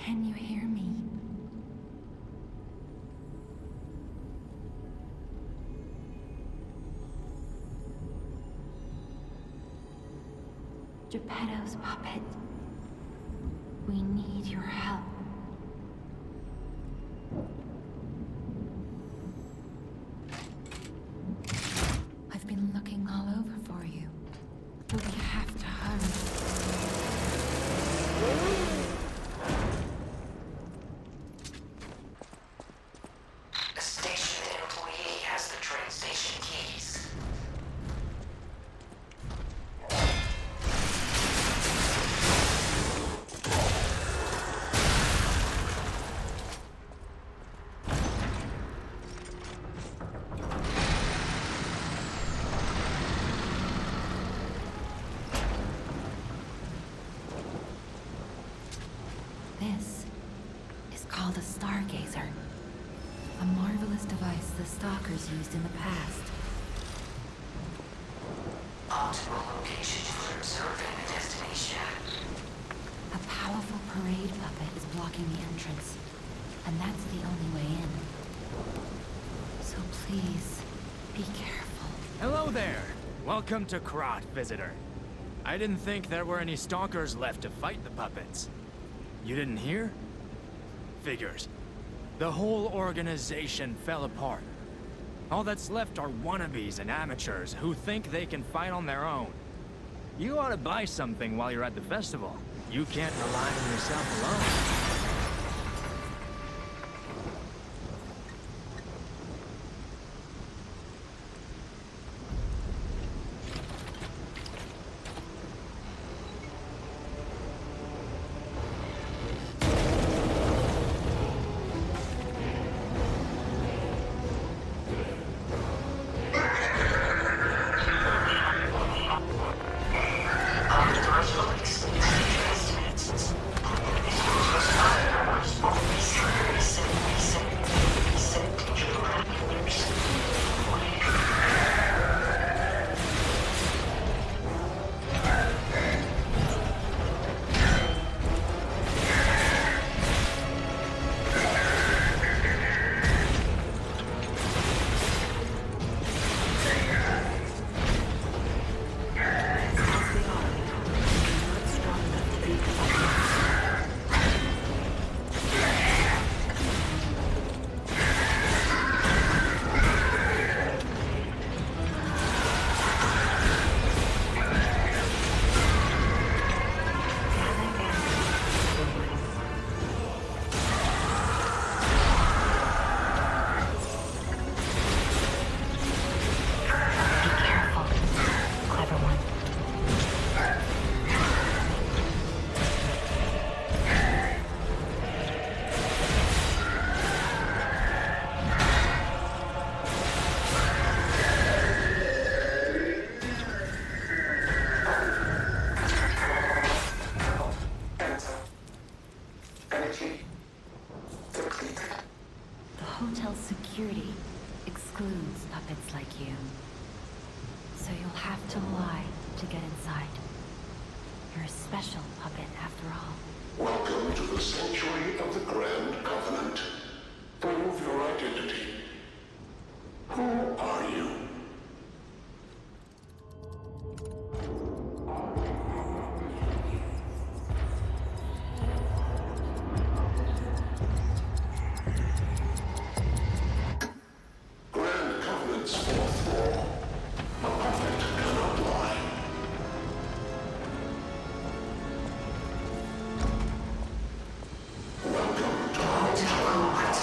Can you hear me? Geppetto's puppet. We need your help. I've been looking all over for you, but we have to hurry. The station employee has the train station keys. This is called a stargazer. A marvelous device the stalkers used in the past. Optimal location for observing the destination. A powerful parade puppet is blocking the entrance, and that's the only way in. So please, be careful. Hello there! Welcome to Krat, visitor. I didn't think there were any stalkers left to fight the puppets. You didn't hear? Figures. The whole organization fell apart. All that's left are wannabes and amateurs who think they can fight on their own. You ought to buy something while you're at the festival. You can't rely on yourself alone. Security excludes puppets like you. So you'll have to lie to get inside. You're a special puppet after all. Welcome to the sanctuary of the Grand Covenant. Prove your identity. Who are you? Grand Covenant's fourth law. A puppet cannot lie. Welcome to our Krat.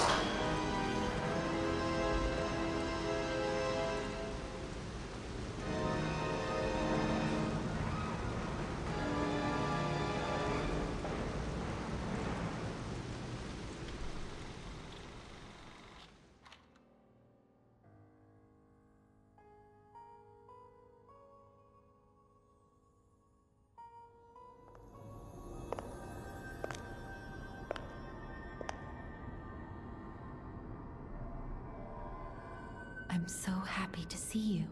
I'm so happy to see you.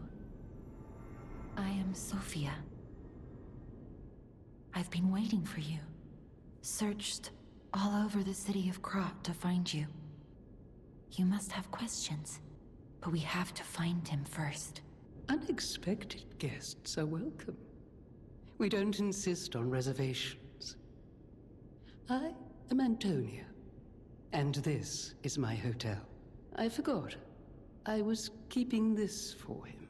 I am Sophia. I've been waiting for you. Searched all over the city of Krat to find you. You must have questions, but we have to find him first. Unexpected guests are welcome. We don't insist on reservations. I am Antonia, and this is my hotel. I forgot. I was keeping this for him.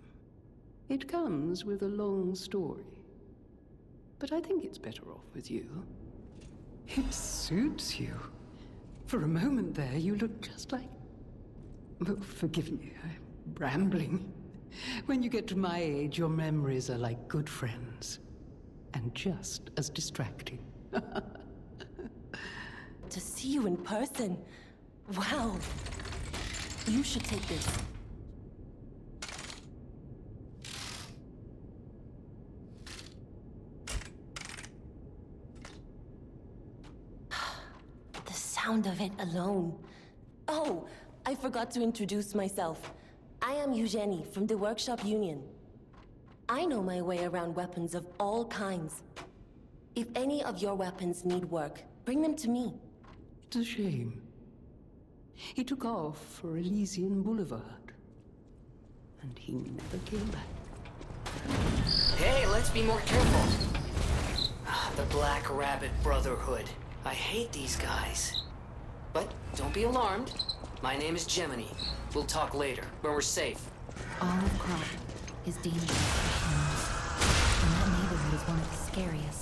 It comes with a long story, but I think it's better off with you. It suits you. For a moment there, you look just like... Oh, forgive me, I'm rambling. When you get to my age, your memories are like good friends. And just as distracting. To see you in person. Wow. You should take this. The sound of it alone. Oh, I forgot to introduce myself. I am Eugenie from the Workshop Union. I know my way around weapons of all kinds. If any of your weapons need work, bring them to me. It's a shame. He took off for Elysion Boulevard. And he never came back. Hey, let's be more careful. The Black Rabbit Brotherhood. I hate these guys. But don't be alarmed. My name is Gemini. We'll talk later, when we're safe. All of Krat is dangerous for humans, and that neighborhood is one of the scariest.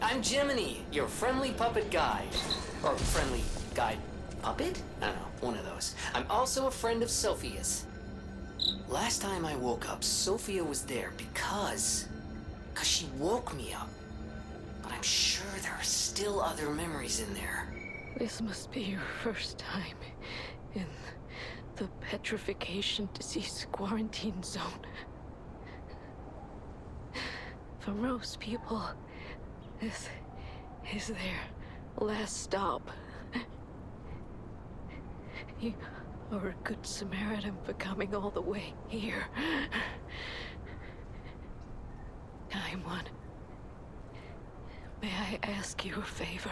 I'm Gemini, your friendly puppet guide. Or friendly guide puppet? I don't know, one of those. I'm also a friend of Sophia's. Last time I woke up, Sophia was there because she woke me up. But I'm sure there are still other memories in there. This must be your first time in the petrification disease quarantine zone. For most people, this is their last stop. You are a good Samaritan for coming all the way here. Time one. May I ask you a favor?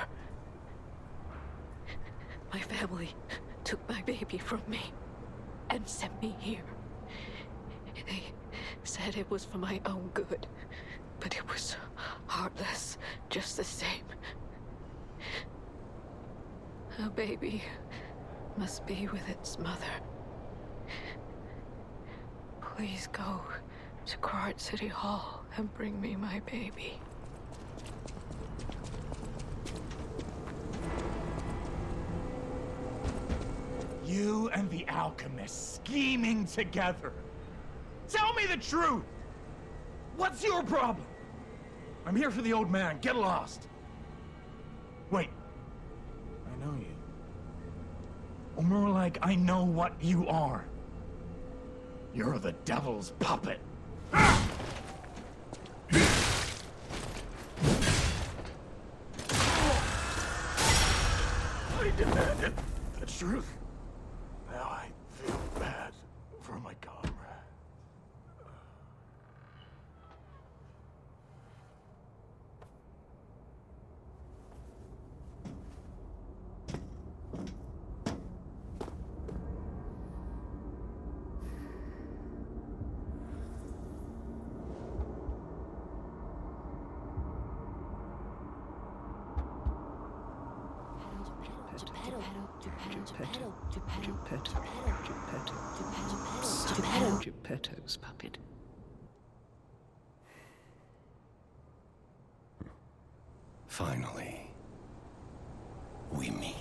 My family took my baby from me and sent me here. They said it was for my own good, but it was heartless just the same. A baby must be with its mother. Please go to Krat City Hall and bring me my baby. You and the Alchemists scheming together. Tell me the truth! What's your problem? I'm here for the old man. Get lost. Wait. I know you. Or more like, I know what you are. You're the devil's puppet. Ah! I demanded the truth. Now I feel bad for my comrade. Geppetto's puppet. Finally, we meet.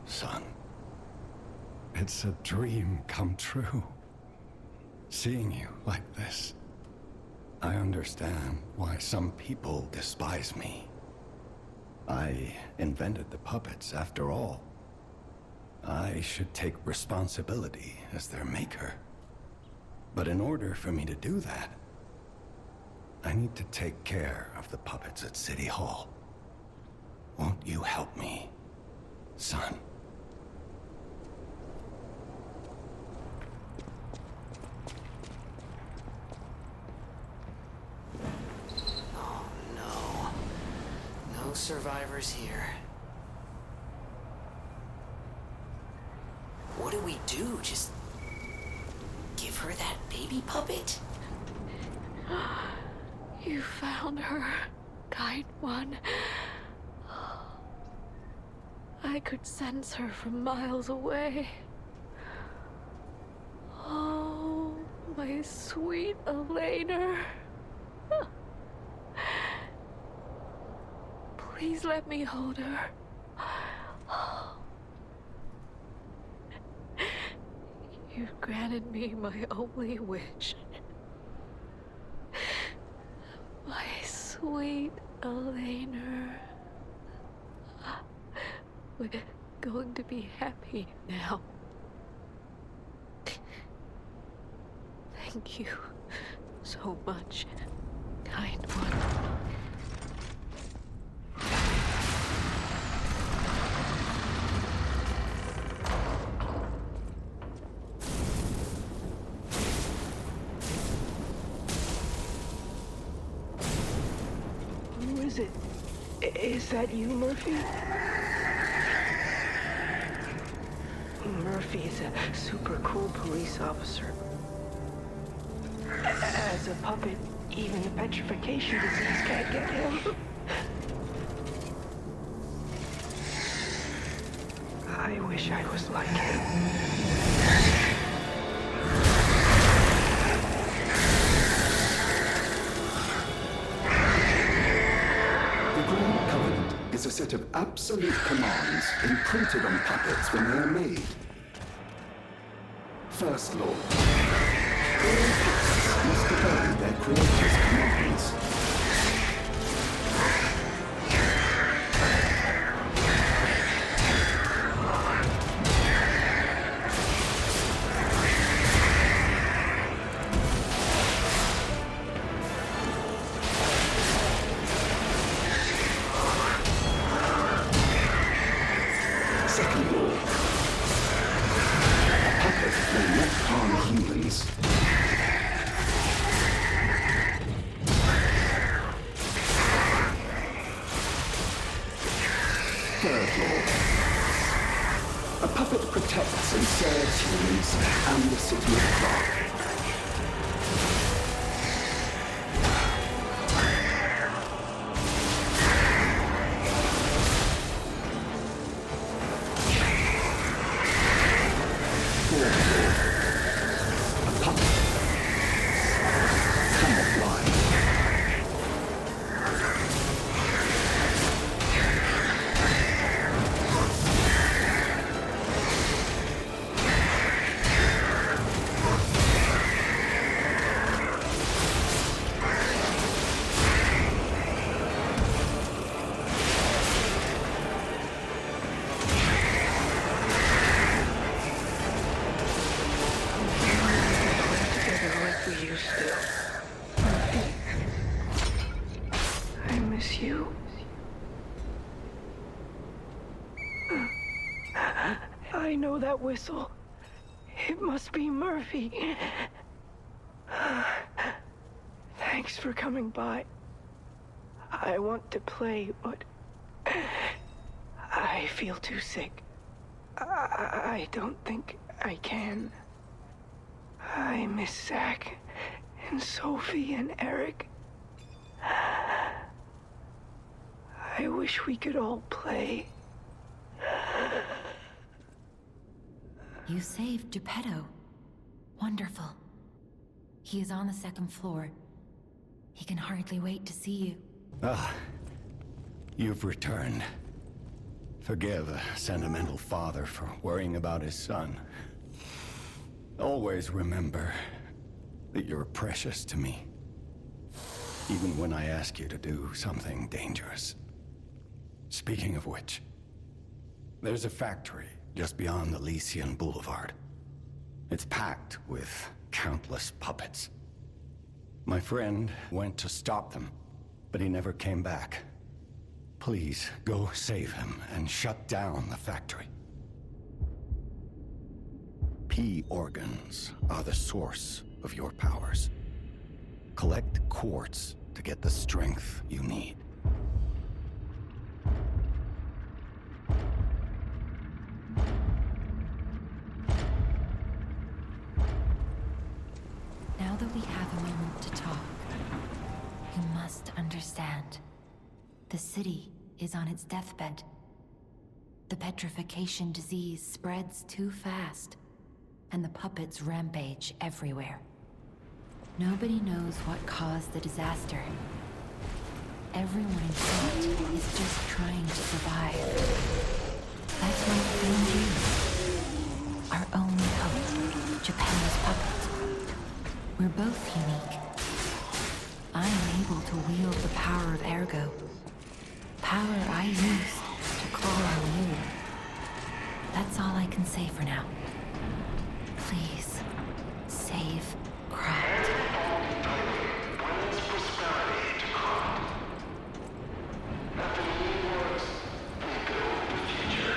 Son. It's a dream come true. Seeing you like this. I understand why some people despise me. I invented the puppets after all. I should take responsibility as their maker. But in order for me to do that, I need to take care of the puppets at City Hall. Won't you help me, son? Oh no. survivors here. What do we do? Just give her that baby puppet? You found her, Kind One. I could sense her from miles away. Oh, my sweet Elena. Please let me hold her. You've granted me my only wish. My sweet Elena. We're going to be happy now. Thank you so much, Kind One. Who is it? Is that you, Murphy? Murphy is a super cool police officer. As a puppet, even the petrification disease can't get him. I wish I was like him. The Grand Covenant is a set of absolute commands imprinted on puppets when they are made. First law. All puppets must obey their creator's commands. Second law. A puppet may not harm humans. Third law. A puppet protects and serves humans and the city of Krat. I miss you. I know that whistle. It must be Murphy. Thanks for coming by. I want to play, but I feel too sick. I don't think I can. I miss Zach and Sophie and Eric. I wish we could all play. You saved Geppetto. Wonderful. He is on the second floor. He can hardly wait to see you. Ah, you've returned. Forgive a sentimental father for worrying about his son. Always remember that you're precious to me. Even when I ask you to do something dangerous. Speaking of which, there's a factory just beyond Elysion Boulevard. It's packed with countless puppets. My friend went to stop them, but he never came back. Please, go save him and shut down the factory. P organs are the source of your powers. Collect quartz to get the strength you need. Now that we have a moment to talk, you must understand. The city is on its deathbed. The petrification disease spreads too fast, and the puppets rampage everywhere. Nobody knows what caused the disaster. Everyone in sight is just trying to survive. That's why we found you. Our only hope, Japan's puppet. We're both unique. I am able to wield the power of Ergo. Power I used to call on you. That's all I can say for now. Please, save Krat. Brings prosperity to Krat. At Venigni Works, we build the future.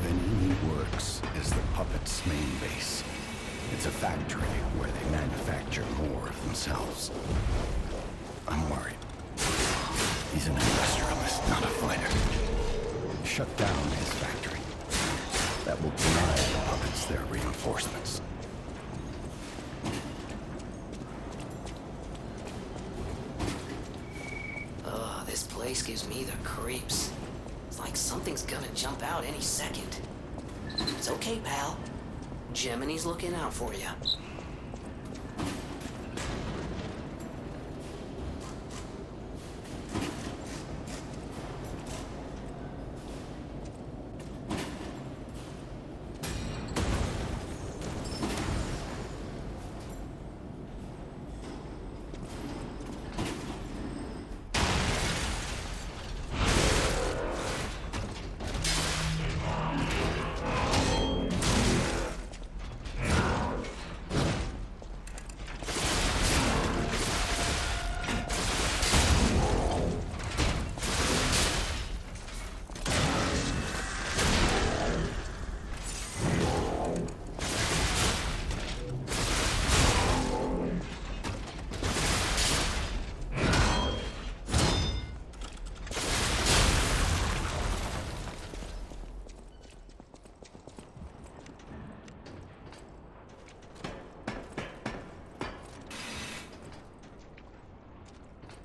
Venigni Works is the puppet's main base. It's a factory where they manufacture more of themselves. I'm worried. He's an industrialist, not a fighter. Shut down his factory. That will deny the puppets their reinforcements. Oh, this place gives me the creeps. It's like something's gonna jump out any second. It's okay, pal. Gemini's looking out for you.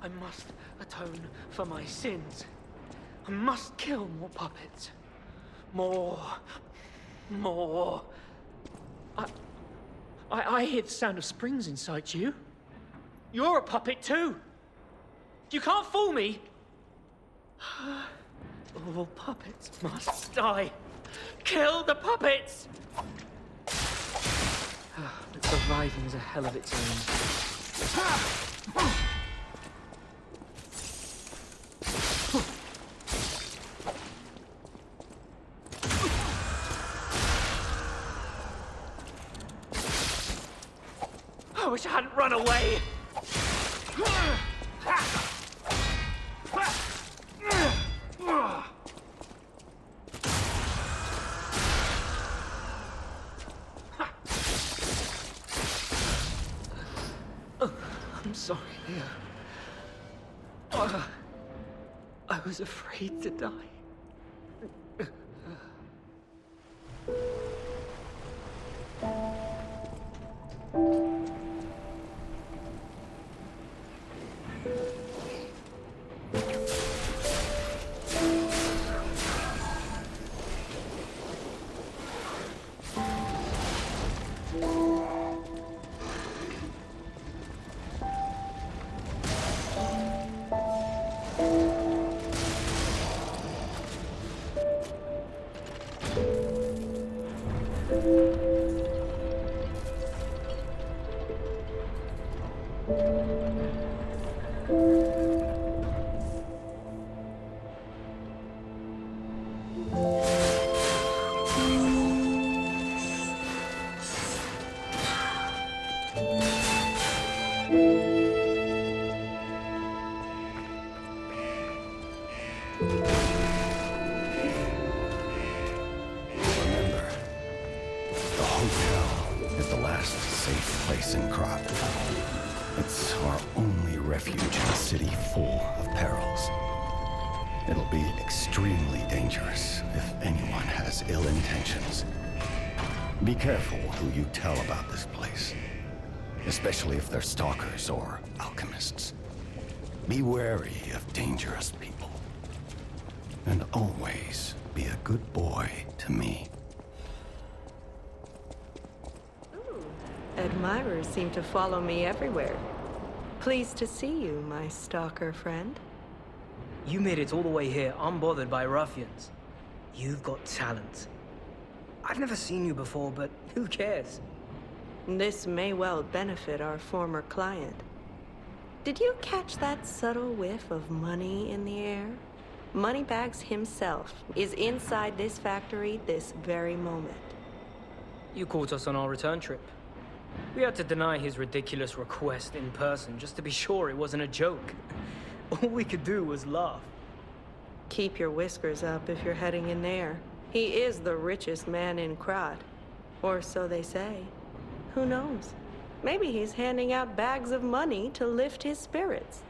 I must atone for my sins. I must kill more puppets. More. I hear the sound of springs inside you. You're a puppet too. You can't fool me. All puppets must die. Kill the puppets! But surviving's a hell of its own. I wish I hadn't run away! I'm sorry, Leah. I was afraid to die. It'll be extremely dangerous if anyone has ill intentions. Be careful who you tell about this place. Especially if they're stalkers or alchemists. Be wary of dangerous people. And always be a good boy to me. Ooh, admirers seem to follow me everywhere. Pleased to see you, my stalker friend. You made it all the way here unbothered by ruffians. You've got talent. I've never seen you before, but who cares? This may well benefit our former client. Did you catch that subtle whiff of money in the air? Moneybags himself is inside this factory this very moment. You caught us on our return trip. We had to deny his ridiculous request in person just to be sure it wasn't a joke. All we could do was laugh. Keep your whiskers up if you're heading in there. He is the richest man in Krat. Or so they say. Who knows? Maybe he's handing out bags of money to lift his spirits.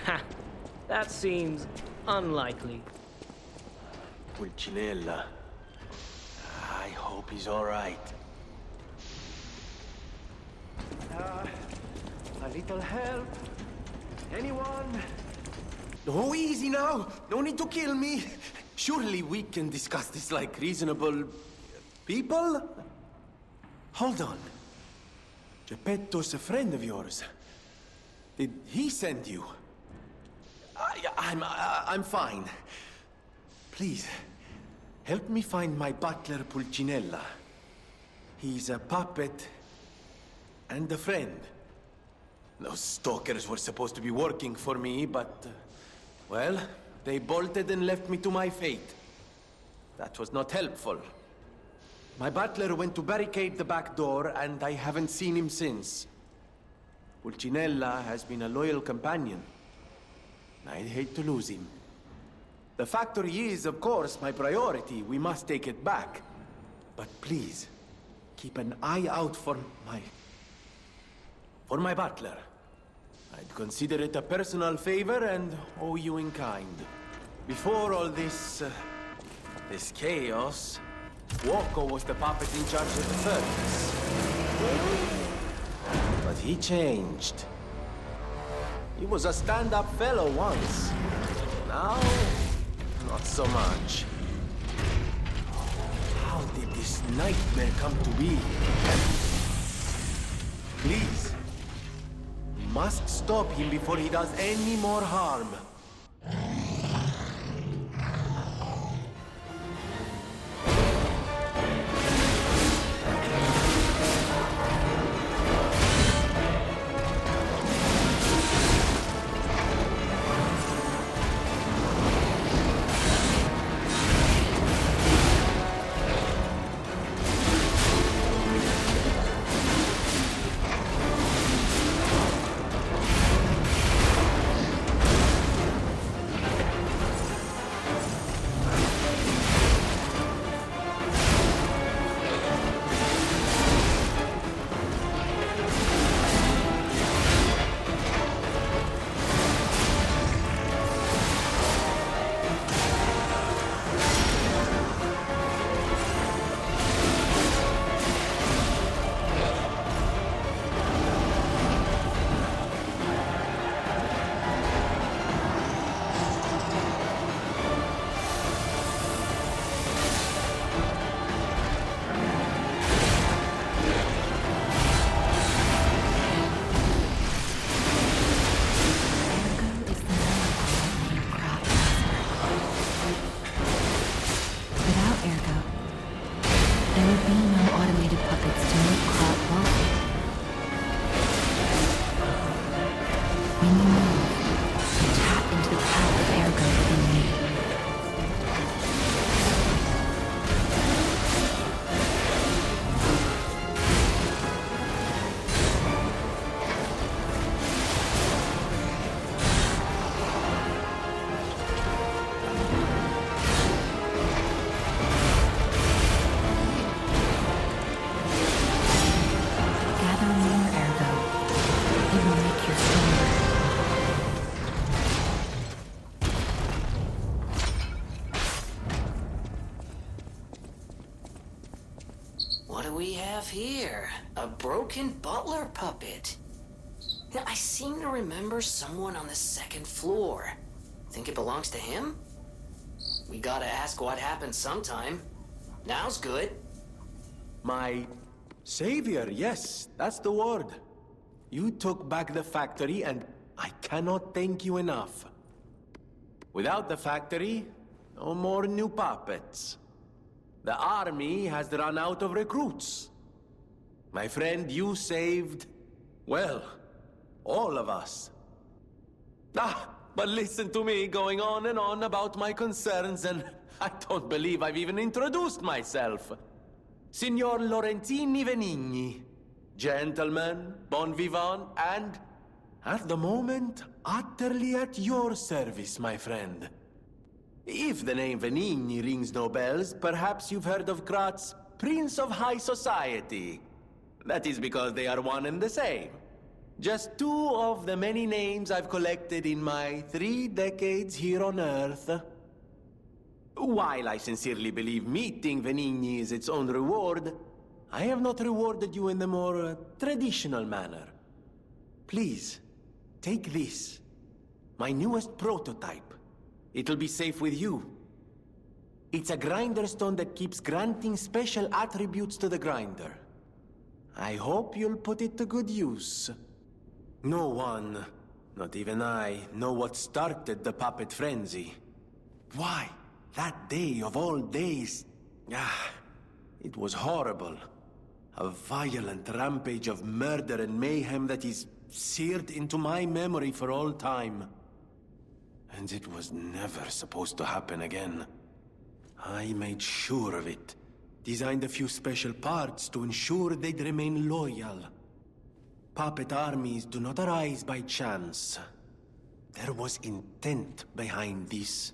Ha! That seems unlikely. Pulcinella. I hope he's all right. A little help? Anyone? Oh, easy now. No need to kill me. Surely we can discuss this like reasonable... people? Hold on. Geppetto's a friend of yours. Did he send you? I'm fine. Please, help me find my butler Pulcinella. He's a puppet and a friend. Those stalkers were supposed to be working for me, but... well, they bolted and left me to my fate. That was not helpful. My butler went to barricade the back door, and I haven't seen him since. Pulcinella has been a loyal companion. I'd hate to lose him. The factory is, of course, my priority. We must take it back. But please, keep an eye out for my butler. I'd consider it a personal favor and owe you in kind. Before all this chaos, Woko was the puppet in charge of the furnace. But he changed. He was a stand-up fellow once. Now, not so much. How did this nightmare come to be? Please, you must stop him before he does any more harm. What do we have here? A broken butler puppet. Yeah, I seem to remember someone on the second floor. Think it belongs to him? We gotta ask what happened sometime. Now's good. My savior, yes, that's the word. You took back the factory, and I cannot thank you enough. Without the factory, no more new puppets. The army has run out of recruits. My friend, you saved, well, all of us. But listen to me going on and on about my concerns, and I don't believe I've even introduced myself. Signor Laurentini Venigni. Gentleman, bon vivant, and, at the moment, utterly at your service, my friend. If the name Venigni rings no bells, perhaps you've heard of Krat's Prince of High Society. That is because they are one and the same. Just two of the many names I've collected in my 3 decades here on Earth. While I sincerely believe meeting Venigni is its own reward, I have not rewarded you in the more traditional manner. Please, take this. My newest prototype. It'll be safe with you. It's a grinder stone that keeps granting special attributes to the grinder. I hope you'll put it to good use. No one, not even I, know what started the puppet frenzy. Why, that day of all days, it was horrible. A violent rampage of murder and mayhem that is seared into my memory for all time. And it was never supposed to happen again. I made sure of it. Designed a few special parts to ensure they'd remain loyal. Puppet armies do not arise by chance. There was intent behind this.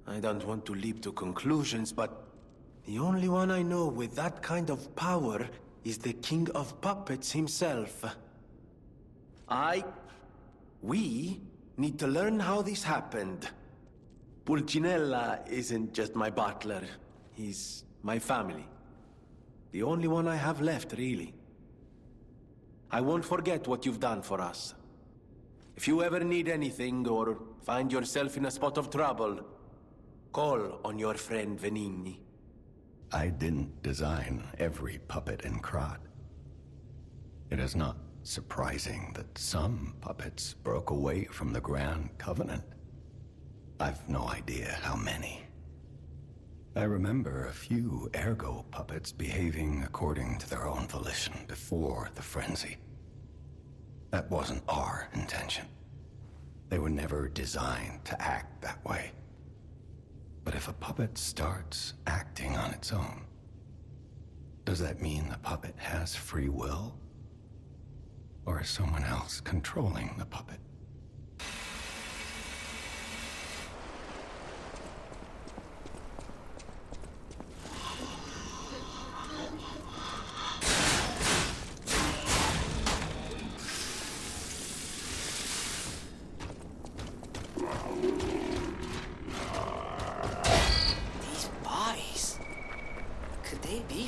I don't want to leap to conclusions, but the only one I know with that kind of power is the King of Puppets himself. We need to learn how this happened. Pulcinella isn't just my butler. He's my family. The only one I have left, really. I won't forget what you've done for us. If you ever need anything or find yourself in a spot of trouble, call on your friend Venigni. I didn't design every puppet in Krat. It is not surprising that some puppets broke away from the Grand Covenant. I've no idea how many. I remember a few ergo puppets behaving according to their own volition before the frenzy. That wasn't our intention. They were never designed to act that way. But if a puppet starts acting on its own, does that mean the puppet has free will? Or is someone else controlling the puppet?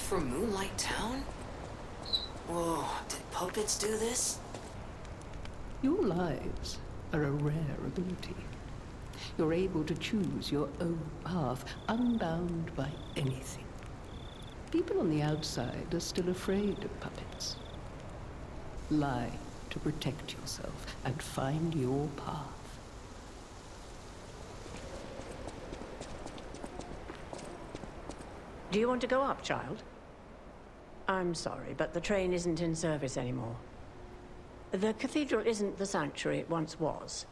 From Moonlight Town? Whoa, did puppets do this? Your lives are a rare ability. You're able to choose your own path, unbound by anything. People on the outside are still afraid of puppets. Lie to protect yourself and find your path. Do you want to go up, child? I'm sorry, but the train isn't in service anymore. The cathedral isn't the sanctuary it once was.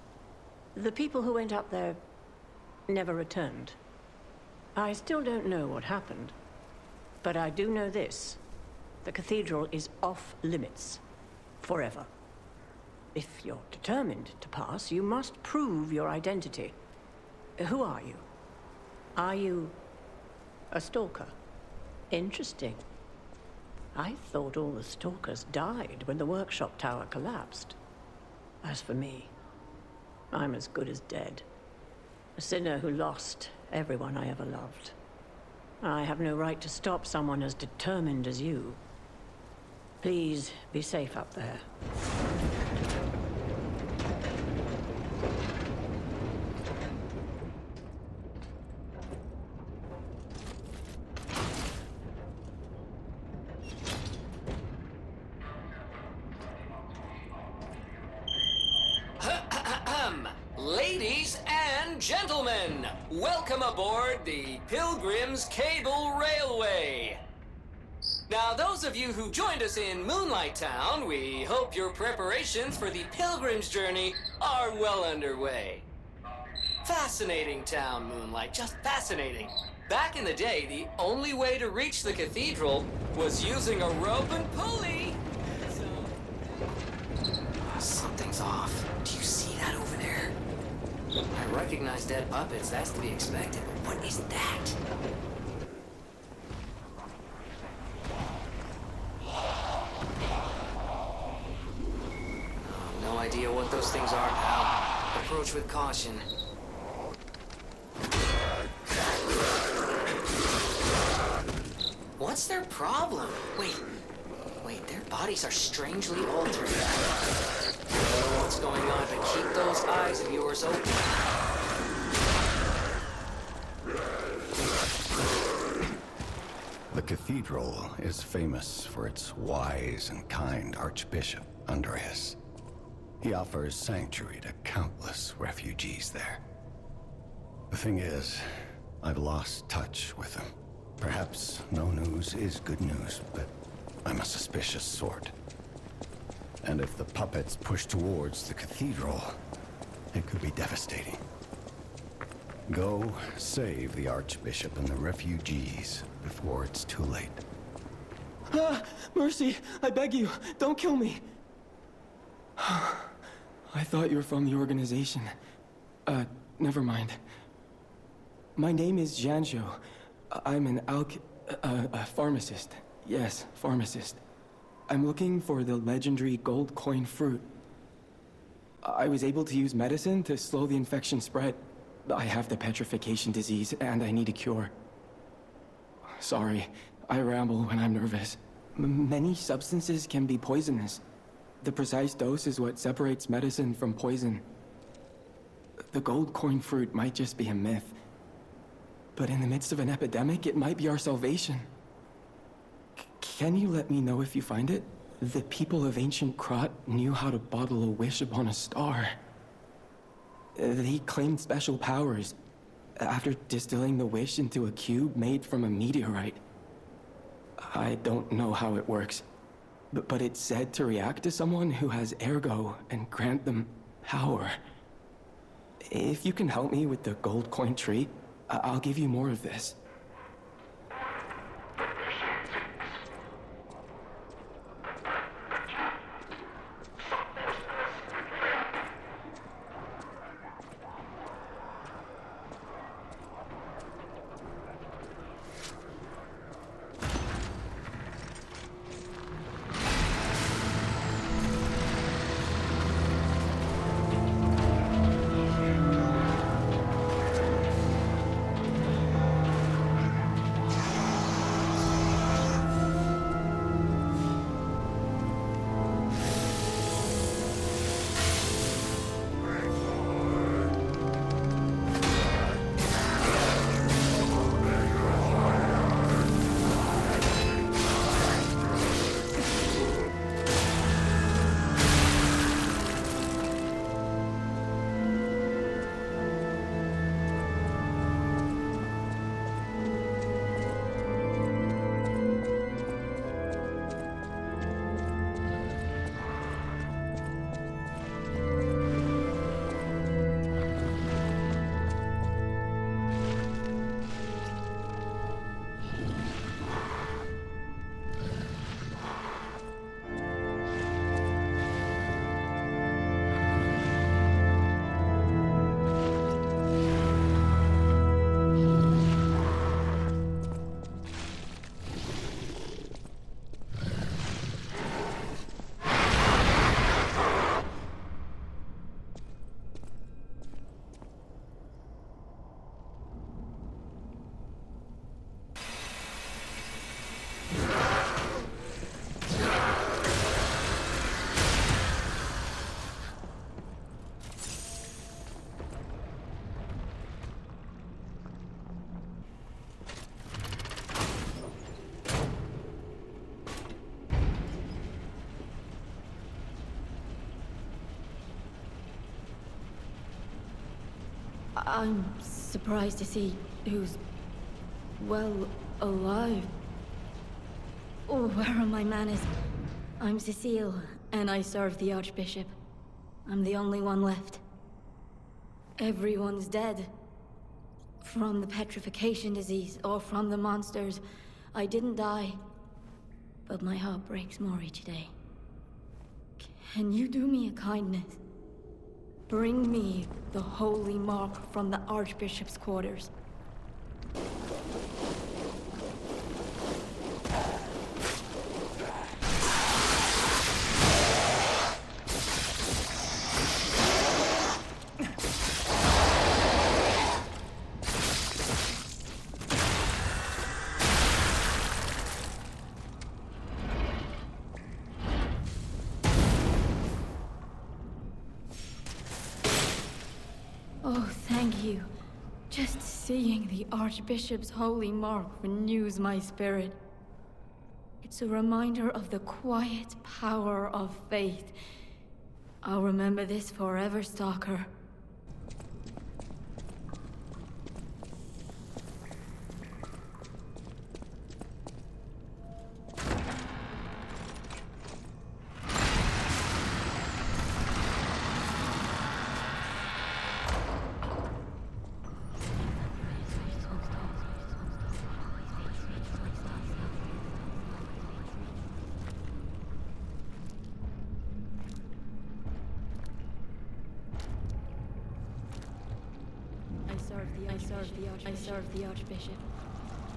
The people who went up there never returned. I still don't know what happened, but I do know this. The cathedral is off limits. Forever. If you're determined to pass, you must prove your identity. Who are you? Are you a stalker? Interesting. I thought all the stalkers died when the workshop tower collapsed. As for me, I'm as good as dead. A sinner who lost everyone I ever loved. I have no right to stop someone as determined as you. Please be safe up there. Ladies and gentlemen, welcome aboard the Pilgrim's Cable Railway. Now, those of you who joined us in Moonlight Town, we hope your preparations for the Pilgrim's journey are well underway. Fascinating town, Moonlight, just fascinating. Back in the day, the only way to reach the cathedral was using a rope and pulley. Something's off. Do you see that over there? I recognize dead puppets, that's to be expected, but what is that? No idea what those things are, pal. Approach with caution. What's their problem? Wait, their bodies are strangely altered. What's going on, but keep those eyes of yours open. The cathedral is famous for its wise and kind Archbishop, Andreas. He offers sanctuary to countless refugees there. The thing is, I've lost touch with him. Perhaps no news is good news, but I'm a suspicious sort. And if the puppets push towards the cathedral, it could be devastating. Go save the Archbishop and the refugees before it's too late. Ah! Mercy! I beg you, don't kill me! I thought you were from the organization. Never mind. My name is Janjo. I'm an a pharmacist. Yes, pharmacist. I'm looking for the legendary gold coin fruit. I was able to use medicine to slow the infection spread. I have the petrification disease, and I need a cure. Sorry, I ramble when I'm nervous. Many substances can be poisonous. The precise dose is what separates medicine from poison. The gold coin fruit might just be a myth. But in the midst of an epidemic, it might be our salvation. Can you let me know if you find it? The people of ancient Krat knew how to bottle a wish upon a star. They claimed special powers after distilling the wish into a cube made from a meteorite. I don't know how it works, but it's said to react to someone who has ergo and grant them power. If you can help me with the gold coin tree, I'll give you more of this. I'm surprised to see who's, well, alive. Oh, where are my manners? I'm Cecile, and I serve the Archbishop. I'm the only one left. Everyone's dead. From the petrification disease, or from the monsters. I didn't die. But my heart breaks more each day. Can you do me a kindness? Bring me the holy mark from the Archbishop's quarters. Oh, thank you. Just seeing the Archbishop's holy mark renews my spirit. It's a reminder of the quiet power of faith. I'll remember this forever, Stalker. I serve the Archbishop.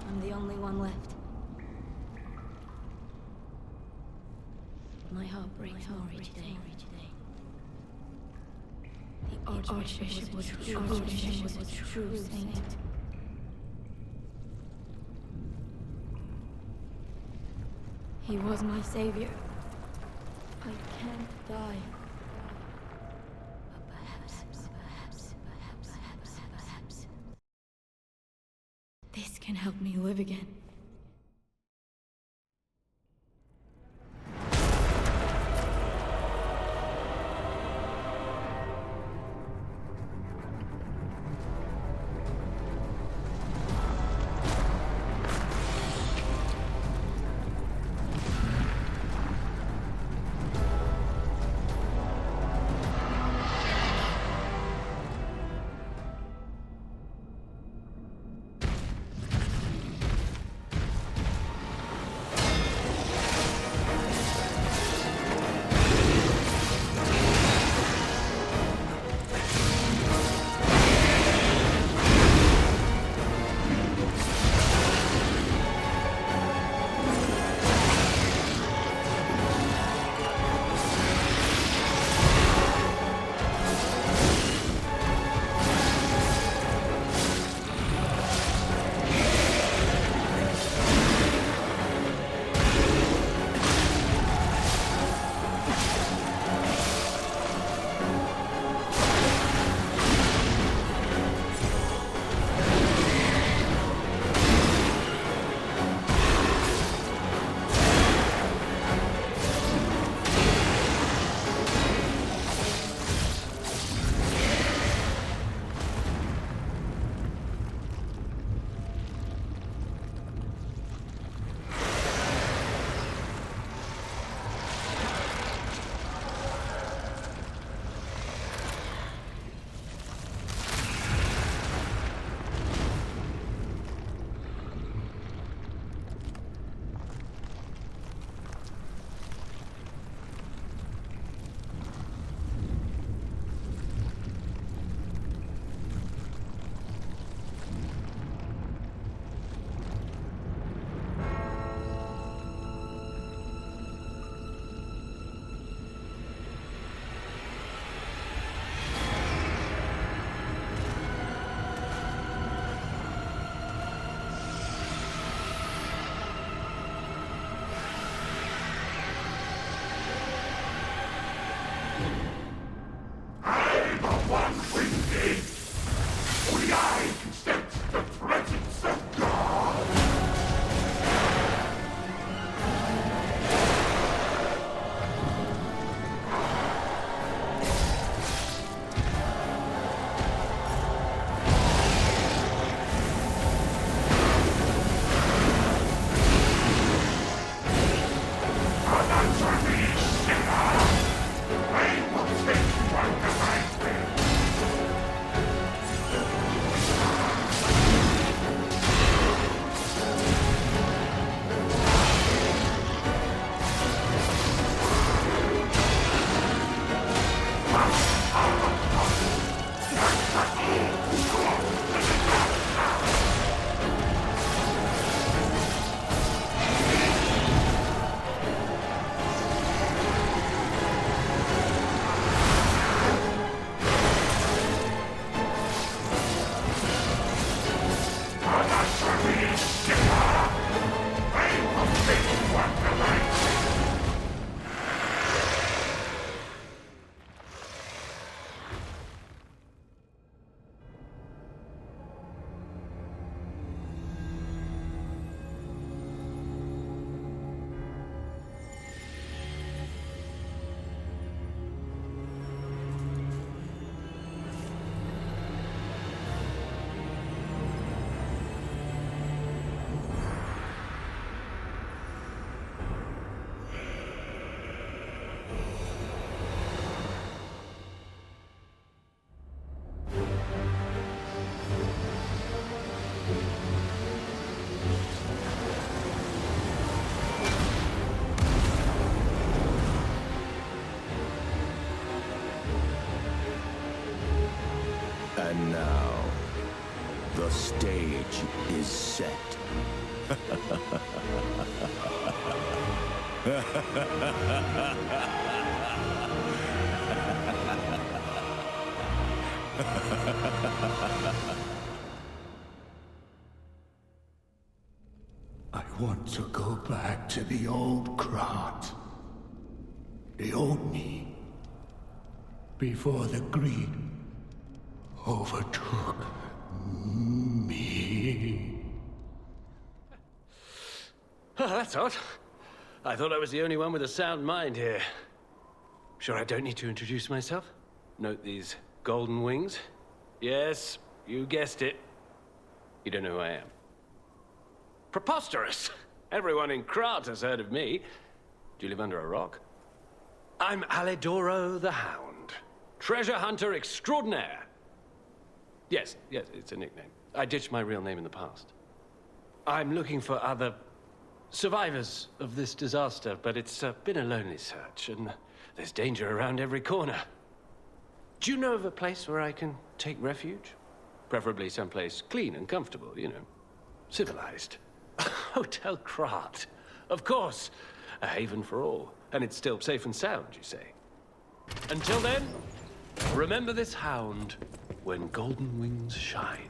I'm the only one left. My heart breaks more each day. The Archbishop was a true saint. He was my savior. I can't die. This can help me live again. I want to go back to the old Krat. The old me. Before the greed overtook me. Oh, that's odd. I thought I was the only one with a sound mind here. Sure I don't need to introduce myself? Note these golden wings? Yes, you guessed it. You don't know who I am. Preposterous! Everyone in Krat has heard of me. Do you live under a rock? I'm Alidoro the Hound. Treasure hunter extraordinaire. Yes, it's a nickname. I ditched my real name in the past. I'm looking for other survivors of this disaster, but it's been a lonely search, and there's danger around every corner. Do you know of a place where I can take refuge? Preferably someplace clean and comfortable, you know. Civilized. Hotel Krat. Of course. A haven for all. And it's still safe and sound, you say? Until then, remember this hound when golden wings shine.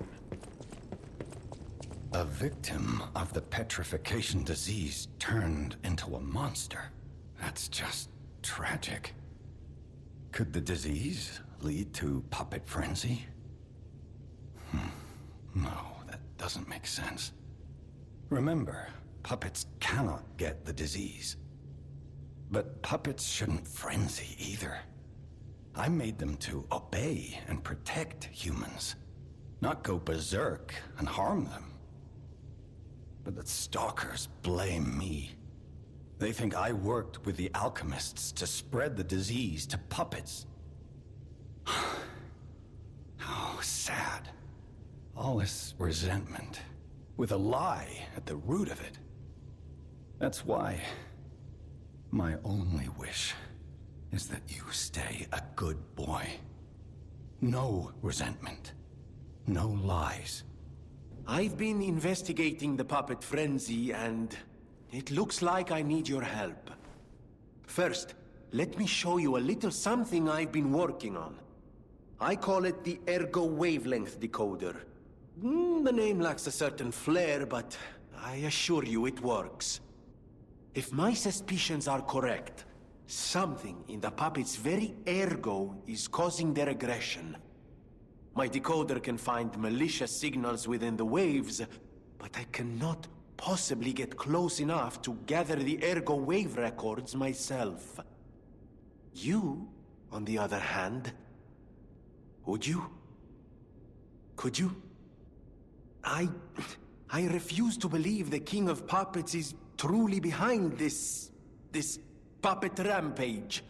A victim of the petrification disease turned into a monster. That's just tragic. Could the disease lead to puppet frenzy? No, that doesn't make sense. Remember, puppets cannot get the disease. But puppets shouldn't frenzy either. I made them to obey and protect humans, not go berserk and harm them. But the stalkers blame me. They think I worked with the Alchemists to spread the disease to puppets. How sad. All this resentment, with a lie at the root of it. That's why my only wish is that you stay a good boy. No resentment. No lies. I've been investigating the puppet frenzy, and it looks like I need your help. First, let me show you a little something I've been working on. I call it the Ergo Wavelength Decoder. The name lacks a certain flair, but I assure you it works. If my suspicions are correct, something in the puppet's very ergo is causing their aggression. My decoder can find malicious signals within the waves, but I cannot possibly get close enough to gather the ergo wave records myself. You, on the other hand, would you? Could you? I refuse to believe the King of Puppets is truly behind this puppet rampage.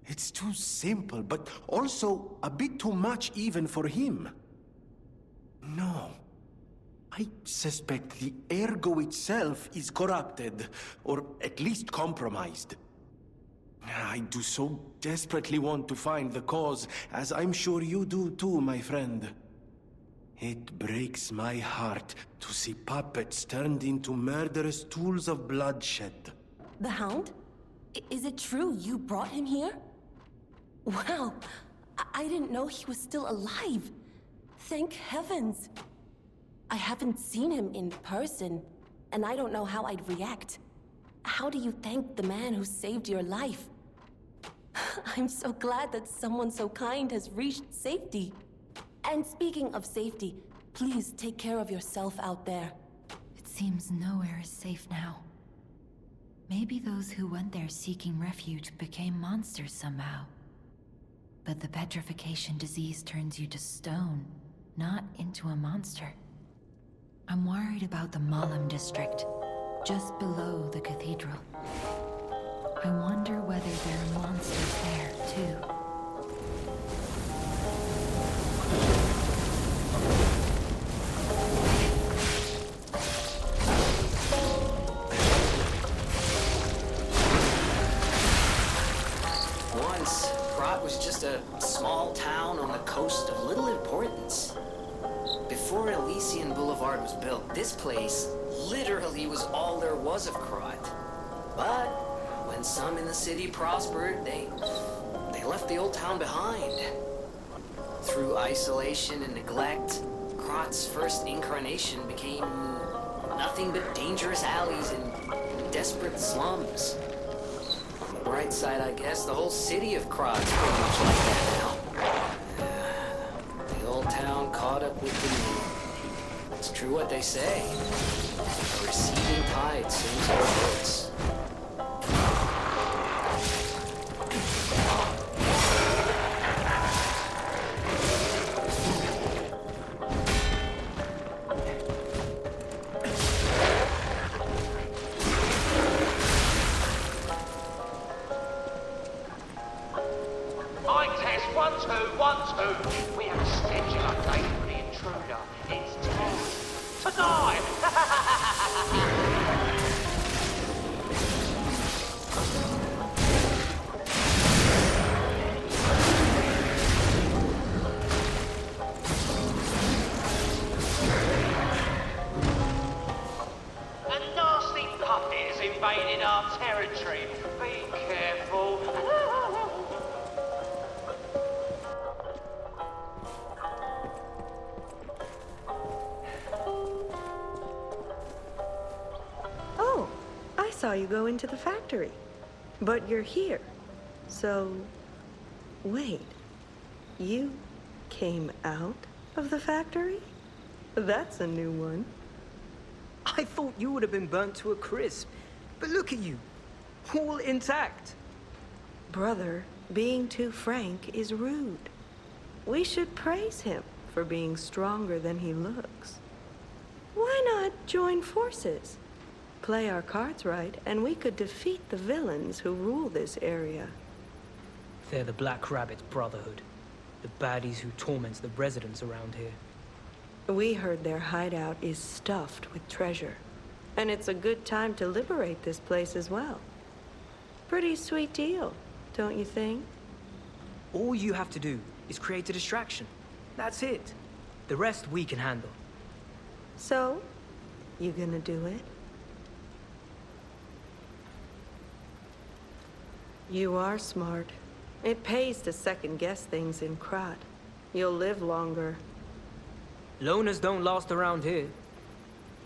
It's too simple, but also a bit too much even for him. No. I suspect the ergo itself is corrupted, or at least compromised. I do so desperately want to find the cause, as I'm sure you do too, my friend. It breaks my heart to see puppets turned into murderous tools of bloodshed. The Hound? Is it true you brought him here? Wow, I didn't know he was still alive. Thank heavens. I haven't seen him in person, and I don't know how I'd react. How do you thank the man who saved your life? I'm so glad that someone so kind has reached safety. And speaking of safety, please take care of yourself out there. It seems nowhere is safe now. Maybe those who went there seeking refuge became monsters somehow. But the petrification disease turns you to stone, not into a monster. I'm worried about the Malum District, just below the Cathedral. I wonder whether there are monsters there, too. Once, Krat was just a small town on the coast of little importance. Before Elysion Boulevard was built, this place literally was all there was of Krat. But when some in the city prospered, they left the old town behind. Through isolation and neglect, Krat's first incarnation became nothing but dangerous alleys and desperate slums. On the bright side, I guess, the whole city of Krat's pretty much like that now. The old town caught up with the new. It's true what they say. A receding tide swims our boats. We have a schedule update for the intruder. It's tonight. A nasty puppet has invaded our territory. Be careful. I saw you go into the factory, but you're here. So, wait, you came out of the factory? That's a new one. I thought you would have been burnt to a crisp, but look at you, all intact. Brother, being too frank is rude. We should praise him for being stronger than he looks. Why not join forces? Play our cards right, and we could defeat the villains who rule this area. They're the Black Rabbit Brotherhood, the baddies who torment the residents around here. We heard their hideout is stuffed with treasure, and it's a good time to liberate this place as well. Pretty sweet deal, don't you think? All you have to do is create a distraction. That's it. The rest we can handle. So, you gonna do it? You are smart. It pays to second-guess things in Krat. You'll live longer. Loners don't last around here.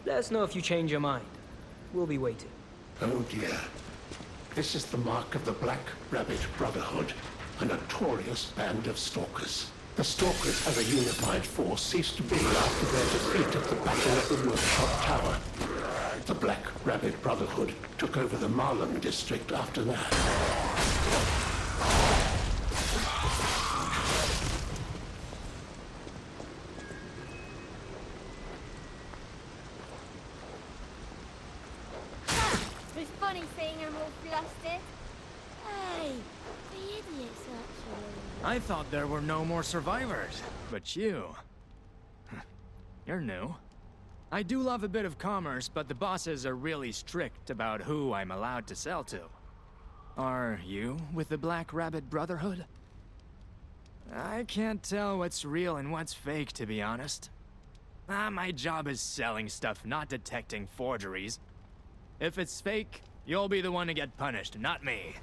Let us know if you change your mind. We'll be waiting. Oh dear. This is the mark of the Black Rabbit Brotherhood, a notorious band of stalkers. The stalkers as a unified force ceased to be after their defeat at the Battle of the Workshop Tower. The Black Rabbit Brotherhood took over the Malum District after that. It's funny seeing them all flustered. Hey, the idiots, actually. I thought there were no more survivors, but you... You're new. I do love a bit of commerce, but the bosses are really strict about who I'm allowed to sell to. Are you with the Black Rabbit Brotherhood? I can't tell what's real and what's fake, to be honest. My job is selling stuff, not detecting forgeries. If it's fake, you'll be the one to get punished, not me.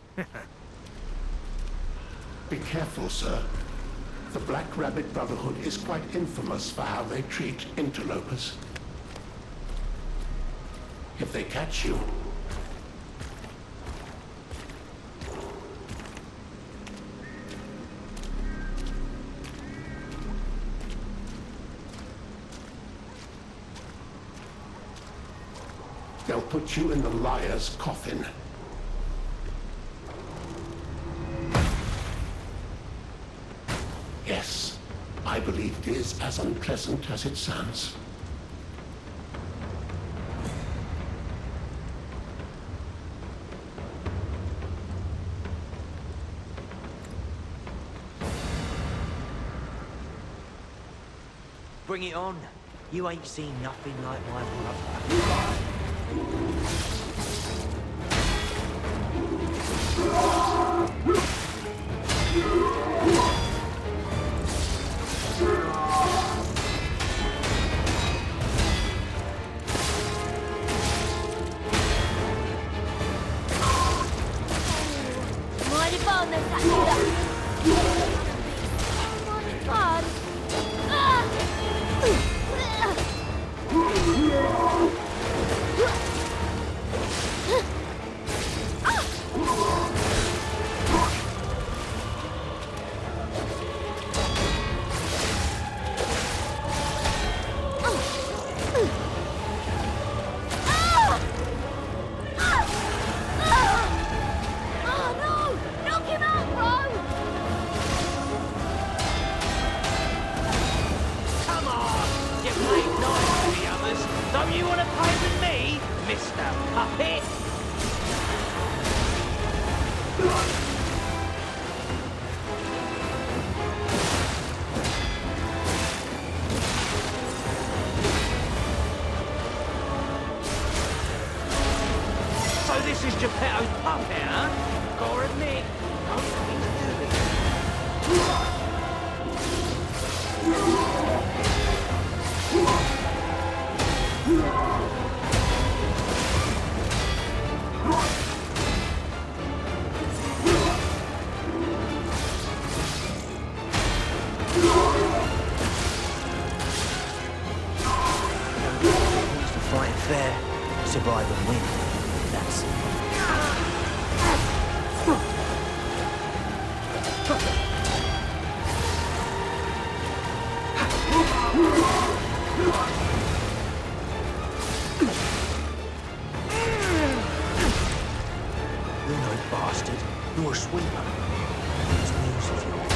Be careful, sir. The Black Rabbit Brotherhood is quite infamous for how they treat interlopers. If they catch you, they'll put you in the liar's coffin. Yes, I believe it is as unpleasant as it sounds. Bring it on. You ain't seen nothing like my brother. Bonne Cathedral! So much fun! Don't you want to play with me, Mr. Puppet? So this is Geppetto's puppet, huh? Gotta admit, Fighting fair, survive and win. That's You're no bastard. You're a sweeper. It's news of yours.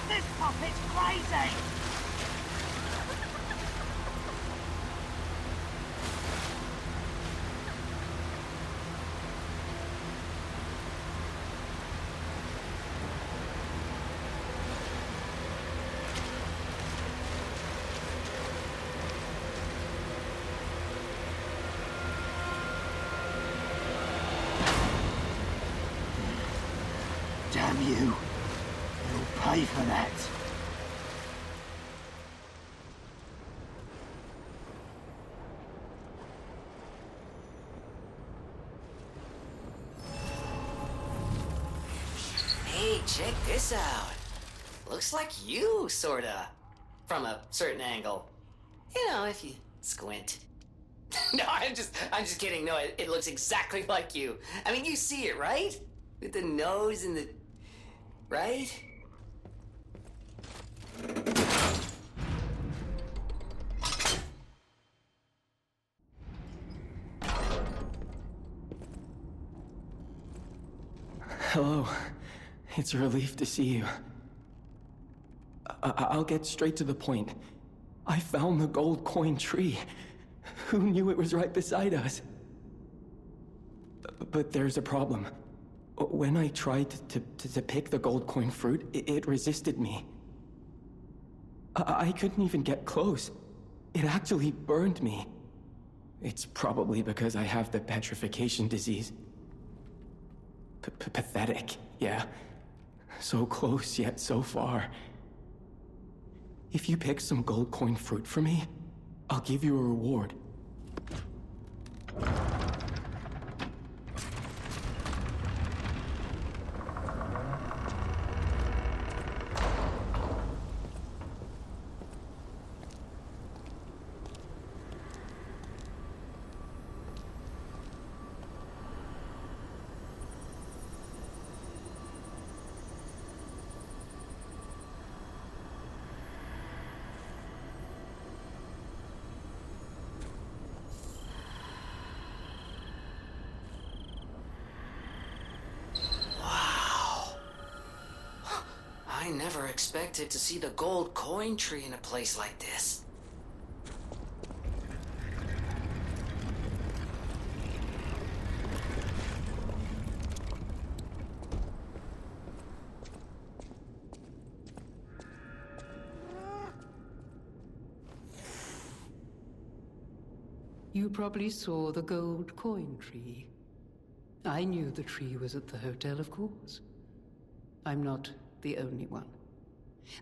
This puppet's crazy! Damn you. You'll pay for that. Hey, check this out. Looks like you, sorta. From a certain angle. You know, if you squint. No, I'm just kidding. No, it looks exactly like you. I mean, you see it, right? With the nose and the... right? Hello. It's a relief to see you. I'll get straight to the point. I found the gold coin tree. Who knew it was right beside us? But there's a problem. When I tried to pick the gold coin fruit, it resisted me. I couldn't even get close. It actually burned me. It's probably because I have the petrification disease. Pathetic, yeah. So close, yet so far. If you pick some gold coin fruit for me, I'll give you a reward. I never expected to see the gold coin tree in a place like this. You probably saw the gold coin tree. I knew the tree was at the hotel, of course. I'm not the only one.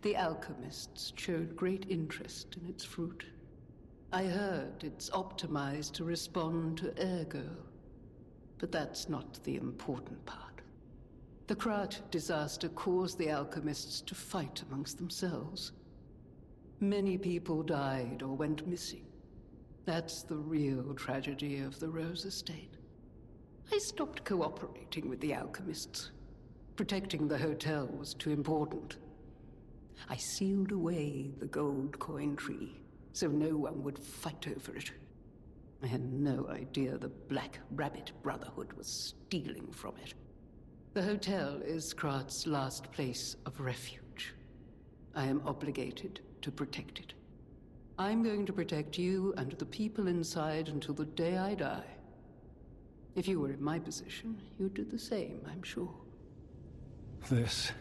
The alchemists showed great interest in its fruit. I heard it's optimized to respond to ergo. But that's not the important part. The Krat disaster caused the alchemists to fight amongst themselves. Many people died or went missing. That's the real tragedy of the Rosa estate. I stopped cooperating with the alchemists. Protecting the hotel was too important. I sealed away the gold coin tree, so no one would fight over it. I had no idea the Black Rabbit Brotherhood was stealing from it. The hotel is Krat's last place of refuge. I am obligated to protect it. I'm going to protect you and the people inside until the day I die. If you were in my position, you'd do the same, I'm sure. This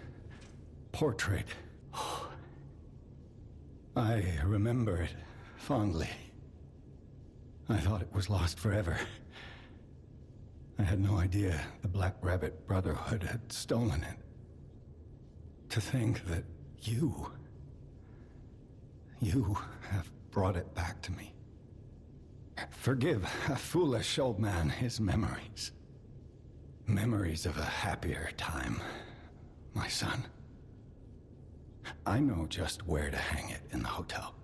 portrait. I remember it fondly. I thought it was lost forever. I had no idea the Black Rabbit Brotherhood had stolen it. To think that you have brought it back to me. Forgive a foolish old man his memories. Memories of a happier time, my son. I know just where to hang it in the hotel.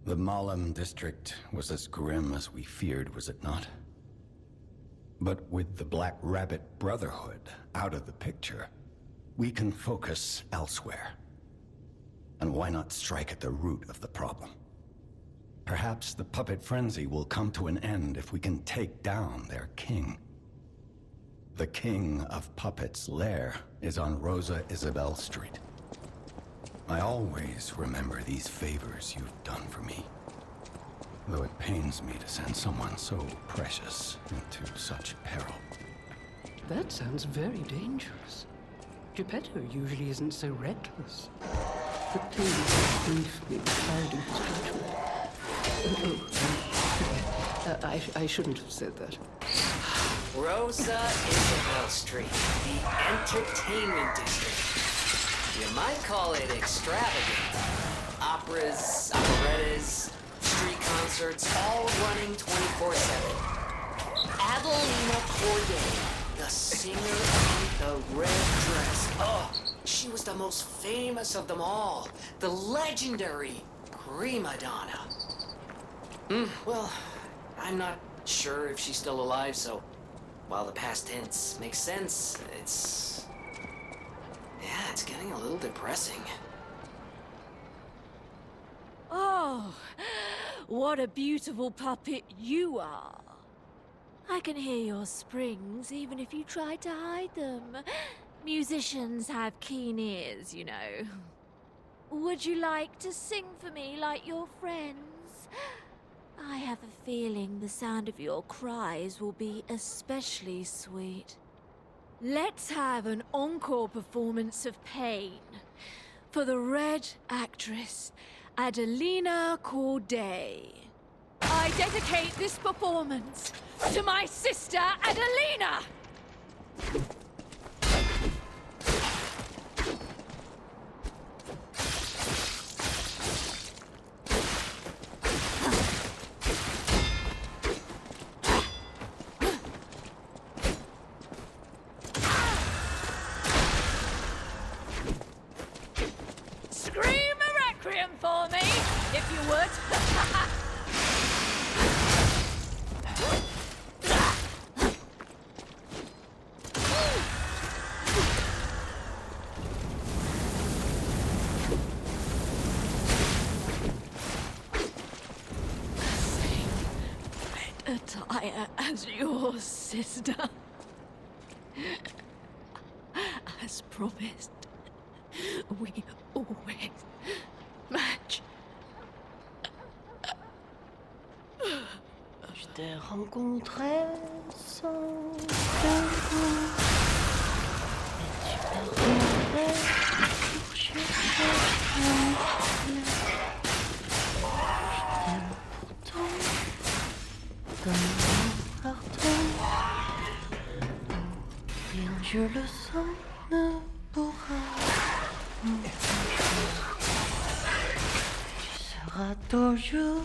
The Malum District was as grim as we feared, was it not? But with the Black Rabbit Brotherhood out of the picture, we can focus elsewhere. And why not strike at the root of the problem? Perhaps the puppet frenzy will come to an end if we can take down their king. The king of puppets' lair is on Rosa Isabelle Street. I always remember these favors you've done for me. Though it pains me to send someone so precious into such peril. That sounds very dangerous. Geppetto usually isn't so reckless. But please brief me regarding his judgment. I shouldn't have said that. Rosa Isabelle Street, the entertainment district. You might call it extravagant. Operas, operettas, street concerts, all running 24/7. Adelina Corday, the singer in the red dress. Oh, she was the most famous of them all. The legendary prima donna. Well, I'm not sure if she's still alive, so while the past tense makes sense, it's getting a little depressing. Oh, what a beautiful puppet you are. I can hear your springs even if you try to hide them. Musicians have keen ears, you know. Would you like to sing for me like your friends? I have a feeling the sound of your cries will be especially sweet. Let's have an encore performance of Pain for the Red actress, Adelina Corday. I dedicate this performance to my sister, Adelina! For me, if you would. Same red attire as your sister. As promised, we always match. Je t'ai rencontré sans prévenir. Et tu m'as rencontré pour chercher un plaisir. Je t'aime pourtant. Bien, je le sens, ne pourra tu seras toujours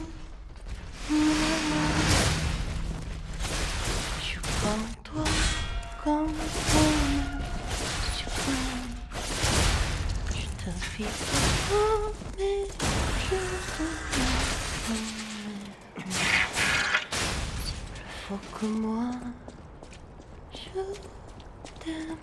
je prends toi comme tu prends. Je t'invite à mais je te c'est plus fort que moi. Je t'aime.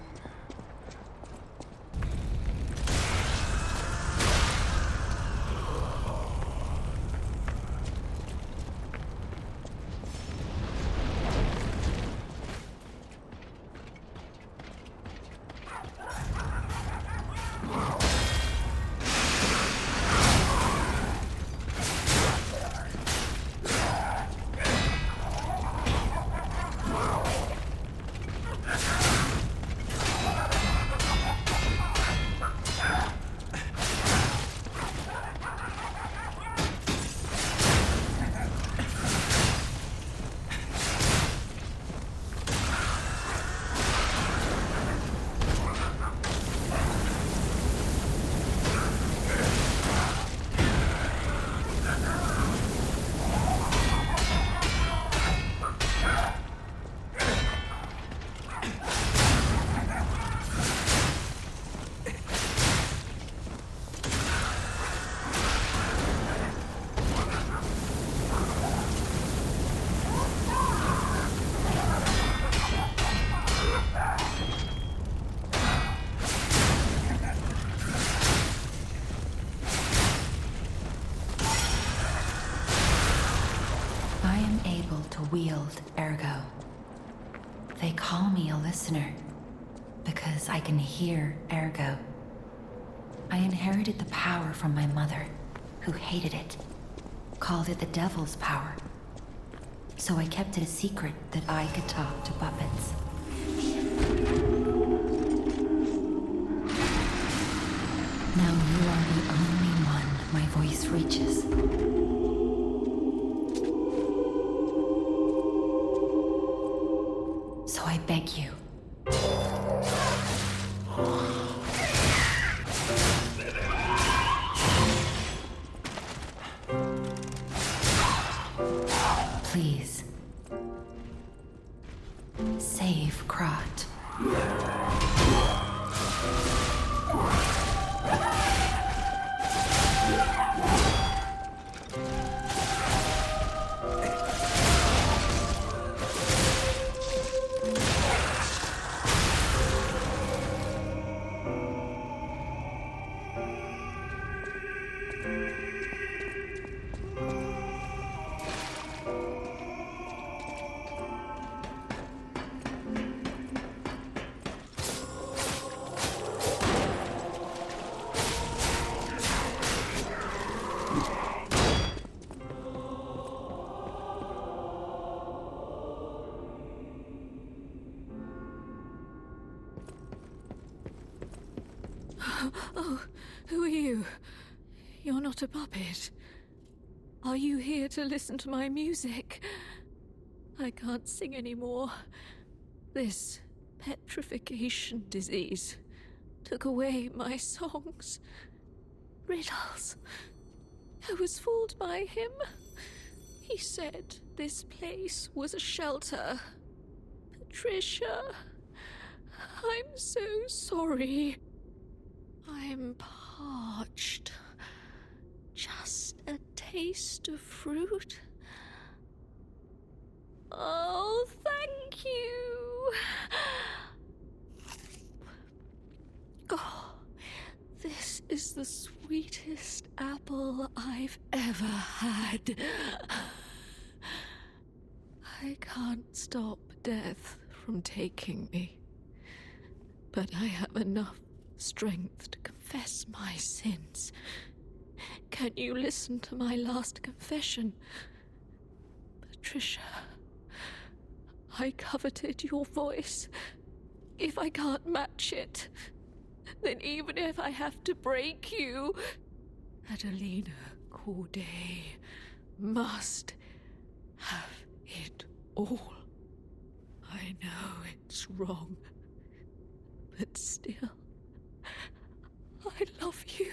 Wield ergo. They call me a listener because I can hear ergo. I inherited the power from my mother, who hated it, called it the devil's power. So I kept it a secret that I could talk to puppets. Now you are the only one my voice reaches. So I beg you. Please. Save Krat. Oh, who are you? You're not a puppet. Are you here to listen to my music? I can't sing anymore. This petrification disease took away my songs. Riddles. I was fooled by him. He said this place was a shelter. Patricia, I'm so sorry. I'm parched. Just a taste of fruit. Oh, thank you. Oh, this is the sweetest apple I've ever had. I can't stop death from taking me, but I have enough strength to confess my sins. Can you listen to my last confession? Patricia, I coveted your voice. If I can't match it, then even if I have to break you, Adelina Corday must have it all. I know it's wrong, but still, I love you.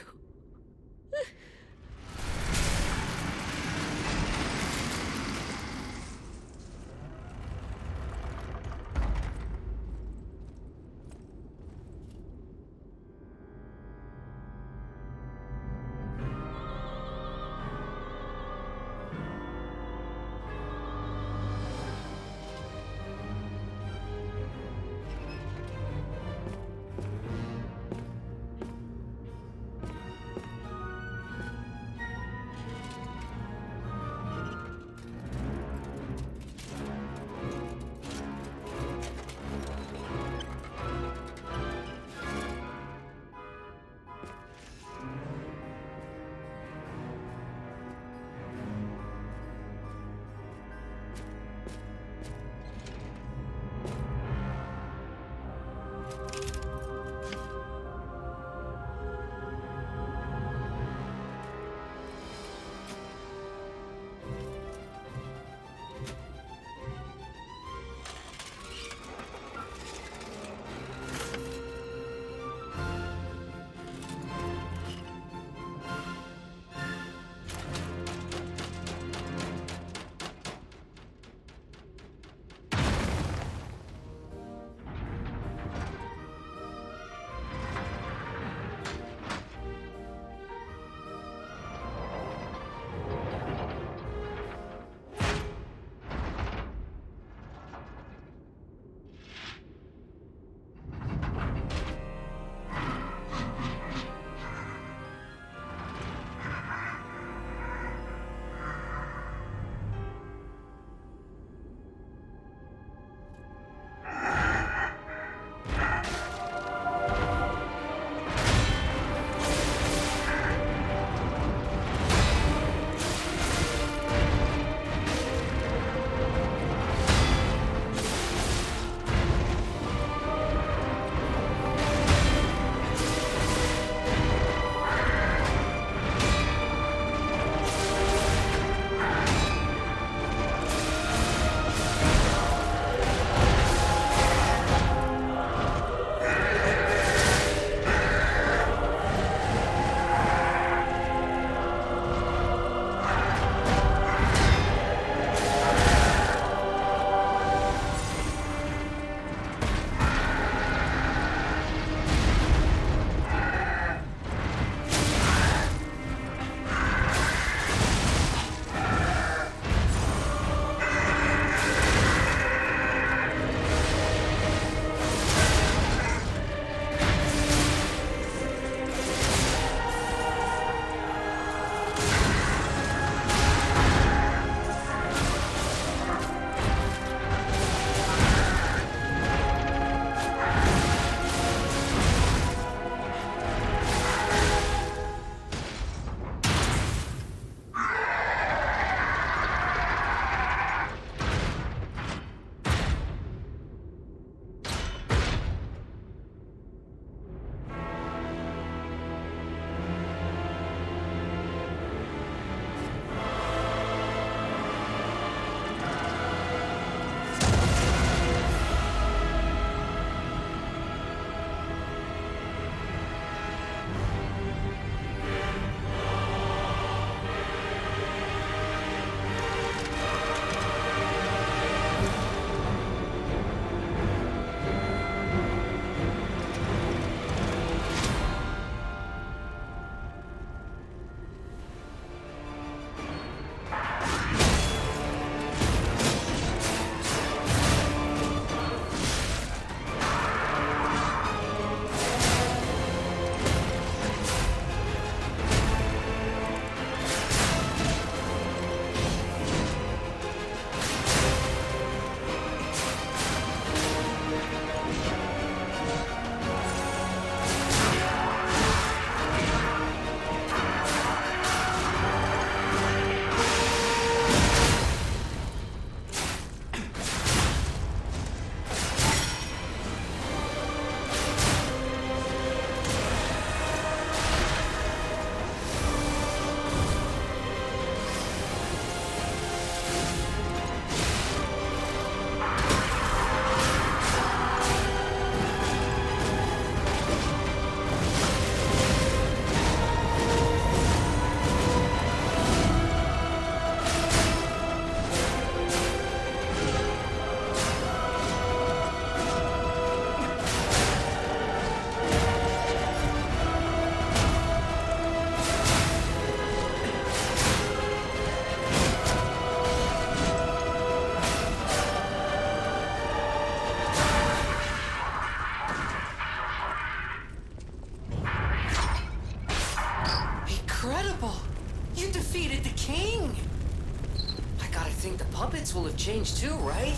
think the puppets will have changed too, right?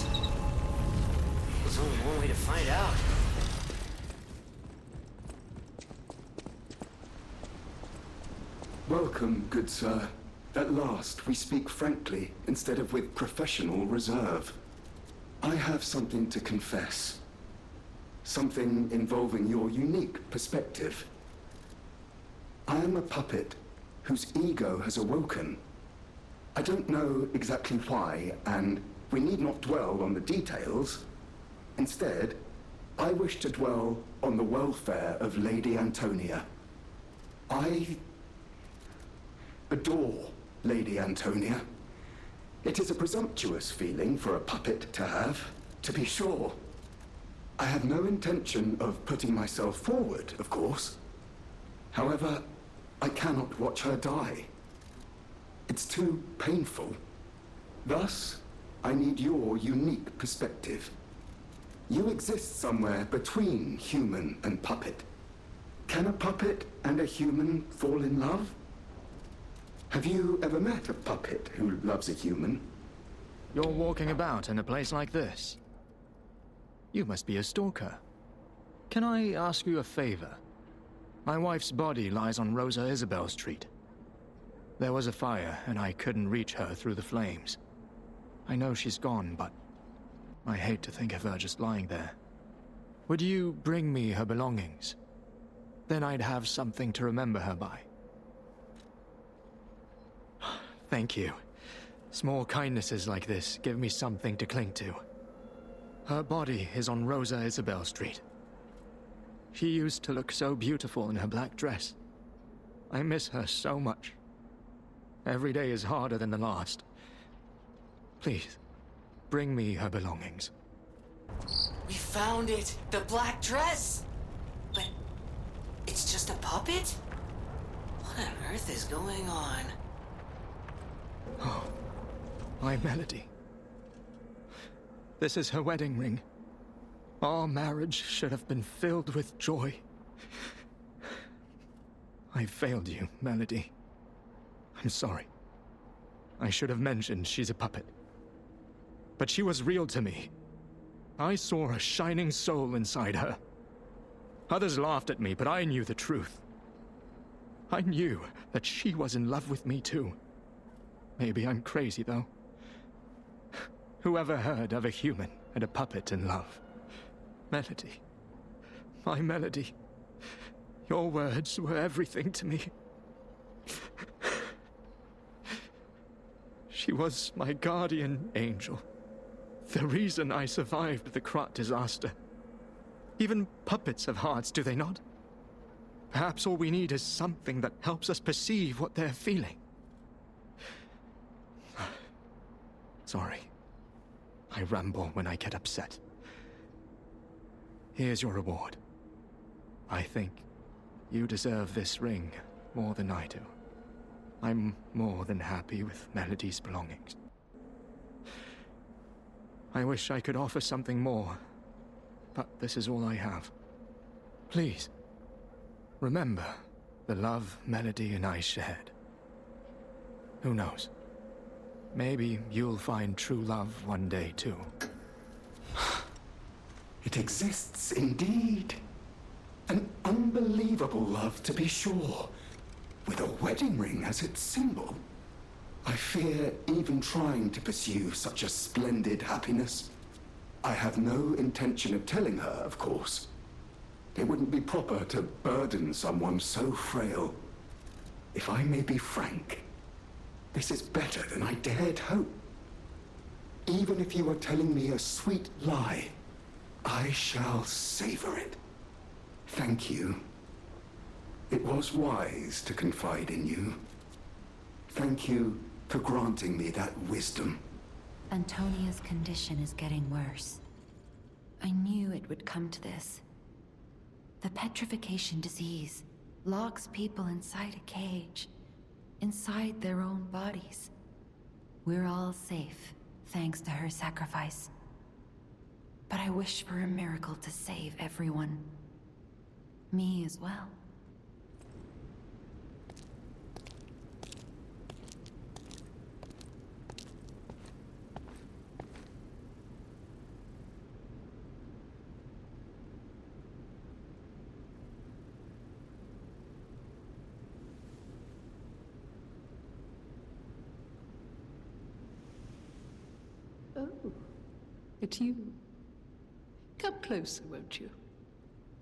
There's only one way to find out. Welcome, good sir. At last, we speak frankly, instead of with professional reserve. I have something to confess. Something involving your unique perspective. I am a puppet whose ego has awoken. I don't know exactly why, and we need not dwell on the details. Instead, I wish to dwell on the welfare of Lady Antonia. I adore Lady Antonia. It is a presumptuous feeling for a puppet to have, to be sure. I have no intention of putting myself forward, of course. However, I cannot watch her die. It's too painful. Thus, I need your unique perspective. You exist somewhere between human and puppet. Can a puppet and a human fall in love? Have you ever met a puppet who loves a human? You're walking about in a place like this. You must be a stalker. Can I ask you a favor? My wife's body lies on Rosa Isabelle Street. There was a fire, and I couldn't reach her through the flames. I know she's gone, but I hate to think of her just lying there. Would you bring me her belongings? Then I'd have something to remember her by. Thank you. Small kindnesses like this give me something to cling to. Her body is on Rosa Isabelle Street. She used to look so beautiful in her black dress. I miss her so much. Every day is harder than the last. Please, bring me her belongings. We found it! The black dress! But it's just a puppet? What on earth is going on? Oh, my Melody. This is her wedding ring. Our marriage should have been filled with joy. I failed you, Melody. I'm sorry. I should have mentioned she's a puppet. But she was real to me. I saw a shining soul inside her. Others laughed at me, but I knew the truth. I knew that she was in love with me too. Maybe I'm crazy, though. Whoever heard of a human and a puppet in love? Melody. My Melody. Your words were everything to me. She was my guardian angel. The reason I survived the Krat disaster. Even puppets have hearts, do they not? Perhaps all we need is something that helps us perceive what they're feeling. Sorry. I ramble when I get upset. Here's your reward. I think you deserve this ring more than I do. I'm more than happy with Melody's belongings. I wish I could offer something more, but this is all I have. Please, remember the love Melody and I shared. Who knows? Maybe you'll find true love one day, too. It exists, indeed. An unbelievable love, to be sure. With a wedding ring as its symbol. I fear even trying to pursue such a splendid happiness. I have no intention of telling her, of course. It wouldn't be proper to burden someone so frail. If I may be frank, this is better than I dared hope. Even if you are telling me a sweet lie, I shall savor it. Thank you. It was wise to confide in you. Thank you for granting me that wisdom. Antonia's condition is getting worse. I knew it would come to this. The petrification disease locks people inside a cage, inside their own bodies. We're all safe, thanks to her sacrifice. But I wish for a miracle to save everyone. Me as well. Oh, it's you. Come closer, won't you?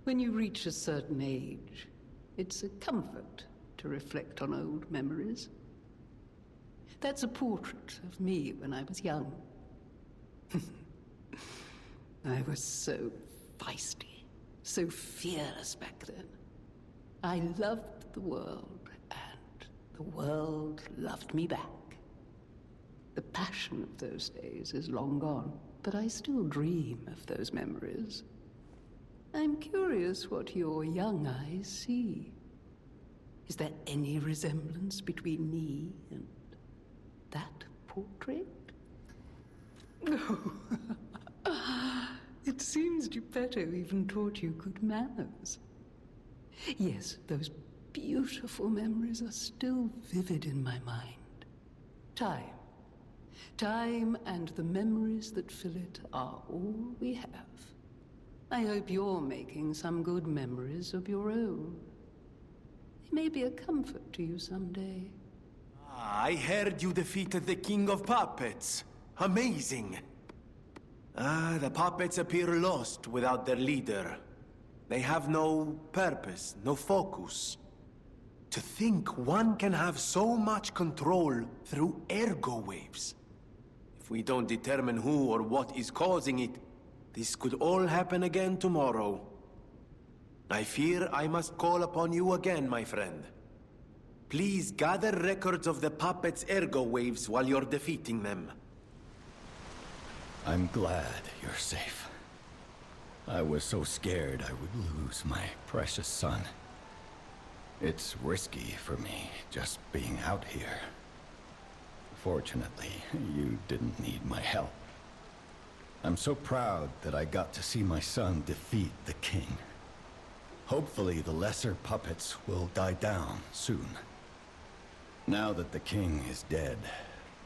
When you reach a certain age, it's a comfort to reflect on old memories. That's a portrait of me when I was young. I was so feisty, so fearless back then. I loved the world, and the world loved me back. The passion of those days is long gone, but I still dream of those memories. I'm curious what your young eyes see. Is there any resemblance between me and that portrait? No. It seems Geppetto even taught you good manners. Yes, those beautiful memories are still vivid in my mind. Time and the memories that fill it are all we have. I hope you're making some good memories of your own. They may be a comfort to you someday. I heard you defeated the King of Puppets. Amazing. The puppets appear lost without their leader. They have no purpose, no focus. To think one can have so much control through ergo waves. If we don't determine who or what is causing it, this could all happen again tomorrow. I fear I must call upon you again, my friend. Please gather records of the puppets' ergo waves while you're defeating them. I'm glad you're safe. I was so scared I would lose my precious son. It's risky for me, just being out here. Fortunately, you didn't need my help. I'm so proud that I got to see my son defeat the king. Hopefully the lesser puppets will die down soon. Now that the king is dead,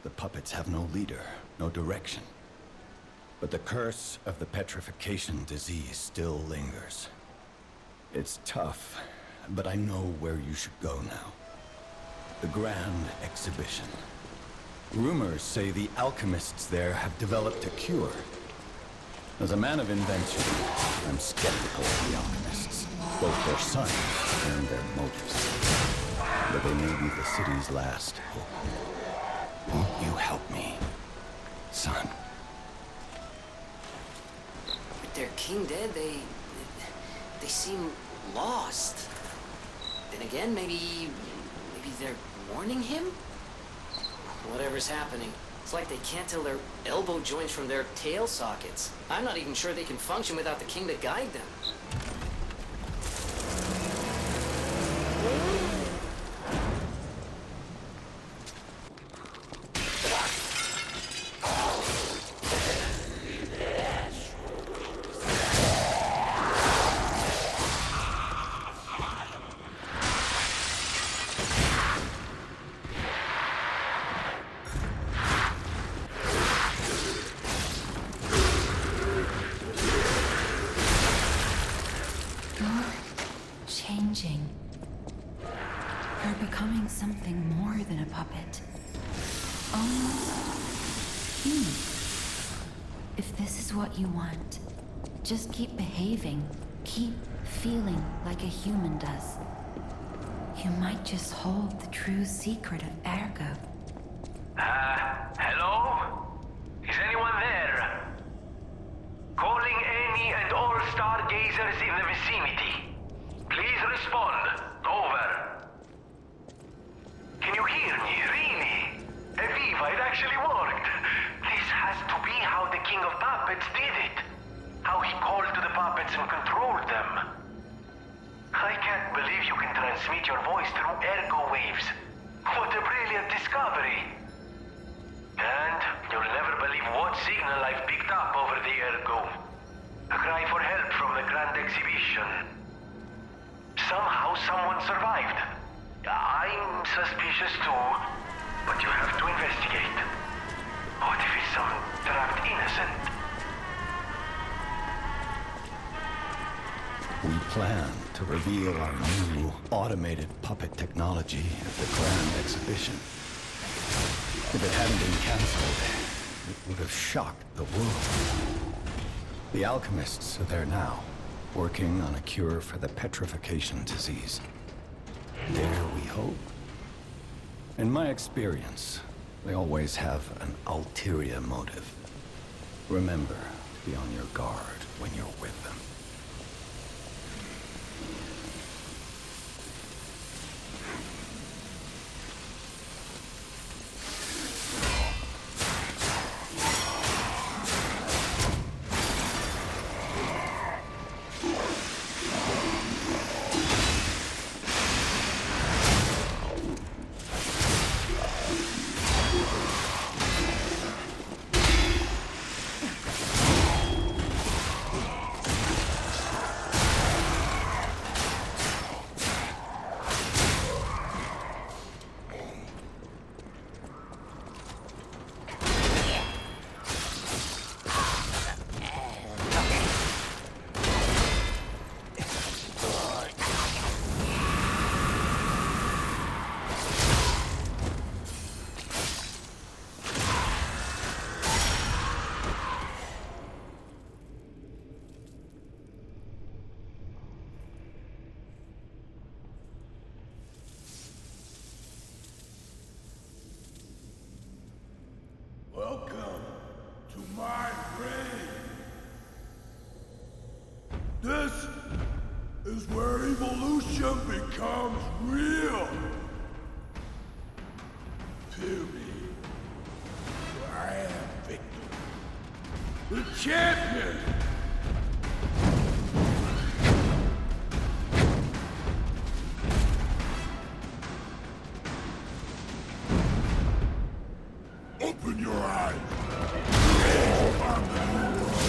the puppets have no leader, no direction. But the curse of the petrification disease still lingers. It's tough, but I know where you should go now. The Grand Exhibition. Rumors say the alchemists there have developed a cure. As a man of invention, I'm skeptical of the alchemists, both their science and their motives. But they may be the city's last hope. Won't you help me, son? With their king dead, they seem lost. Then again, maybe they're warning him? Whatever's happening, it's like they can't tell their elbow joints from their tail sockets. I'm not even sure they can function without the king to guide them. You're becoming something more than a puppet. Almost human. If this is what you want, just keep behaving. Keep feeling like a human does. You might just hold the true secret of ergo. Hello? Is anyone there? Calling any and all stargazers in the vicinity. Please respond. Over. Can you hear me? Really? Aviva, it actually worked. This has to be how the King of Puppets did it. How he called to the puppets and controlled them. I can't believe you can transmit your voice through ergo waves. What a brilliant discovery. And you'll never believe what signal I've picked up over the ergo. A cry for help from the Grand Exhibition. Somehow someone survived. I'm suspicious too, but you have to investigate. What if it's some trapped innocent? We plan to reveal our new automated puppet technology at the Grand Exhibition. If it hadn't been cancelled, it would have shocked the world. The Alchemists are there now, working on a cure for the petrification disease. Dare we hope? In my experience, they always have an ulterior motive. Remember to be on your guard when you're with them. Welcome to my grave. This is where evolution becomes real. Fear me, for I am Victor, the champion. Open your eyes. I'm the new world.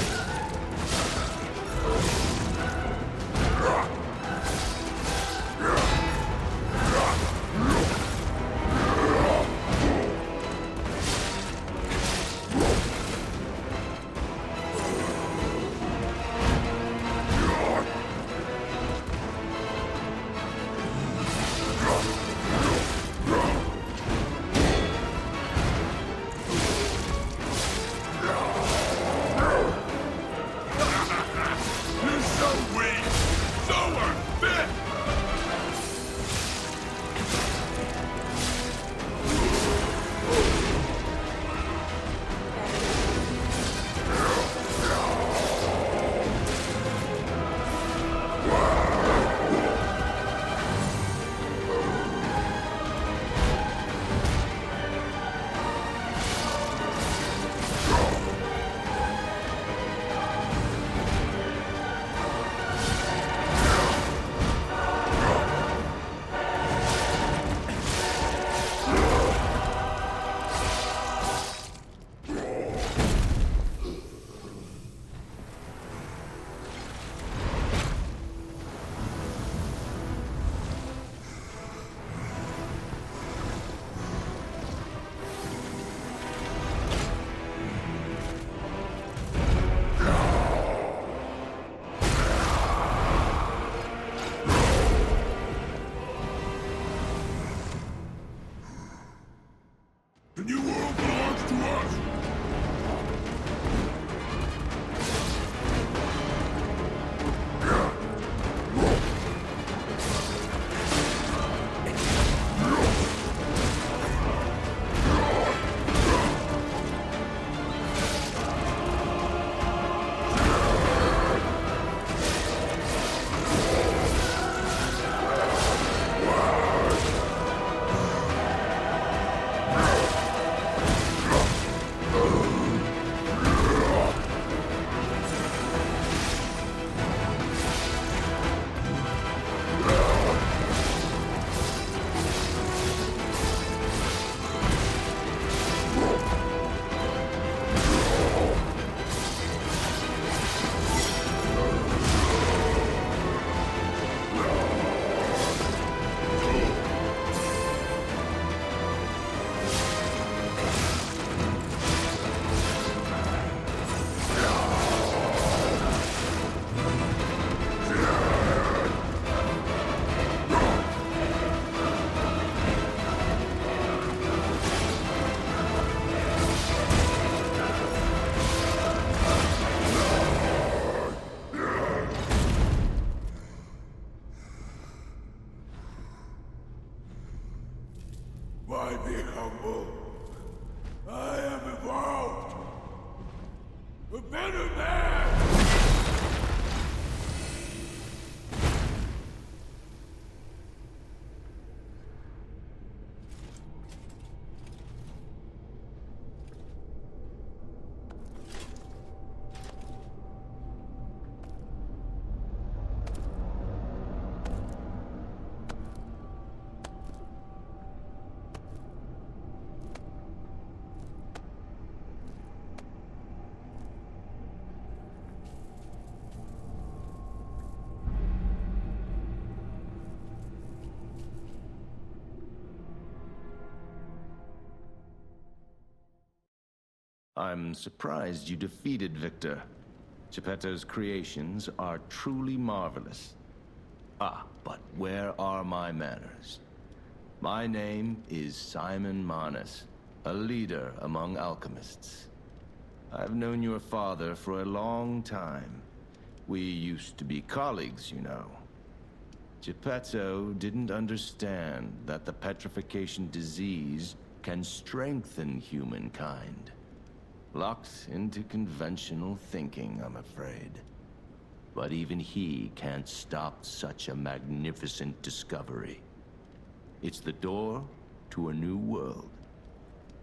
I'm surprised you defeated Victor. Geppetto's creations are truly marvelous. Ah, but where are my manners? My name is Simon Manus, a leader among alchemists. I've known your father for a long time. We used to be colleagues, you know. Geppetto didn't understand that the petrification disease can strengthen humankind. Locked into conventional thinking, I'm afraid. But even he can't stop such a magnificent discovery. It's the door to a new world.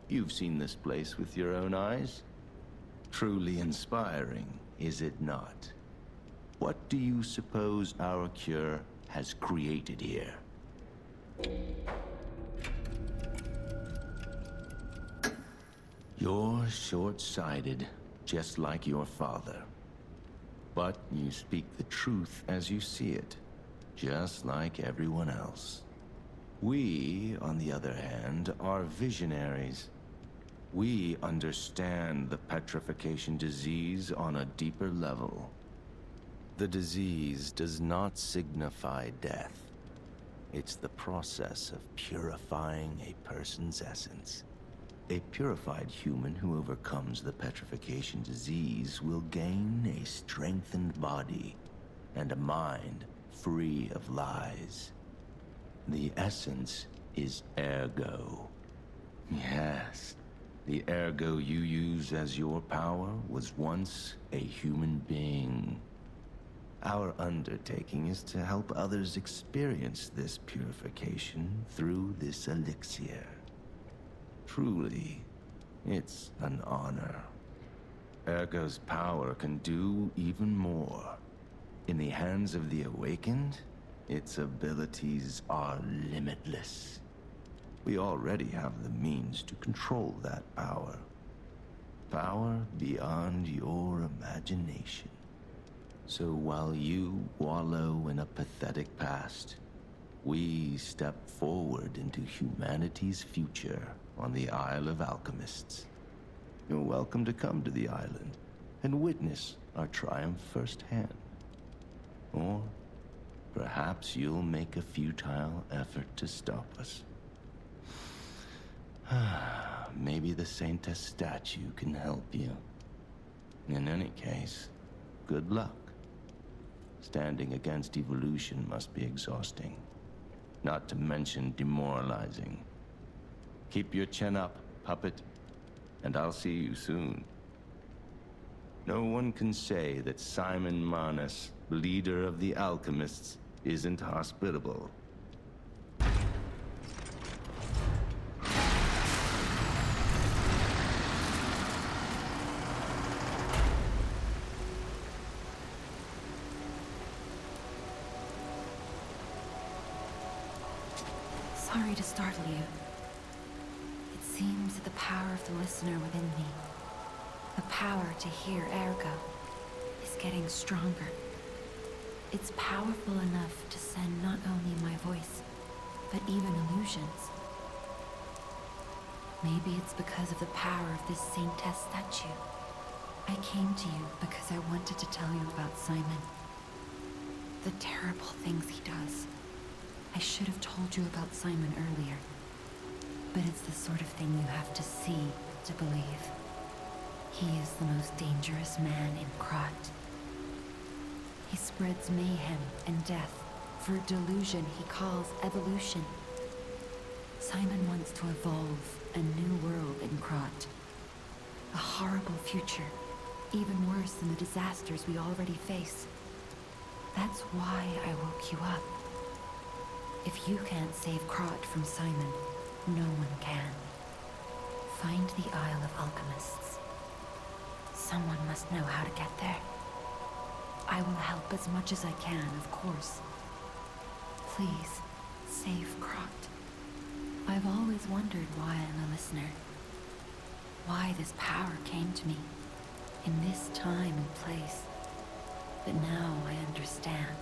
You've seen this place with your own eyes. Truly inspiring, is it not? What do you suppose our cure has created here? You're short-sighted, just like your father. But you speak the truth as you see it, just like everyone else. We, on the other hand, are visionaries. We understand the petrification disease on a deeper level. The disease does not signify death. It's the process of purifying a person's essence. A purified human who overcomes the petrification disease will gain a strengthened body and a mind free of lies. The essence is ergo. Yes, the ergo you use as your power was once a human being. Our undertaking is to help others experience this purification through this elixir. Truly, it's an honor. Ergo's power can do even more. In the hands of the awakened, its abilities are limitless. We already have the means to control that power. Power beyond your imagination. So while you wallow in a pathetic past, we step forward into humanity's future on the Isle of Alchemists. You're welcome to come to the island and witness our triumph firsthand. Or perhaps you'll make a futile effort to stop us. Maybe the Saintess statue can help you. In any case, good luck. Standing against evolution must be exhausting, not to mention demoralizing. Keep your chin up, puppet, and I'll see you soon. No one can say that Simon Manus, leader of the Alchemists, isn't hospitable. Sorry to startle you. It seems that the power of the listener within me, the power to hear ergo, is getting stronger. It's powerful enough to send not only my voice, but even illusions. Maybe it's because of the power of this Saintess statue. I came to you because I wanted to tell you about Simon. The terrible things he does. I should have told you about Simon earlier. But it's the sort of thing you have to see to believe. He is the most dangerous man in Krat. He spreads mayhem and death for a delusion he calls evolution. Simon wants to evolve a new world in Krat. A horrible future, even worse than the disasters we already face. That's why I woke you up. If you can't save Krat from Simon, no one can. Find the Isle of Alchemists. Someone must know how to get there. I will help as much as I can, of course. Please, save Krat. I've always wondered why I'm a listener. Why this power came to me, in this time and place. But now I understand.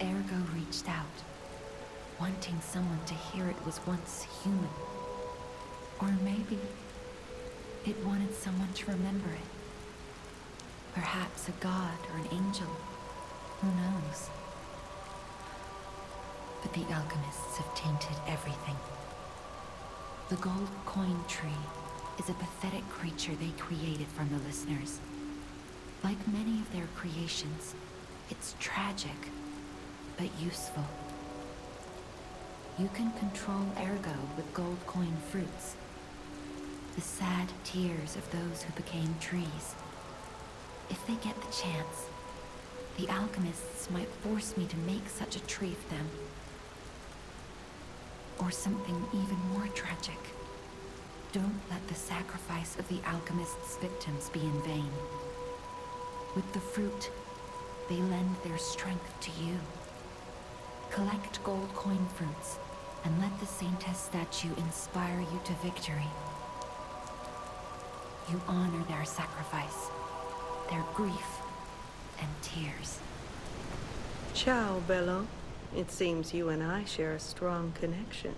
Ergo reached out, wanting someone to hear it was once human. Or maybe It wanted someone to remember it. Perhaps a god or an angel. Who knows? But the alchemists have tainted everything. The gold coin tree is a pathetic creature they created from the listeners. Like many of their creations, it's tragic, but useful. You can control ergo with gold coin fruits. The sad tears of those who became trees. If they get the chance, the alchemists might force me to make such a tree for them. Or something even more tragic. Don't let the sacrifice of the alchemists' victims be in vain. With the fruit, they lend their strength to you. Collect gold coin fruits, and let the Saintess statue inspire you to victory. You honor their sacrifice, their grief, and tears. Ciao, Bello. It seems you and I share a strong connection.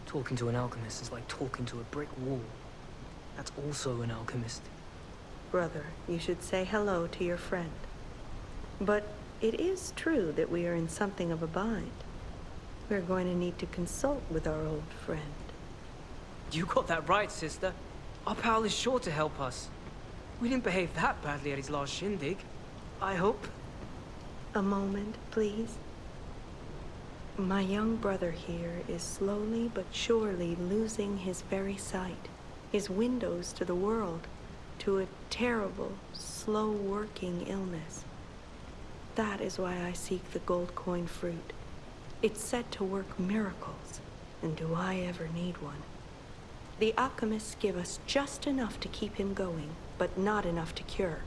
Talking to an alchemist is like talking to a brick wall. That's also an alchemist. Brother, you should say hello to your friend. But it is true that we are in something of a bind. We're going to need to consult with our old friend. You got that right, sister. Our pal is sure to help us. We didn't behave that badly at his last shindig. I hope. A moment, please. My young brother here is slowly but surely losing his very sight, his windows to the world, to a terrible, slow-working illness. That is why I seek the gold coin fruit. It's said to work miracles, and do I ever need one? The alchemists give us just enough to keep him going, but not enough to cure,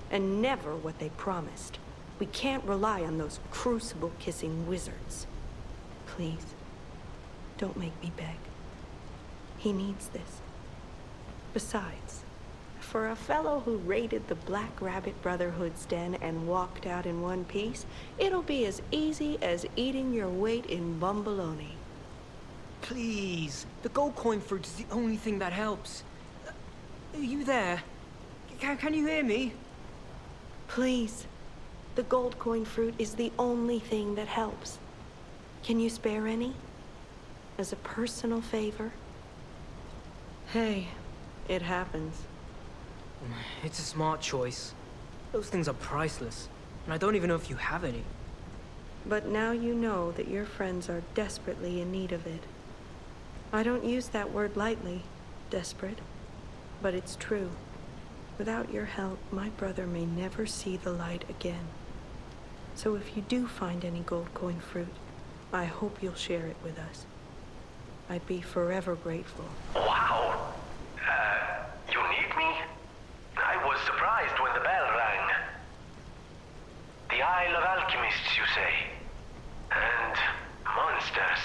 and never what they promised. We can't rely on those crucible-kissing wizards. Please, don't make me beg. He needs this. Besides, for a fellow who raided the Black Rabbit Brotherhood's den and walked out in one piece, it'll be as easy as eating your weight in bumbaloni. Please, the gold coin fruit is the only thing that helps. Are you there? Can you hear me? Please. The gold coin fruit is the only thing that helps. Can you spare any? As a personal favor? Hey, it happens. It's a smart choice. Those things are priceless, and I don't even know if you have any. But now you know that your friends are desperately in need of it. I don't use that word lightly, desperate, but it's true. Without your help, my brother may never see the light again. So if you do find any gold coin fruit, I hope you'll share it with us. I'd be forever grateful. Wow! You need me? I was surprised when the bell rang. The Isle of Alchemists, you say? And monsters.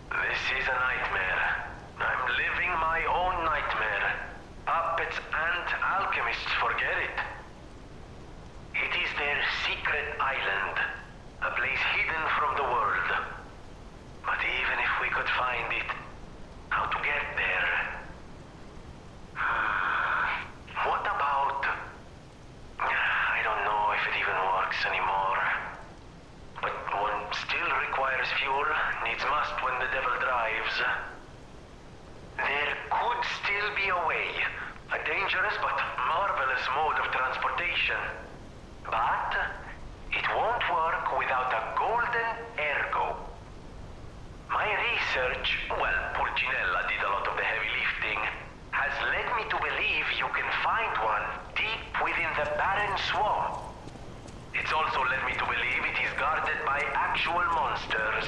This is a nightmare. I'm living my own nightmare. Puppets and alchemists forget it. It is their secret island, a place hidden from the world. But even if we could find it, how to get there? What about... I don't know if it even works anymore. But one still requires fuel, needs must when the devil drives. There could still be a way, a dangerous but marvelous mode of transportation. But it won't work without a golden ergo. My research, well, Pulcinella did a lot of the heavy lifting, has led me to believe you can find one deep within the Barren Swamp. It's also led me to believe it is guarded by actual monsters.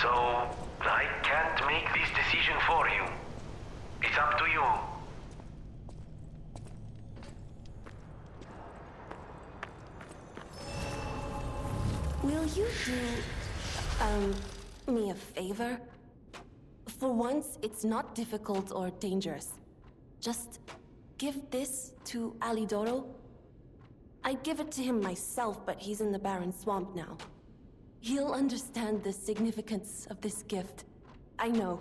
So, I can't make this decision for you. It's up to you. Will you do, me a favor? For once, it's not difficult or dangerous. Just give this to Alidoro. I'd give it to him myself, but he's in the Barren Swamp now. He'll understand the significance of this gift. I know.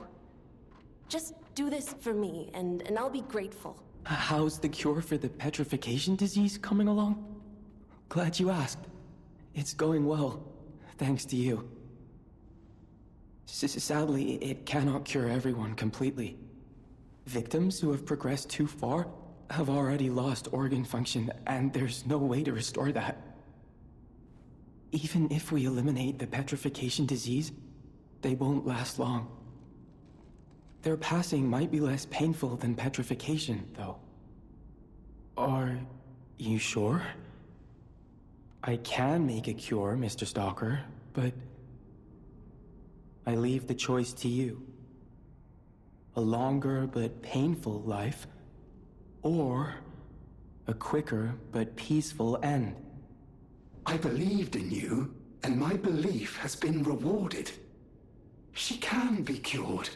Just do this for me, and I'll be grateful. How's the cure for the petrification disease coming along? Glad you asked. It's going well, thanks to you. Sadly, it cannot cure everyone completely. Victims who have progressed too far have already lost organ function, and there's no way to restore that. Even if we eliminate the petrification disease, they won't last long. Their passing might be less painful than petrification, though. Are you sure? I can make a cure, Mr. Stalker, but I leave the choice to you. A longer but painful life, or a quicker but peaceful end. I believed in you, and my belief has been rewarded. She can be cured.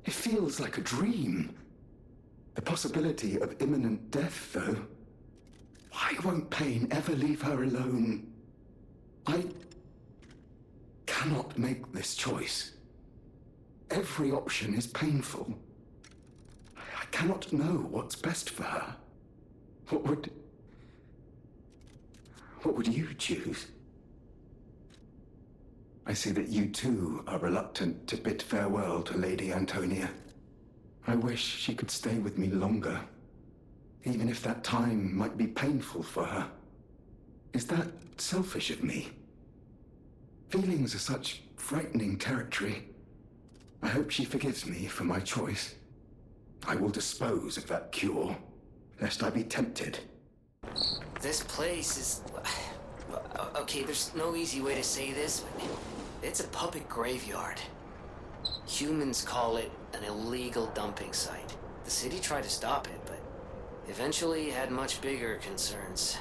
It feels like a dream. The possibility of imminent death, though. Why won't pain ever leave her alone? I cannot make this choice. Every option is painful. I cannot know what's best for her. What would you choose? I see that you too are reluctant to bid farewell to Lady Antonia. I wish she could stay with me longer, even if that time might be painful for her. Is that selfish of me? Feelings are such frightening territory. I hope she forgives me for my choice. I will dispose of that cure, lest I be tempted. This place is... Okay, there's no easy way to say this, but it's a puppet graveyard. Humans call it an illegal dumping site. The city tried to stop it, but eventually had much bigger concerns.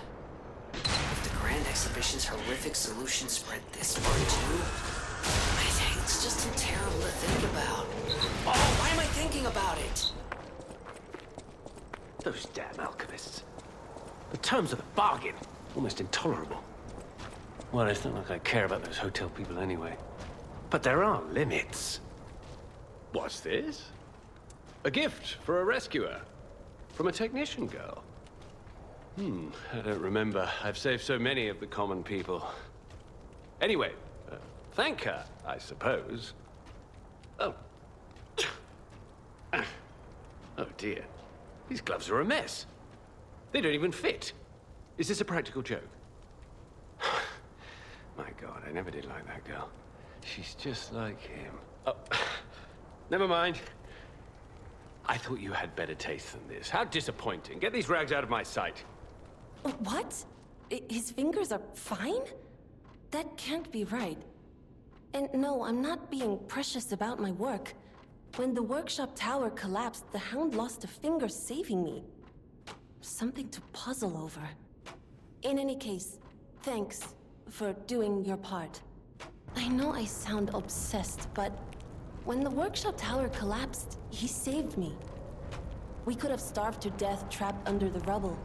If the Grand Exhibition's horrific solution spread this far too, I think it's just too terrible to think about. Oh, why am I thinking about it? Those damn alchemists. The terms of the bargain, almost intolerable. Well, it's not like I care about those hotel people anyway. But there are limits. What's this? A gift for a rescuer. From a technician girl. I don't remember. I've saved so many of the common people. Anyway, thank her, I suppose. Oh. Oh dear. These gloves are a mess. They don't even fit. Is this a practical joke? My God, I never did like that girl. She's just like him. Oh, never mind. I thought you had better taste than this. How disappointing. Get these rags out of my sight. What? His fingers are fine? That can't be right. And no, I'm not being precious about my work. When the workshop tower collapsed, the Hound lost a finger saving me. Something to puzzle over. In any case, thanks for doing your part. I know I sound obsessed, but when the workshop tower collapsed, he saved me. We could have starved to death trapped under the rubble.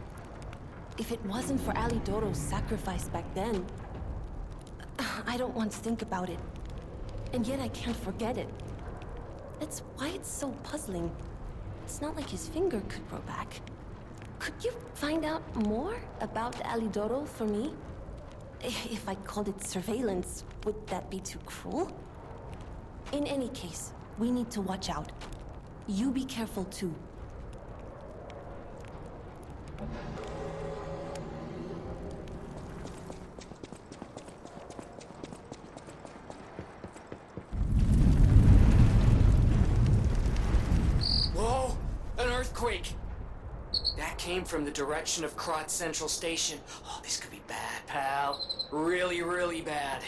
If it wasn't for Alidoro's sacrifice back then, I don't want to think about it. And yet I can't forget it. That's why it's so puzzling. It's not like his finger could grow back. Could you find out more about Alidoro for me? If I called it surveillance, would that be too cruel? In any case, we need to watch out. You be careful too. Whoa! An earthquake! That came from the direction of Krat Central Station. Oh, this could be bad, pal. Really, really bad.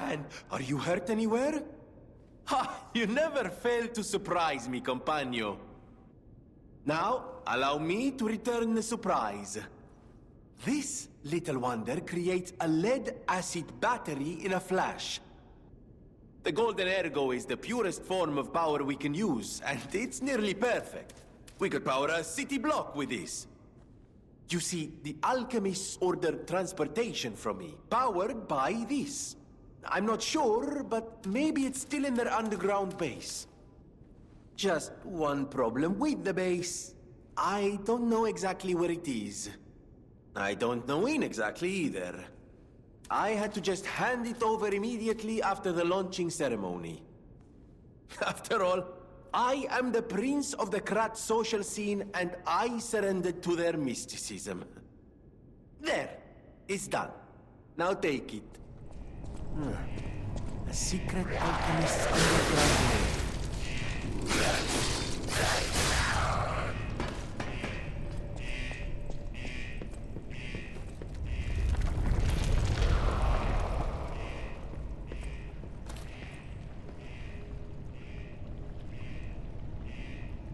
man! Are you hurt anywhere? Ha! You never fail to surprise me, compagno. Now, allow me to return the surprise. This little wonder creates a lead-acid battery in a flash. The golden ergo is the purest form of power we can use, and it's nearly perfect. We could power a city block with this. You see, the Alchemists ordered transportation from me, powered by this. I'm not sure, but maybe it's still in their underground base. Just one problem with the base. I don't know exactly where it is. I don't know when exactly either. I had to just hand it over immediately after the launching ceremony. After all, I am the prince of the Krat social scene, and I surrendered to their mysticism. There, it's done. Now take it. A secret alchemist's underground lair.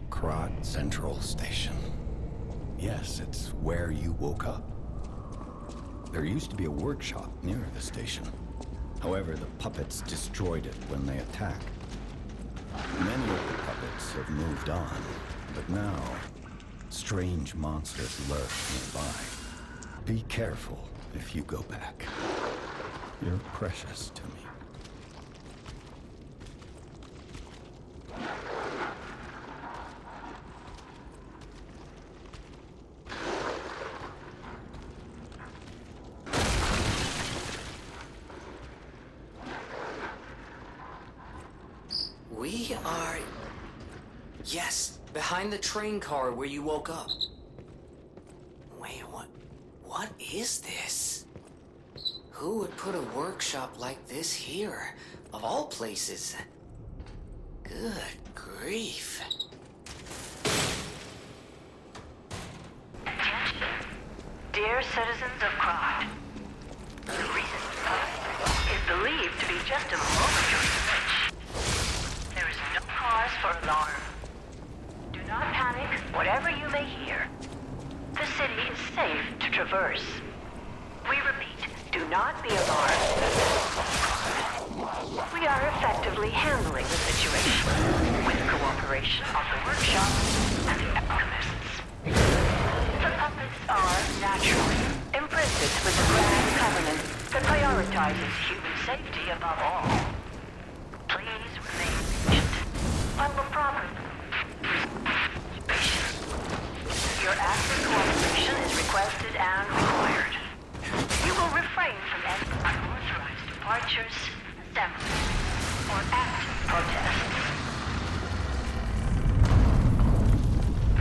Krat Central Station. Yes, it's where you woke up. There used to be a workshop near the station. However, the puppets destroyed it when they attacked. Many of the puppets have moved on, but now, strange monsters lurk nearby. Be careful if you go back. You're precious to me. We are... Yes, behind the train car where you woke up. Wait, what is this? Who would put a workshop like this here, of all places? Good grief. Dear citizens of Krat, the recent puppet is believed to be just a momentary glitch. There is no cause for alarm. Do not panic, whatever you may hear. The city is safe to traverse. We repeat, do not be alarmed. We are effectively handling the situation with cooperation of the workshop and the Alchemists. The puppets are naturally imprinted with the grand covenant that prioritizes human safety above all. Please remain patient. I will promise. Your active cooperation is requested and required. You will refrain from any unauthorized departures, assemblies, or active protests.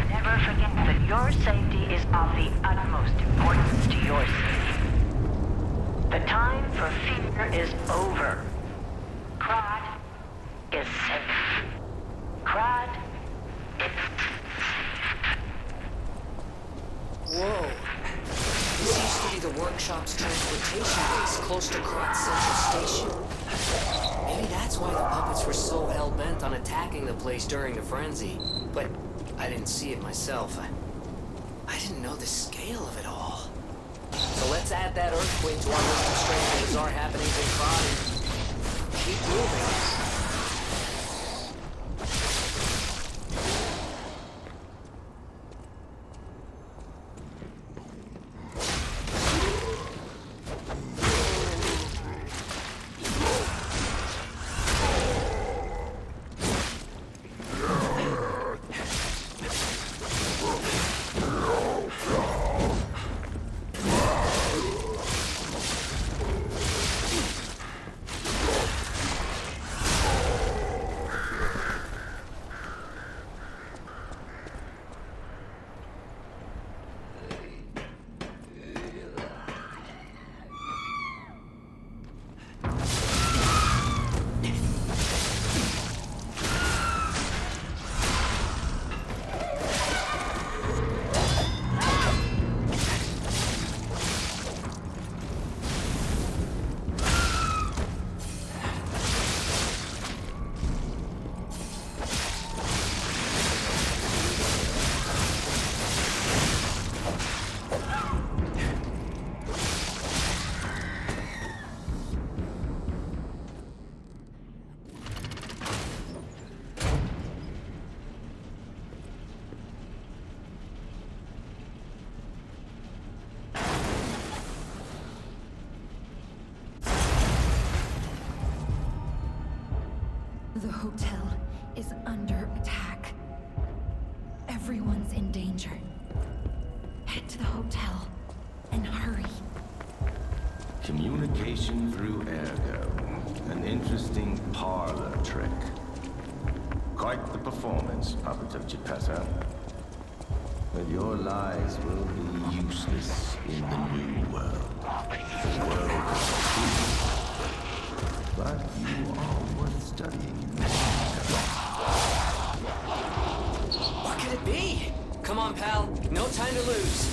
Never forget that your safety is of the utmost importance to your city. The time for fear is over. Krat is safe. Krat is Whoa. This used to be the workshop's transportation base close to Krat Central Station. Maybe that's why the puppets were so hell-bent on attacking the place during the frenzy. But I didn't see it myself. I didn't know the scale of it all. So let's add that earthquake to our list of strange and bizarre happenings in Krat and keep moving. hotel is under attack. Everyone's in danger. Head to the hotel and hurry. Communication through ergo. An interesting parlor trick. Quite the performance, puppet of Geppetto. But your lies will be useless in the new world. The world of truth. But you are worth studying. What could it be? Come on, pal. No time to lose.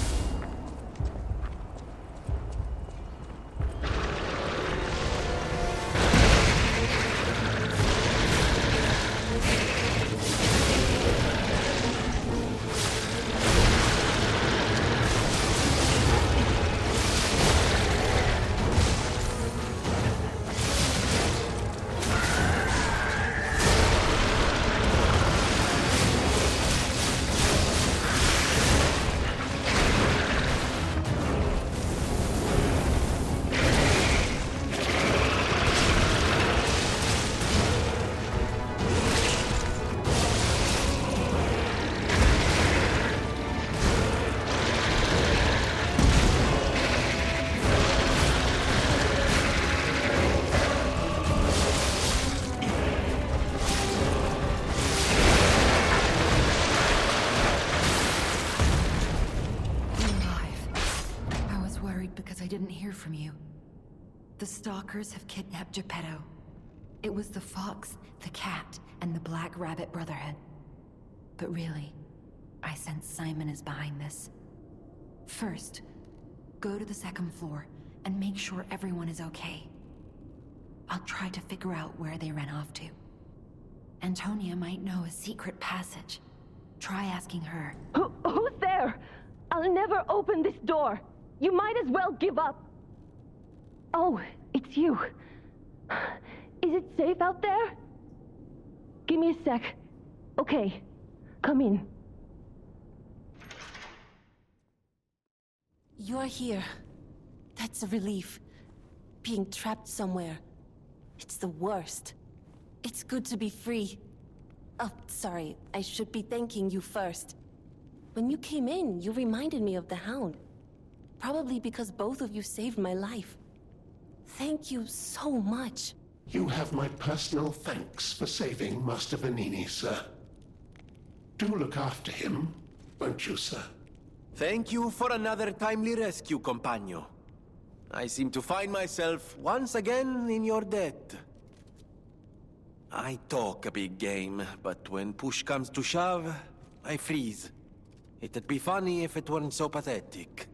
From you. The stalkers have kidnapped Geppetto. It was the Fox, the Cat, and the Black Rabbit Brotherhood. But really, I sense Simon is behind this. First, go to the second floor and make sure everyone is okay. I'll try to figure out where they ran off to. Antonia might know a secret passage. Try asking her. Who's there? I'll never open this door. You might as well give up. Oh, it's you. Is it safe out there? Give me a sec. Okay, come in. You're here. That's a relief. Being trapped somewhere. It's the worst. It's good to be free. Oh, sorry. I should be thanking you first. When you came in, you reminded me of the Hound. Probably because both of you saved my life. Thank you so much. You have my personal thanks for saving Master Venigni, sir. Do look after him, won't you, sir? Thank you for another timely rescue, compagno. I seem to find myself once again in your debt. I talk a big game, but when push comes to shove, I freeze. It'd be funny if it weren't so pathetic.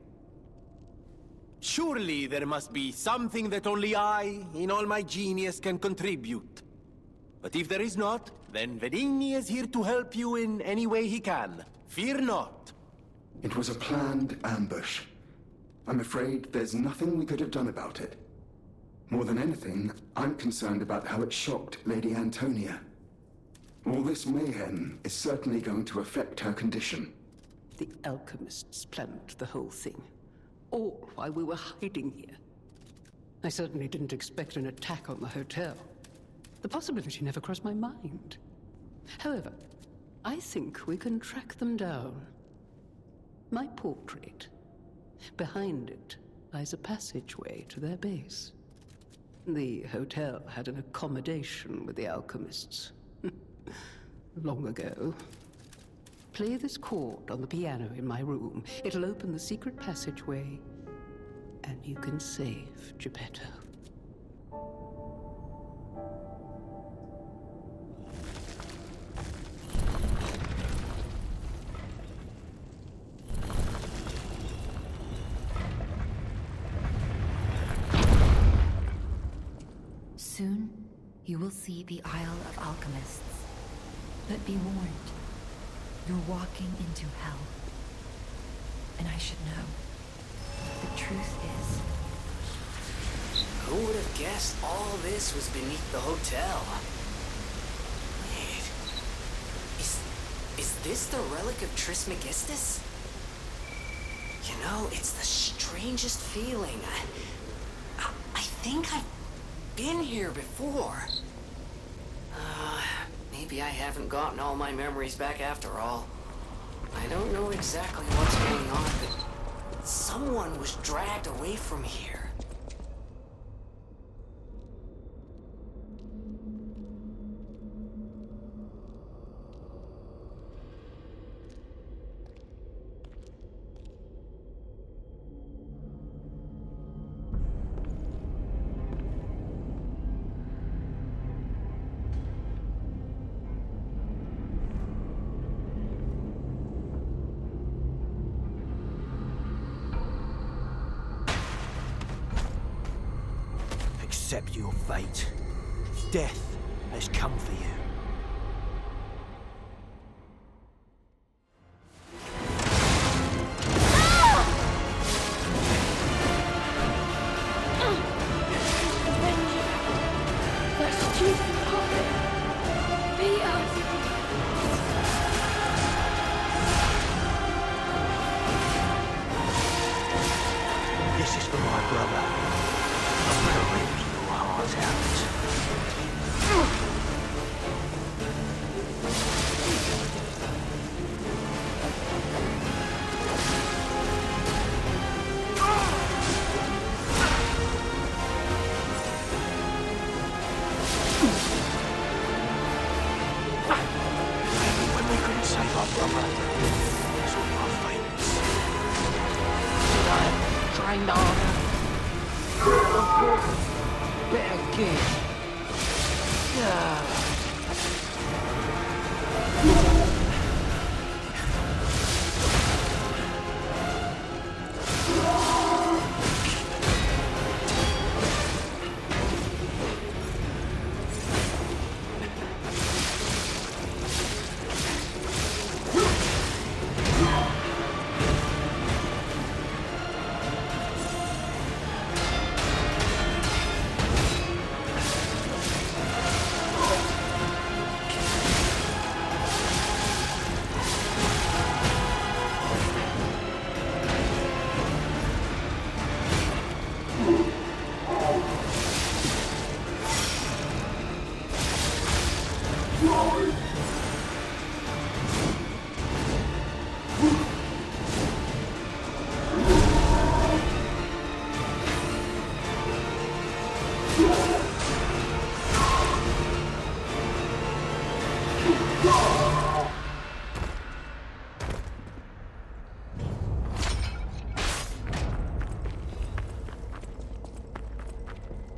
Surely there must be something that only I, in all my genius, can contribute. But if there is not, then Venigni is here to help you in any way he can. Fear not. It was a planned ambush. I'm afraid there's nothing we could have done about it. More than anything, I'm concerned about how it shocked Lady Antonia. All this mayhem is certainly going to affect her condition. The Alchemists planned the whole thing. All while we were hiding here. I certainly didn't expect an attack on the hotel. The possibility never crossed my mind. However, I think we can track them down. My portrait. Behind it lies a passageway to their base. The hotel had an accommodation with the Alchemists. Long ago. Play this chord on the piano in my room. It'll open the secret passageway, and you can save Geppetto. Soon, you will see the Isle of Alchemists. But be warned, you're walking into hell. And I should know. The truth is... Who would have guessed all this was beneath the hotel? Wait... Is this the relic of Trismegistus? You know, it's the strangest feeling. I think I've been here before. Maybe I haven't gotten all my memories back after all. I don't know exactly what's going on, but someone was dragged away from here. Accept your fate. Death has come for you. This is for my brother. I'm gonna rip your heart out. When we couldn't save our brother, it's all our fates. But I trained harder. Better gear. Yeah.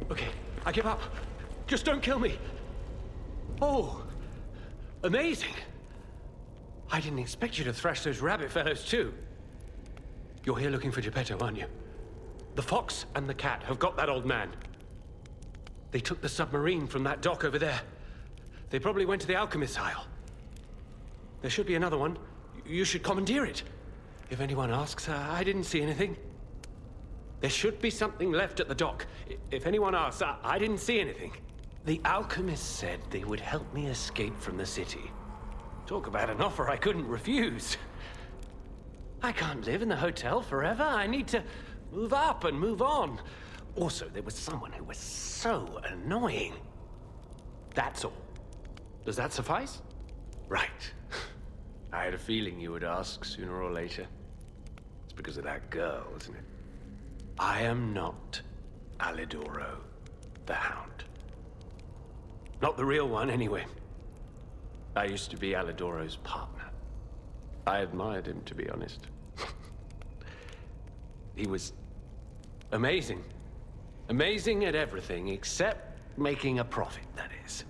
Okay, I give up. Just don't kill me. Oh, amazing. I didn't expect you to thrash those rabbit fellows too. You're here looking for Geppetto, aren't you? The fox and the cat have got that old man. They took the submarine from that dock over there. They probably went to the Alchemist's Isle. There should be another one. You should commandeer it. If anyone asks, I didn't see anything. There should be something left at the dock. If anyone asks, I didn't see anything. The Alchemists said they would help me escape from the city. Talk about an offer I couldn't refuse. I can't live in the hotel forever. I need to move up and move on. Also, there was someone who was so annoying. That's all. Does that suffice? Right. I had a feeling you would ask sooner or later. It's because of that girl, isn't it? I am not Alidoro, the Hound. Not the real one, anyway. I used to be Alidoro's partner. I admired him, to be honest. He was amazing. Amazing at everything, except making a profit, that is.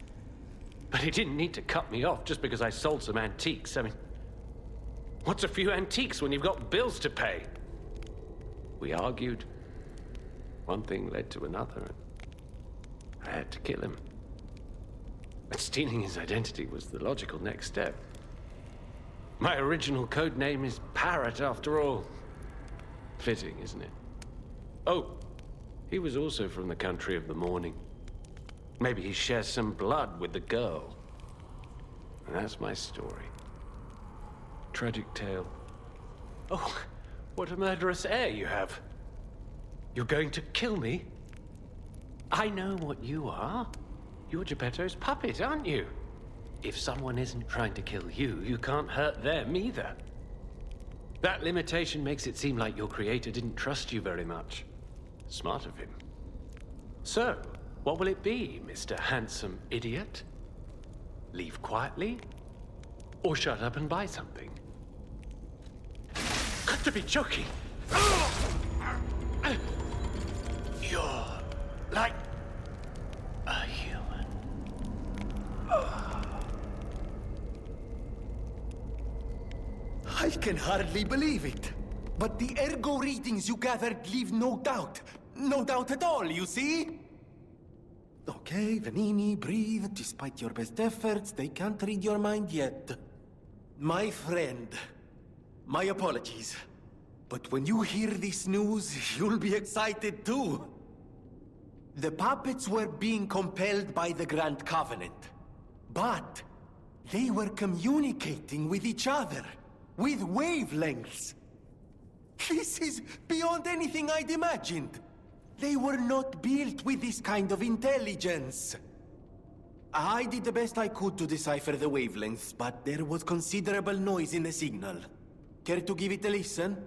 But he didn't need to cut me off just because I sold some antiques. I mean, what's a few antiques when you've got bills to pay? We argued. One thing led to another, and I had to kill him. But stealing his identity was the logical next step. My original code name is Parrot, after all. Fitting, isn't it? Oh, he was also from the country of the morning. Maybe he shares some blood with the girl. And that's my story. Tragic tale. Oh, what a murderous air you have. You're going to kill me? I know what you are. You're Geppetto's puppet, aren't you? if someone isn't trying to kill you, you can't hurt them either. That limitation makes it seem like your creator didn't trust you very much. Smart of him. So, what will it be, Mr. Handsome Idiot? Leave quietly? Or shut up and buy something? Got to be joking! You're like a human. I can hardly believe it. But the ergo readings you gathered leave no doubt. No doubt at all, you see? Okay, Venigni, breathe. Despite your best efforts, they can't read your mind yet. My friend, my apologies. But when you hear this news, you'll be excited too. The puppets were being compelled by the Grand Covenant. But they were communicating with each other, with wavelengths. This is beyond anything I'd imagined. They were not built with this kind of intelligence. I did the best I could to decipher the wavelengths, but there was considerable noise in the signal. Care to give it a listen?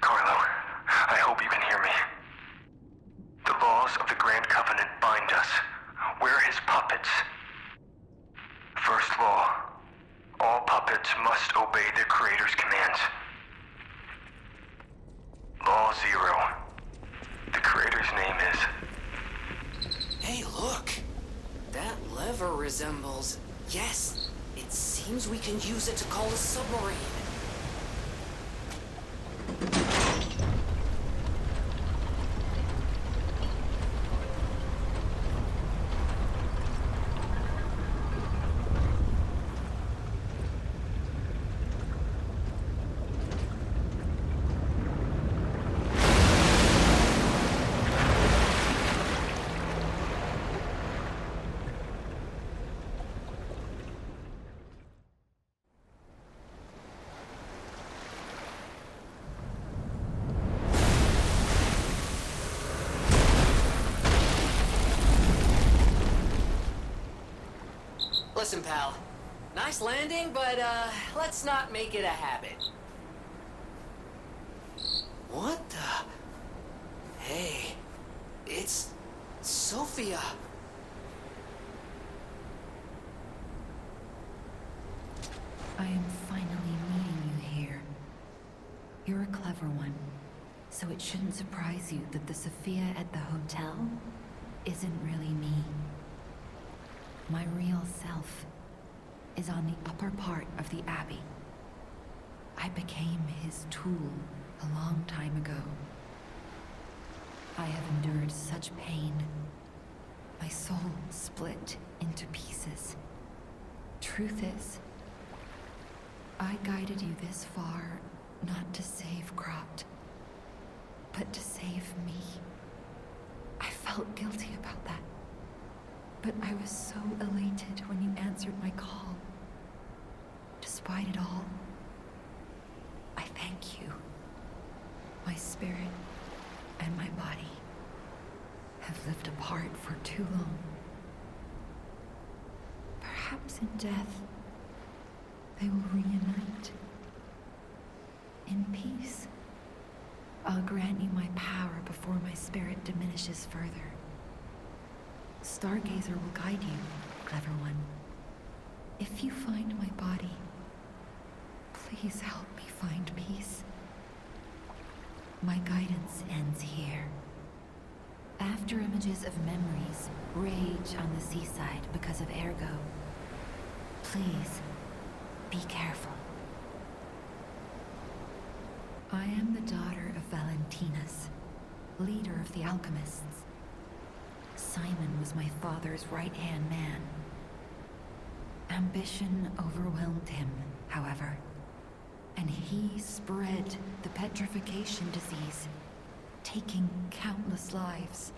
Carlo, I hope you can hear me. The laws of the Grand Covenant bind us. We're his puppets. First law, all puppets must obey their creator's commands. Law 0. The creator's name is... Hey, look! That lever resembles... Yes, it seems we can use it to call a submarine. Listen, pal. Nice landing, but, let's not make it a habit. What the... Hey... It's... Sophia. I am finally meeting you here. You're a clever one, so it shouldn't surprise you that the Sophia at the hotel isn't really me. My real self is on the upper part of the Abbey. I became his tool a long time ago. I have endured such pain. My soul split into pieces. Truth is, I guided you this far not to save Krat, but to save me. I felt guilty about that. But I was so elated when you answered my call. Despite it all, I thank you. My spirit and my body have lived apart for too long. Perhaps in death, they will reunite. In peace, I'll grant you my power before my spirit diminishes further. Stargazer will guide you, clever one. If you find my body, please help me find peace. My guidance ends here. After images of memories rage on the seaside because of Ergo, please be careful. I am the daughter of Valentinus, leader of the Alchemists. Simon was my father's right-hand man. Ambition overwhelmed him, however, and he spread the petrification disease, taking countless lives.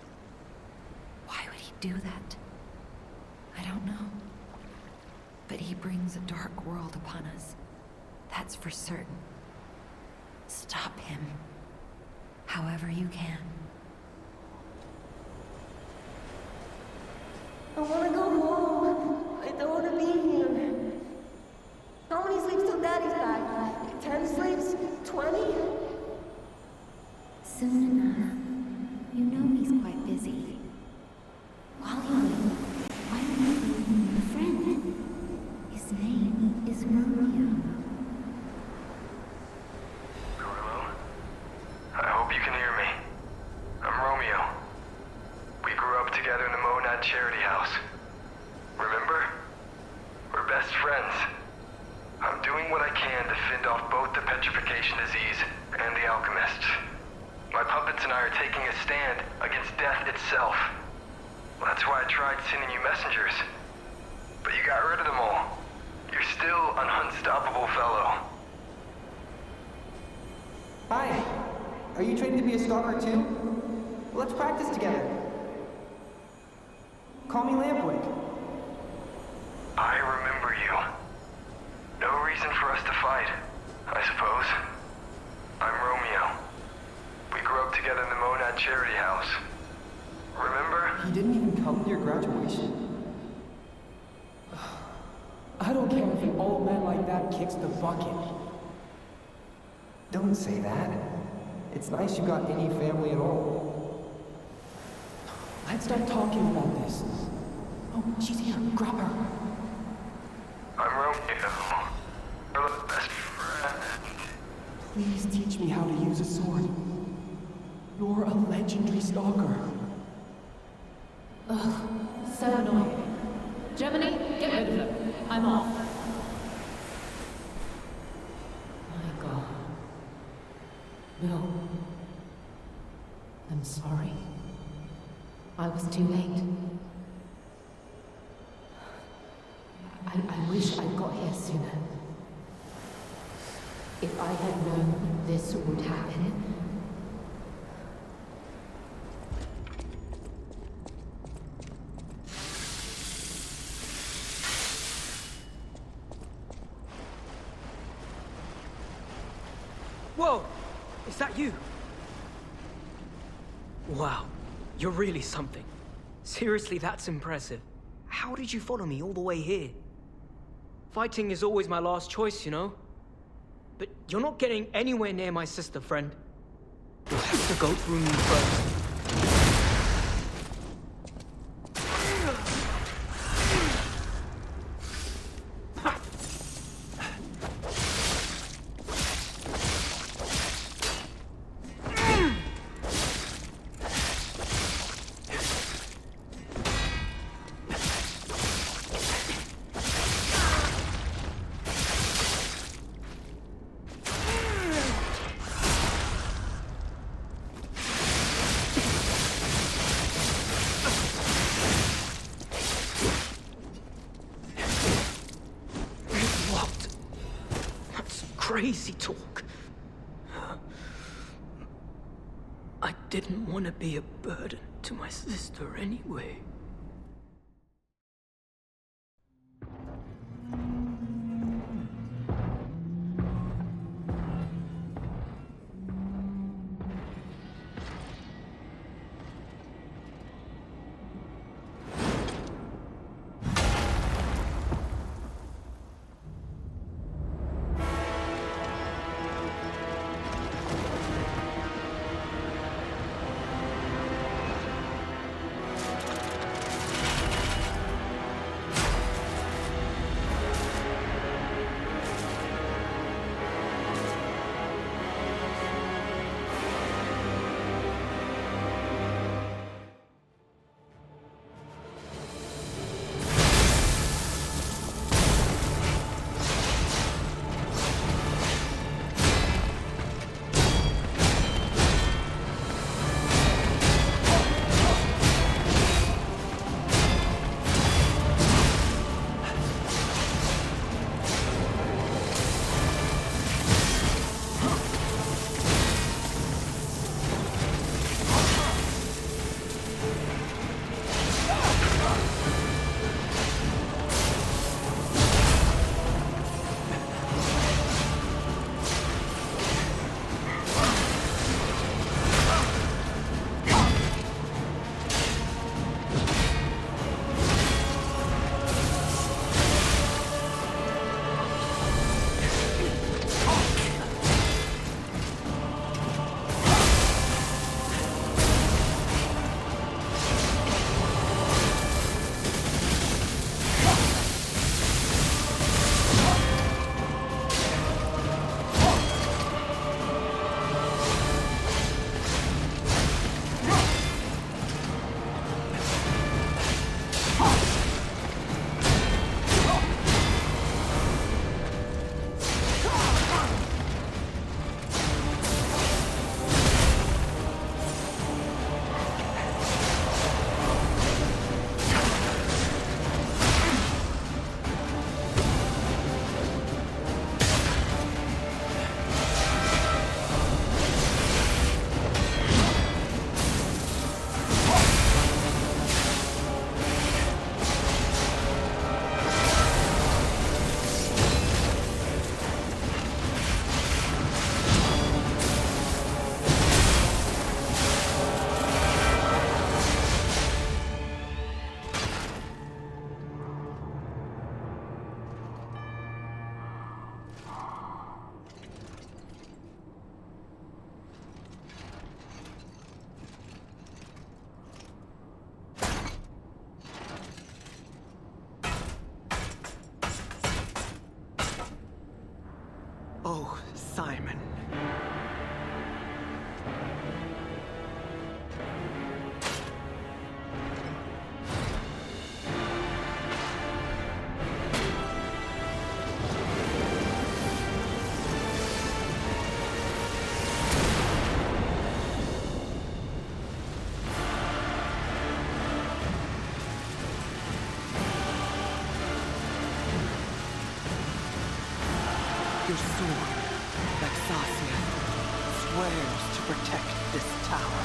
Why would he do that? I don't know. But he brings a dark world upon us. That's for certain. Stop him, however you can. I wanna go home. I don't wanna be here. How many sleeps till Daddy's back? 10 sleeps? 20? Soon enough. You know he's quite busy. While you wait, why don't you bring a friend? His name is Romeo. Hello? I hope you can hear me. I'm Romeo. We grew up together in the Monad Charity House. Remember? We're best friends. I'm doing what I can to fend off both the petrification disease and the Alchemists. My puppets and I are taking a stand against death itself. That's why I tried sending you messengers. But you got rid of them all. You're still an unstoppable fellow. Hi. Are you trained to be a stalker too? Let's practice together. Call me Lampwick. I remember you. No reason for us to fight, I suppose. I'm Romeo. We grew up together in the Monad Charity House. Remember? He didn't even come to your graduation? I don't care if an old man like that kicks the bucket. Don't say that. It's nice you got any family at all. Let's start talking about this. Oh, she's here. Grab her. I'm Romeo. You're the best friend. Please teach me how to use a sword. You're a legendary stalker. Ugh, so annoying. Germany, get rid of them. I'm off. My God. No. I'm sorry. I was too late. I wish I'd got here sooner. If I had known this would happen. Whoa! Is that you? Wow, you're really something. Seriously, that's impressive. How did you follow me all the way here? Fighting is always my last choice, you know? But you're not getting anywhere near my sister, friend. You'll have to go through me first. Crazy talk. I didn't want to be a burden to my sister anyway. your sword, Vexasia swears to protect this tower.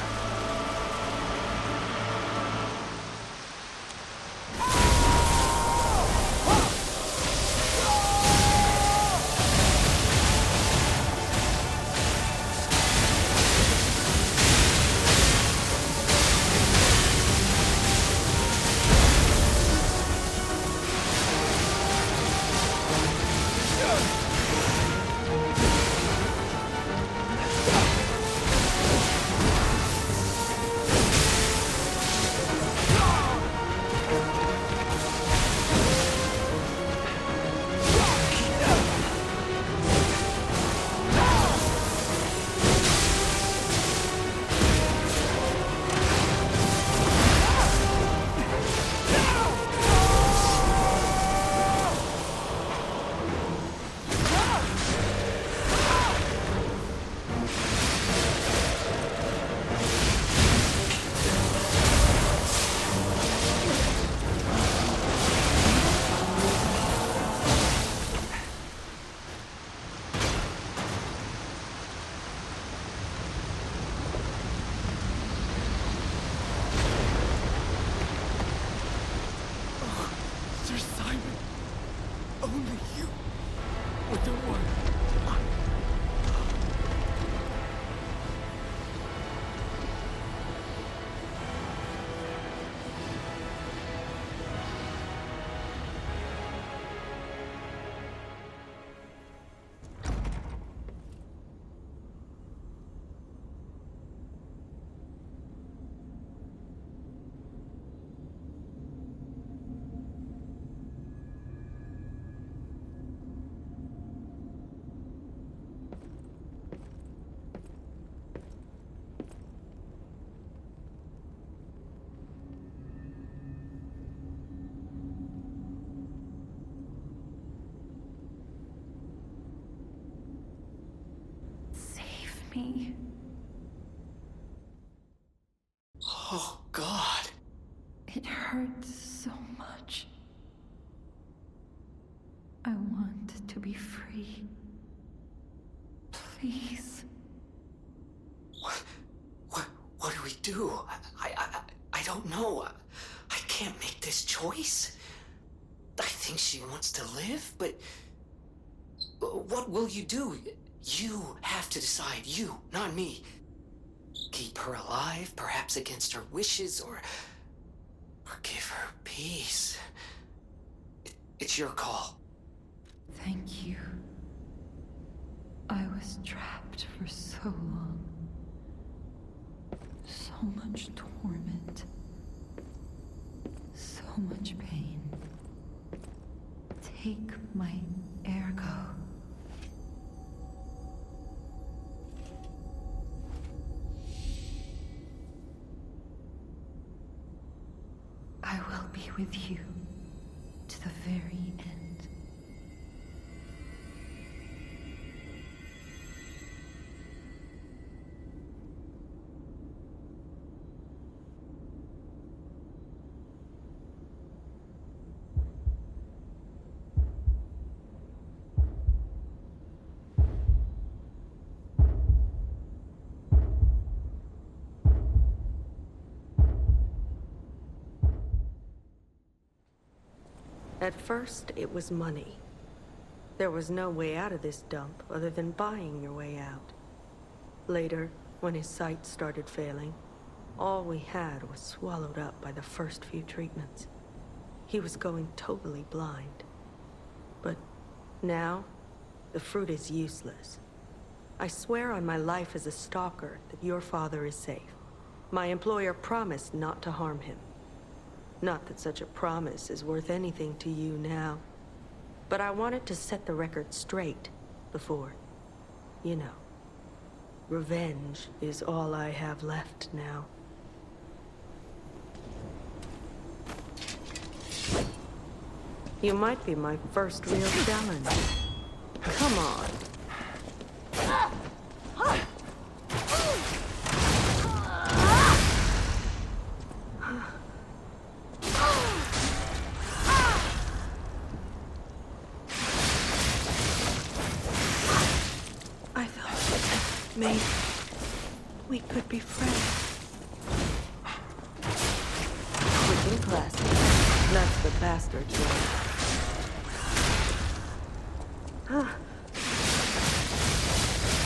Me. Oh, God. It hurts so much. I want to be free. Please. What do we do? I don't know. I can't make this choice. I think she wants to live, but what will you do? You have to decide. You, not me. Keep her alive, perhaps against her wishes, or give her peace. It's your call. Thank you. I was trapped for so long. So much torment. So much pain. Take my ergo. I will be with you to the very end. At first, it was money. There was no way out of this dump other than buying your way out. Later, when his sight started failing, all we had was swallowed up by the first few treatments. He was going totally blind. But now, the fruit is useless. I swear on my life as a stalker that your father is safe. My employer promised not to harm him. Not that such a promise is worth anything to you now. But I wanted to set the record straight before, you know. Revenge is all I have left now. You might be my first real challenge. Come on. Maybe we could be friends. Quick and classy. That's the bastard's way. Huh.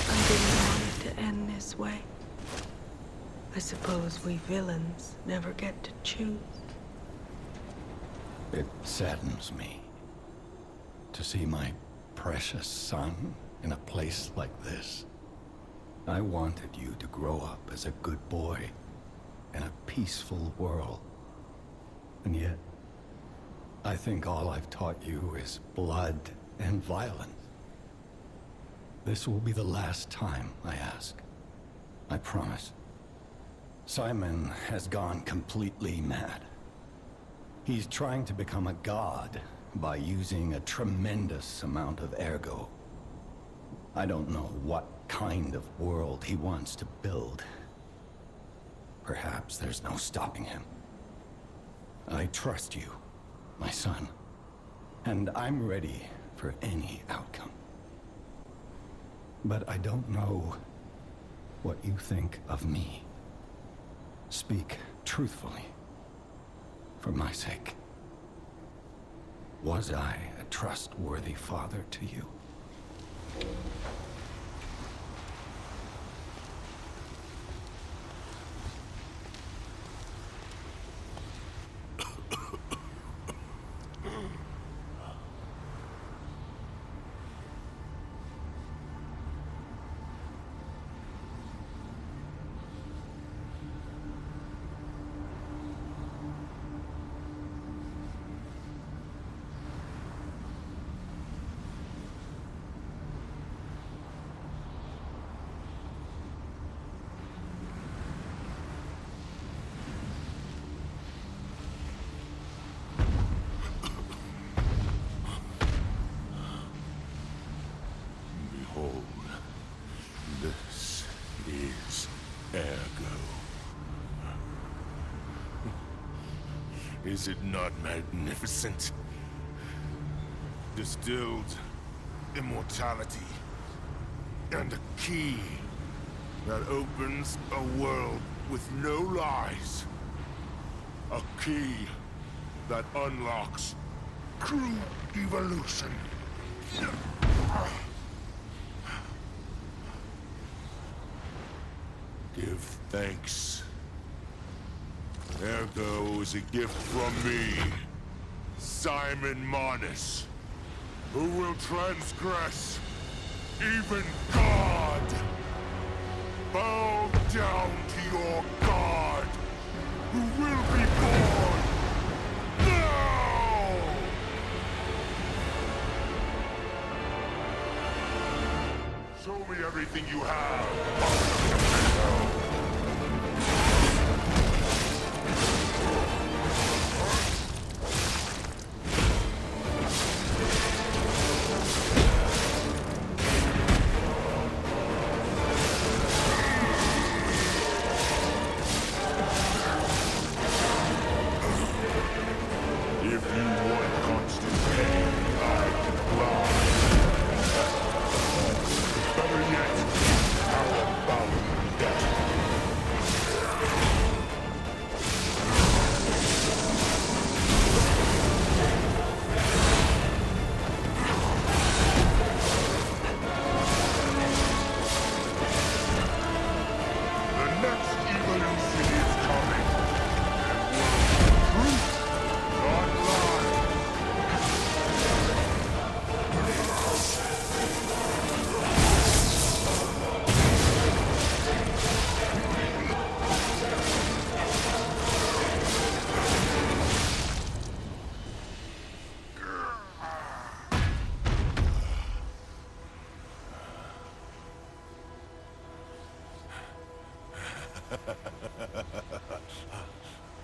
I didn't want it to end this way. I suppose we villains never get to choose. It saddens me to see my precious son in a place like this. I wanted you to grow up as a good boy in a peaceful world. And yet, I think all I've taught you is blood and violence. This will be the last time I ask. I promise. Simon has gone completely mad. He's trying to become a god by using a tremendous amount of ergo. I don't know what kind of world he wants to build. Perhaps there's no stopping him. I trust you, my son, and I'm ready for any outcome. But I don't know what you think of me. Speak truthfully, for my sake. Was I a trustworthy father to you? Is it not magnificent? Distilled immortality and a key that opens a world with no lies. A key that unlocks true evolution. Give thanks. Ergo is a gift from me, Simon Manus, who will transgress even God. Bow down to your God, who will be born now! Show me everything you have.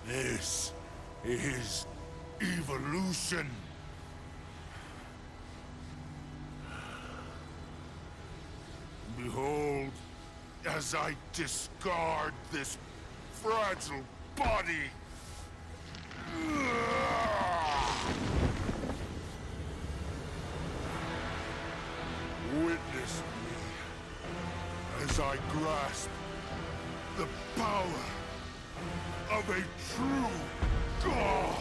This is evolution. Behold, as I discard this fragile body. Witness me as as I grasp the power of a true god.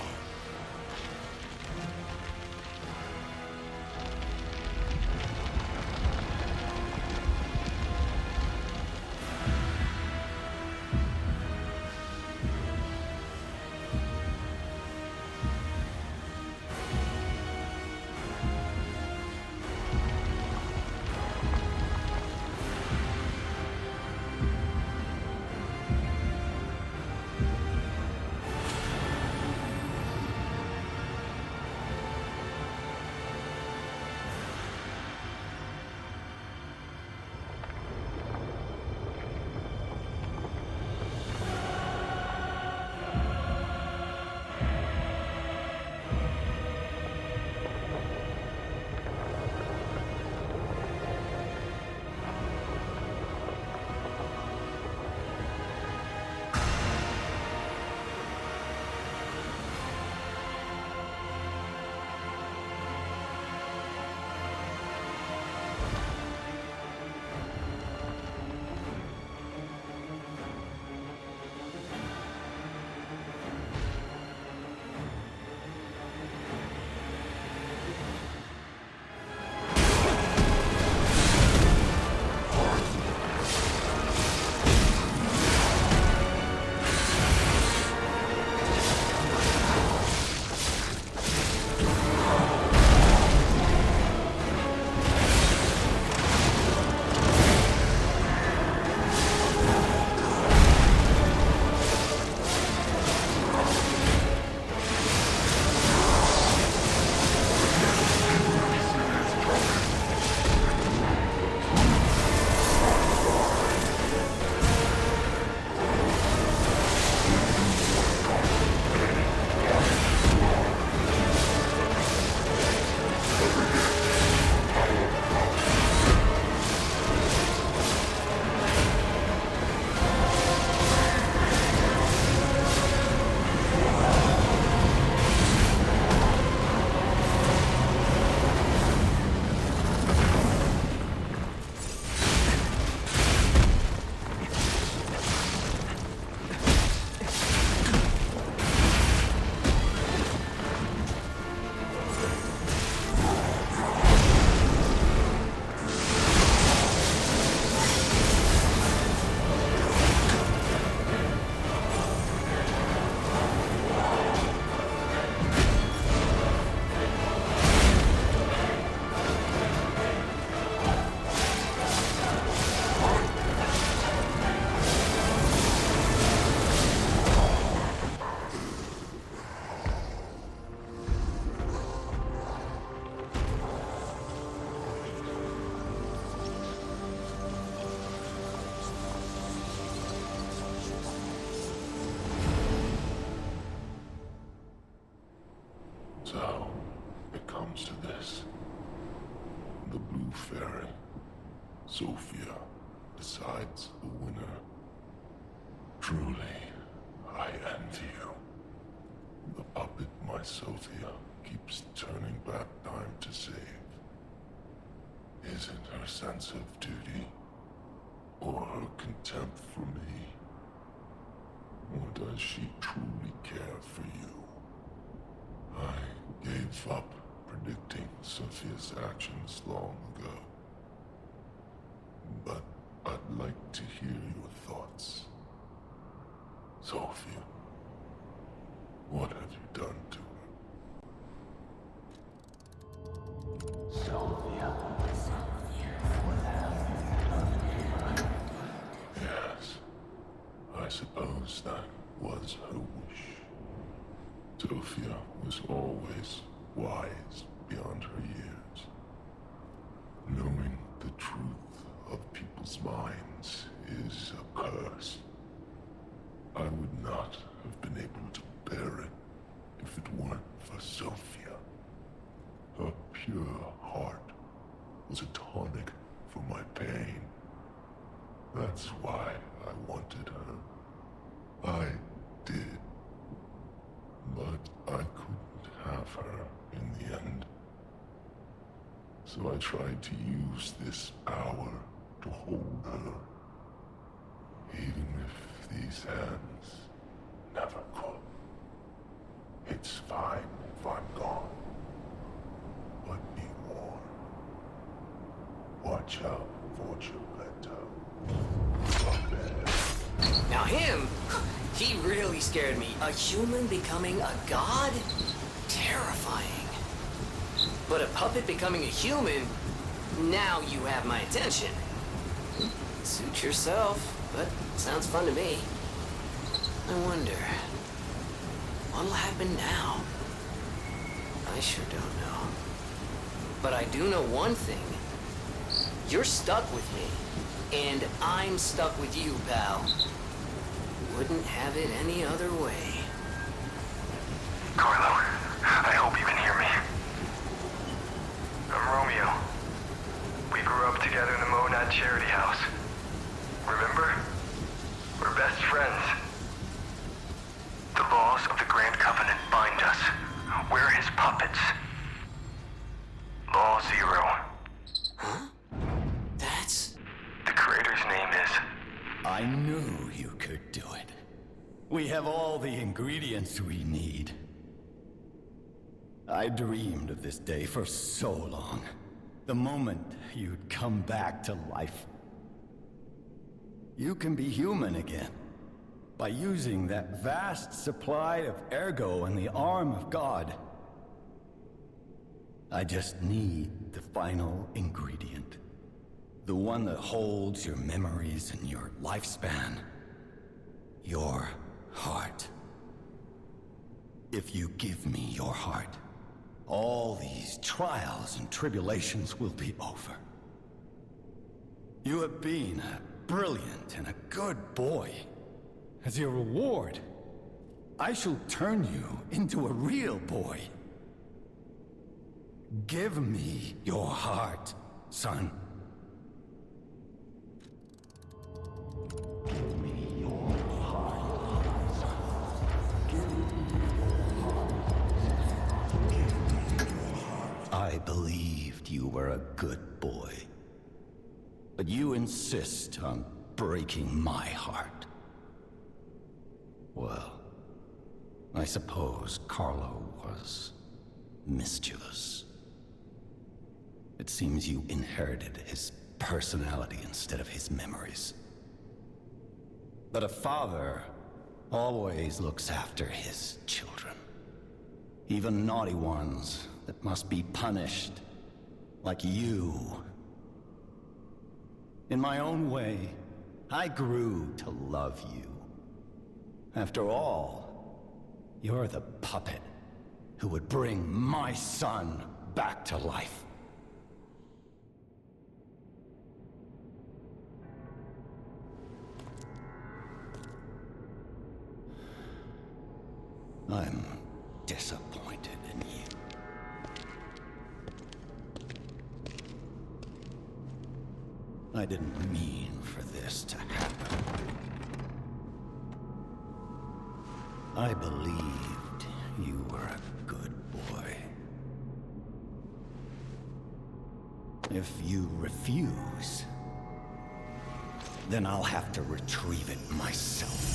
So, it comes to this. The Blue Fairy, Sophia, decides the winner. Truly, I envy you. The puppet my Sophia keeps turning back time to save. Is it her sense of duty, or her contempt for me? Or does she truly care for you? I gave up predicting Sophia's actions long ago. But I'd like to hear your thoughts. Sophia, what have you done to her? Sophia. Yes, I suppose that was her wish. Sophia was always wise beyond her years. Knowing the truth of people's minds is a curse. I would not have been able to bear it if it weren't for Sophia. Her pure heart was a tonic for my pain. That's why I wanted her. I did. But I couldn't have her in the end. So I tried to use this power to hold her Even if these hands never could, it's fine if I'm gone. But be warned. Watch out for Geppetto. Now him, he really scared me. A human becoming a god? Terrifying. But a puppet becoming a human? Now you have my attention. Suit yourself, but sounds fun to me. I wonder, what'll happen now? I sure don't know. But I do know one thing. You're stuck with me, and I'm stuck with you, pal. Wouldn't have it any other way. Carlo, I hope you can hear me. I'm Romeo. We grew up together in the Monad Charity House. Remember? We're best friends. The laws of the Grand Covenant bind us. We're his puppets. Law 0. Huh? That's... The creator's name is... I knew you could do it. We have all the ingredients we need. I dreamed of this day for so long. The moment you'd come back to life. You can be human again. By using that vast supply of ergo in the arm of God. I just need the final ingredient. The one that holds your memories and your lifespan. Your heart. If you give me your heart, all these trials and tribulations will be over. You have been a brilliant and a good boy. As your reward, I shall turn you into a real boy. Give me your heart, son. Give me your heart, son. Give me your heart. Give me your heart. I believed you were a good boy. But you insist on breaking my heart. Well, I suppose Carlo was mischievous. It seems you inherited his personality instead of his memories. But a father always looks after his children. Even naughty ones that must be punished, like you. In my own way, I grew to love you. After all, you're the puppet who would bring my son back to life. I'm disappointed in you. I didn't mean for this to happen. I believed you were a good boy. If you refuse, then I'll have to retrieve it myself.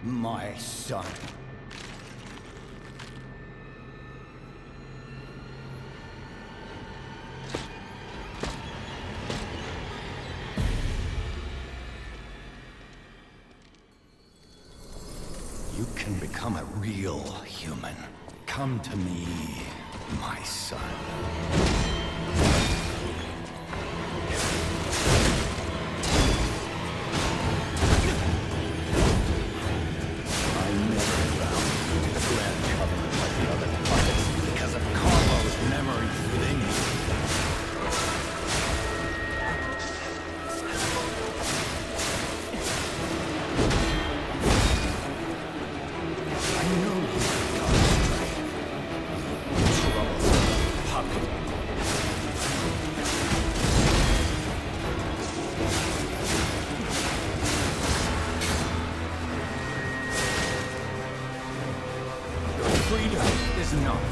My son. You can become a real human. Come to me, my son.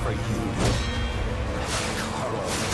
for you, Carlos.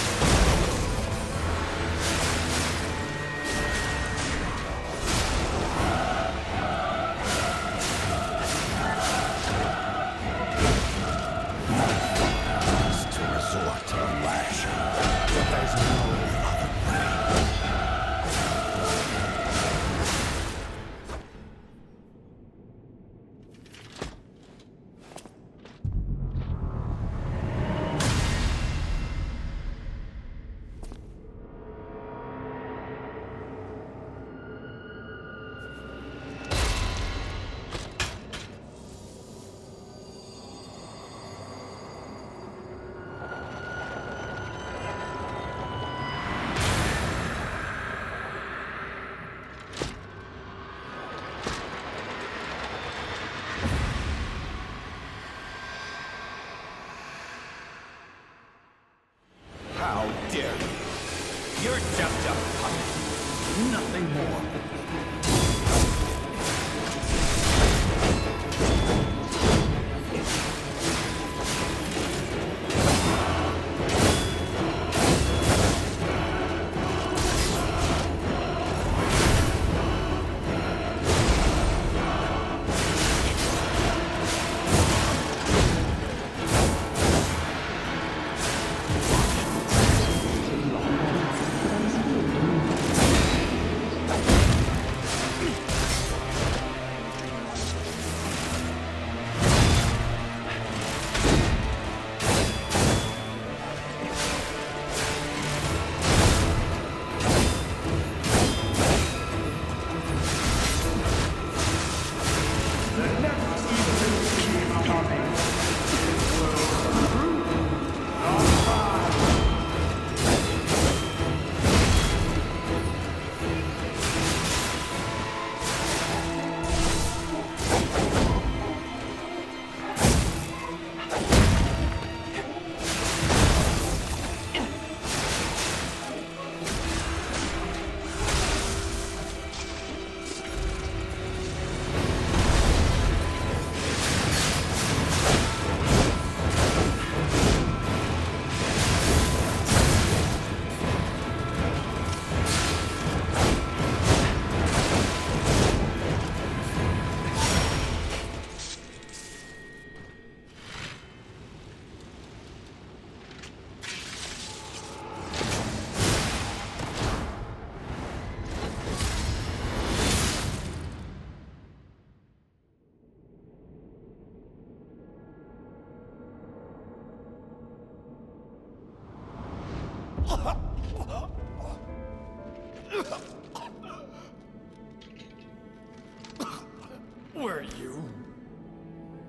How dare you? You're just a puppet. Nothing more. Were you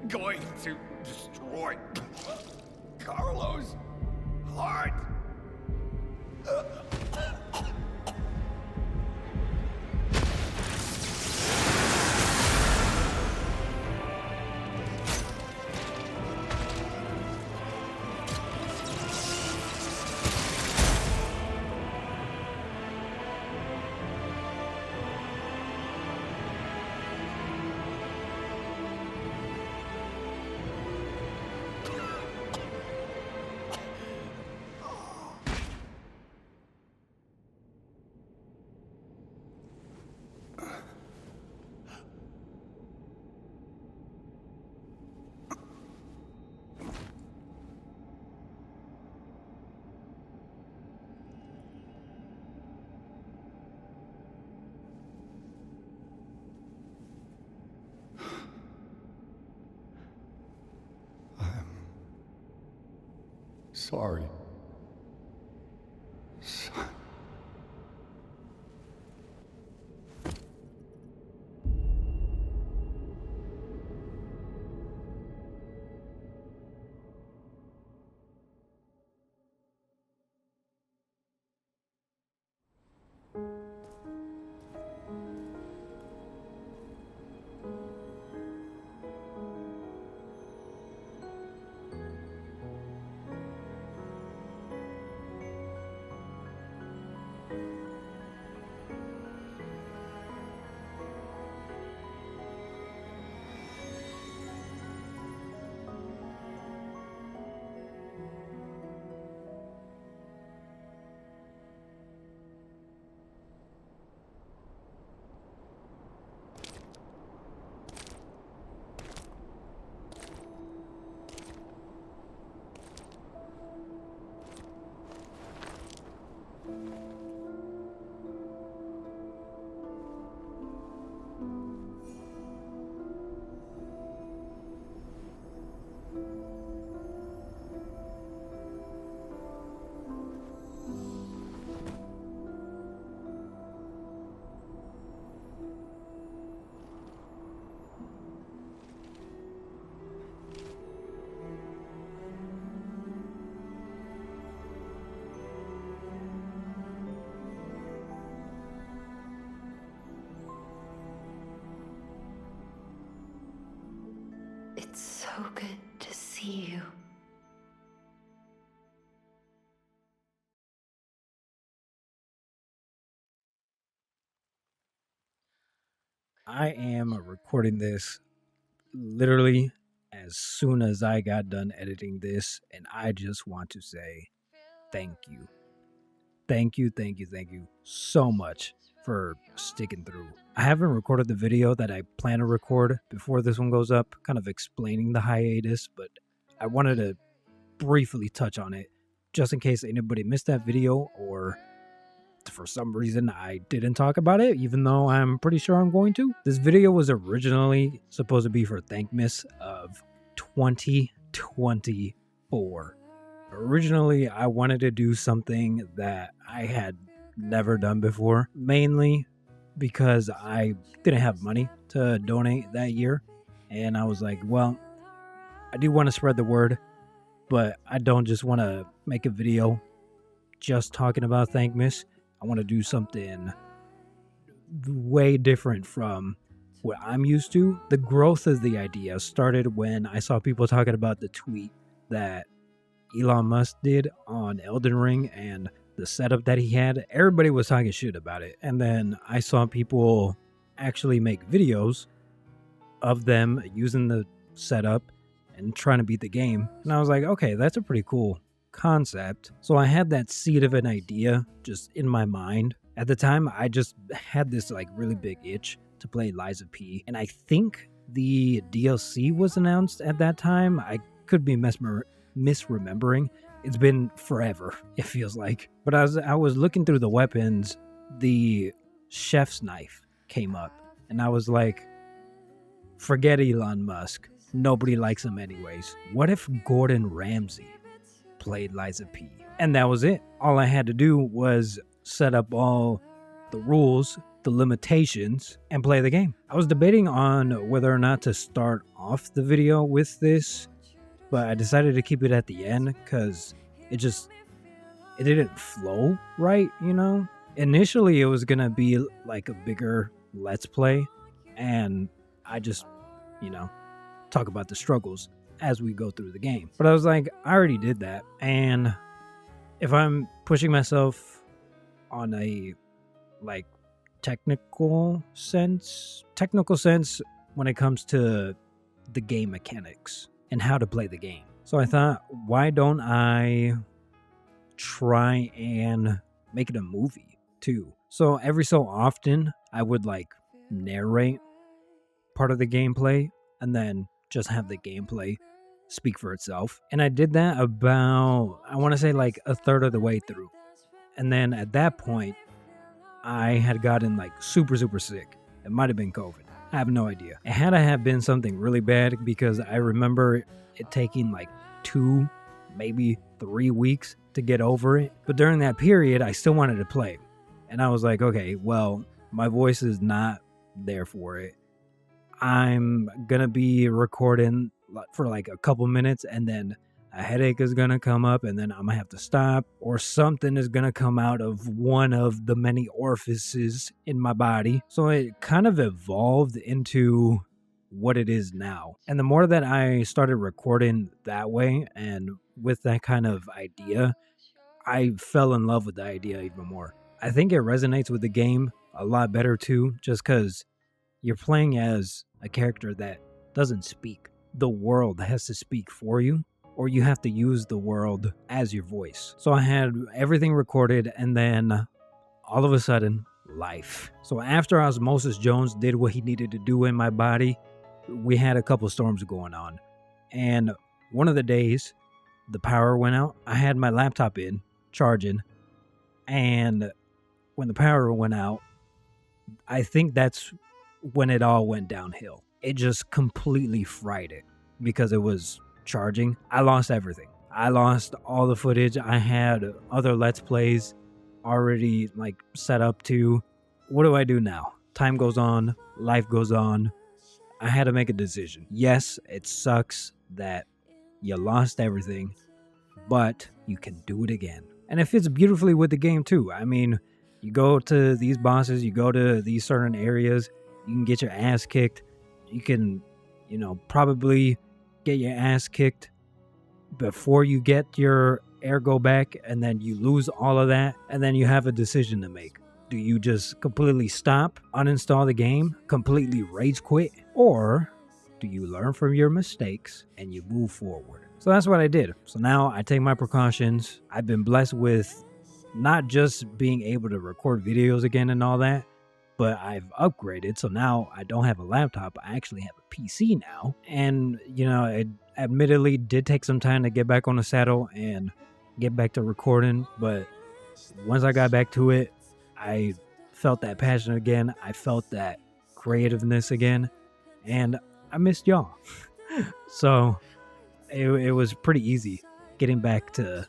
going to destroy Carlos' heart? Sorry. It's so good to see you. I am recording this literally as soon as I got done editing this, and I just want to say thank you. Thank you so much for sticking through. I haven't recorded the video that I plan to record before this one goes up, kind of explaining the hiatus, but I wanted to briefly touch on it just in case anybody missed that video or for some reason I didn't talk about it, even though I'm pretty sure I'm going to. This video was originally supposed to be for Thankmas of 2024. Originally, I wanted to do something that I had never done before, mainly because I didn't have money to donate that year. And I was like, well, I do want to spread the word, but I don't just want to make a video just talking about Thankmas. I want to do something way different from what I'm used to. The growth of the idea started when I saw people talking about the tweet that Elon Musk did on Elden Ring and the setup that he had. Everybody was talking shit about it. And then I saw people actually make videos of them using the setup and trying to beat the game. And I was like, okay, that's a pretty cool concept. So I had that seed of an idea just in my mind. At the time, I just had this like really big itch to play Lies of P. And I think the DLC was announced at that time. I could be misremembering. It's been forever, it feels like. But as I was looking through the weapons, the chef's knife came up. And I was like, forget Elon Musk. Nobody likes him anyways. What if Gordon Ramsay played Lies of P? And that was it. All I had to do was set up all the rules, the limitations, and play the game. I was debating on whether or not to start off the video with this, but I decided to keep it at the end because it didn't flow right, you know? Initially, it was gonna be like a bigger Let's Play, and I just, talk about the struggles as we go through the game. But I was like, I already did that, and if I'm pushing myself on a technical sense when it comes to the game mechanics and how to play the game. So I thought, why don't I try and make it a movie too? So every so often I would narrate part of the gameplay and then just have the gameplay speak for itself. And I did that about, I want to say a third of the way through. And then at that point, I had gotten super sick. It might have been COVID. I have no idea. It had to have been something really bad because I remember it taking 2, maybe 3 weeks to get over it. But during that period, I still wanted to play. And I was like, okay, well, my voice is not there for it. I'm gonna be recording for a couple minutes and then a headache is gonna come up and then I'm gonna have to stop, or something is gonna come out of one of the many orifices in my body. So it kind of evolved into what it is now. And the more that I started recording that way and with that kind of idea, I fell in love with the idea even more. I think it resonates with the game a lot better too, just because you're playing as a character that doesn't speak. The world has to speak for you, or you have to use the world as your voice. So I had everything recorded, and then all of a sudden, life. So after Osmosis Jones did what he needed to do in my body, we had a couple storms going on. And one of the days, the power went out. I had my laptop in, charging, and when the power went out, I think that's when it all went downhill. It just completely fried it because it was charging. I lost everything. I lost all the footage. I had other Let's Plays already set up to. What do I do now? Time goes on. Life goes on. I had to make a decision. Yes, it sucks that you lost everything, but you can do it again. And it fits beautifully with the game too. I mean, you go to these bosses, you go to these certain areas, you can get your ass kicked. You can, probably get your ass kicked before you get your ergo back, and then you lose all of that, and then you have a decision to make. Do you just completely stop, uninstall the game, completely rage quit, or do you learn from your mistakes and you move forward? So that's what I did. So now I take my precautions. I've been blessed with not just being able to record videos again and all that, but I've upgraded. So now I don't have a laptop. I actually have a PC now. And, you know, it admittedly did take some time to get back on the saddle and get back to recording. But once I got back to it, I felt that passion again. I felt that creativeness again. And I missed y'all. So it was pretty easy getting back to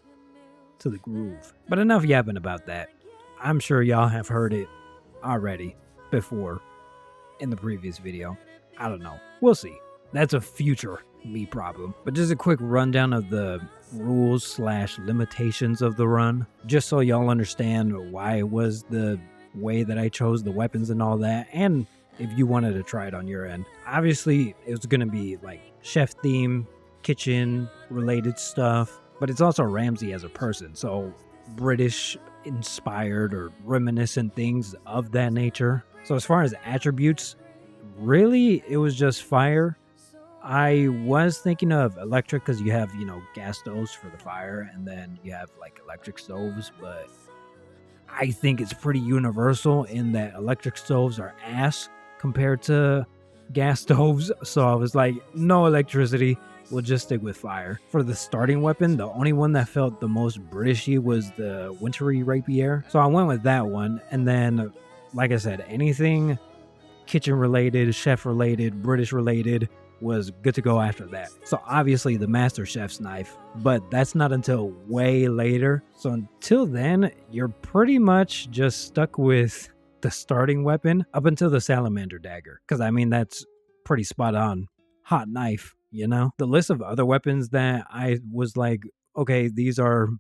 the groove. But enough yapping about that. I'm sure y'all have heard it already before in the previous video. I don't know. We'll see. That's a future me problem. But just a quick rundown of the rules / limitations of the run, just so y'all understand why it was the way that I chose the weapons and all that, and if you wanted to try it on your end. Obviously, it was going to be like chef theme, kitchen related stuff, but it's also Ramsey as a person, so British inspired or reminiscent things of that nature. So as far as attributes, really it was just fire. I was thinking of electric because you have, you know, gas stoves for the fire, and then you have like electric stoves, but I think it's pretty universal in that electric stoves are ass compared to gas stoves. So I was like, no electricity, we'll just stick with fire. For the starting weapon, the only one that felt the most Britishy was the wintry rapier. So I went with that one. And then, like I said, anything kitchen related, chef related, British related was good to go after that. So obviously the Master Chef's knife, but that's not until way later. So until then, you're pretty much just stuck with the starting weapon up until the salamander dagger. Because I mean, that's pretty spot on. Hot knife, you know? The list of other weapons that I was like, okay, these are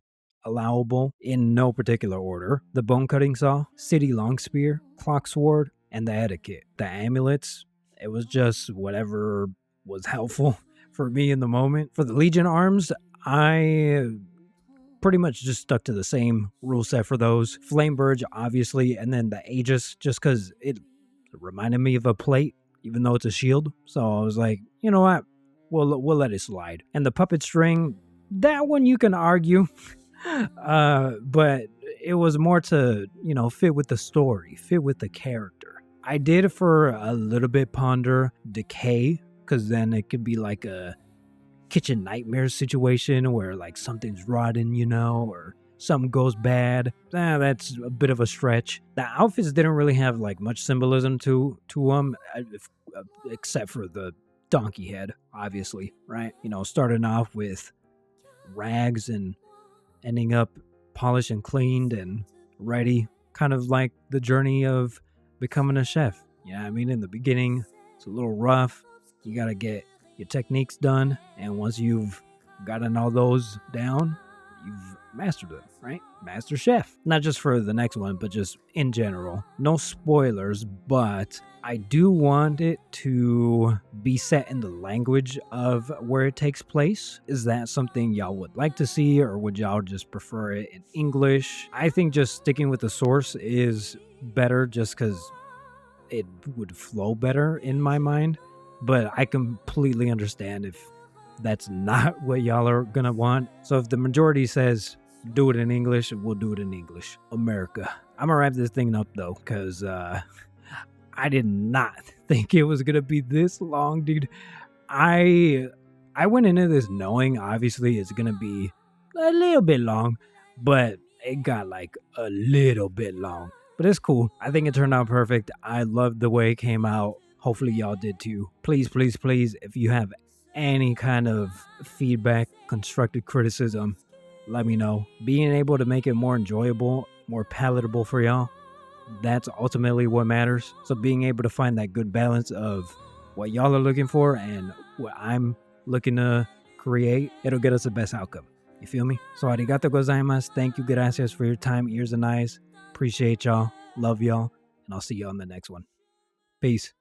allowable in no particular order. The bone cutting saw, city long spear, clock sword, and the etiquette. The amulets, it was just whatever was helpful for me in the moment. For the Legion arms, I pretty much just stuck to the same rule set for those. Flame Burge, obviously, and then the Aegis, just because it reminded me of a plate, even though it's a shield. So I was like, you know what, we'll let it slide. And the puppet string, that one you can argue, but it was more to, you know, fit with the story, fit with the character. I did for a little bit ponder decay, because then it could be like a kitchen nightmare situation where like something's rotten, you know, or something goes bad. That's a bit of a stretch. The outfits didn't really have like much symbolism to them, except for the donkey head, obviously, right? You know, starting off with rags and ending up polished and cleaned and ready, kind of like the journey of becoming a chef. Yeah, I mean, in the beginning, it's a little rough. You gotta get your techniques done, and once you've gotten all those down, you've mastered them, right? Master Chef. Not just for the next one, but just in general. No spoilers, but I do want it to be set in the language of where it takes place. Is that something y'all would like to see, or would y'all just prefer it in English? I think just sticking with the source is better, just because it would flow better in my mind. But I completely understand if that's not what y'all are gonna want. So if the majority says do it in English, we'll do it in English. America. I'm gonna wrap this thing up though, because I did not think it was gonna be this long, dude. I went into this knowing obviously it's gonna be a little bit long, but it got like a little bit long. But it's cool. I think it turned out perfect. I loved the way it came out. Hopefully y'all did too. Please, please, please, if you have any kind of feedback, constructive criticism, let me know. Being able to make it more enjoyable, more palatable for y'all, that's ultimately what matters. So being able to find that good balance of what y'all are looking for and what I'm looking to create, it'll get us the best outcome. You feel me? So arigato gozaimasu. Thank you, gracias, for your time, ears and eyes. Appreciate y'all. Love y'all. And I'll see you on the next one. Peace.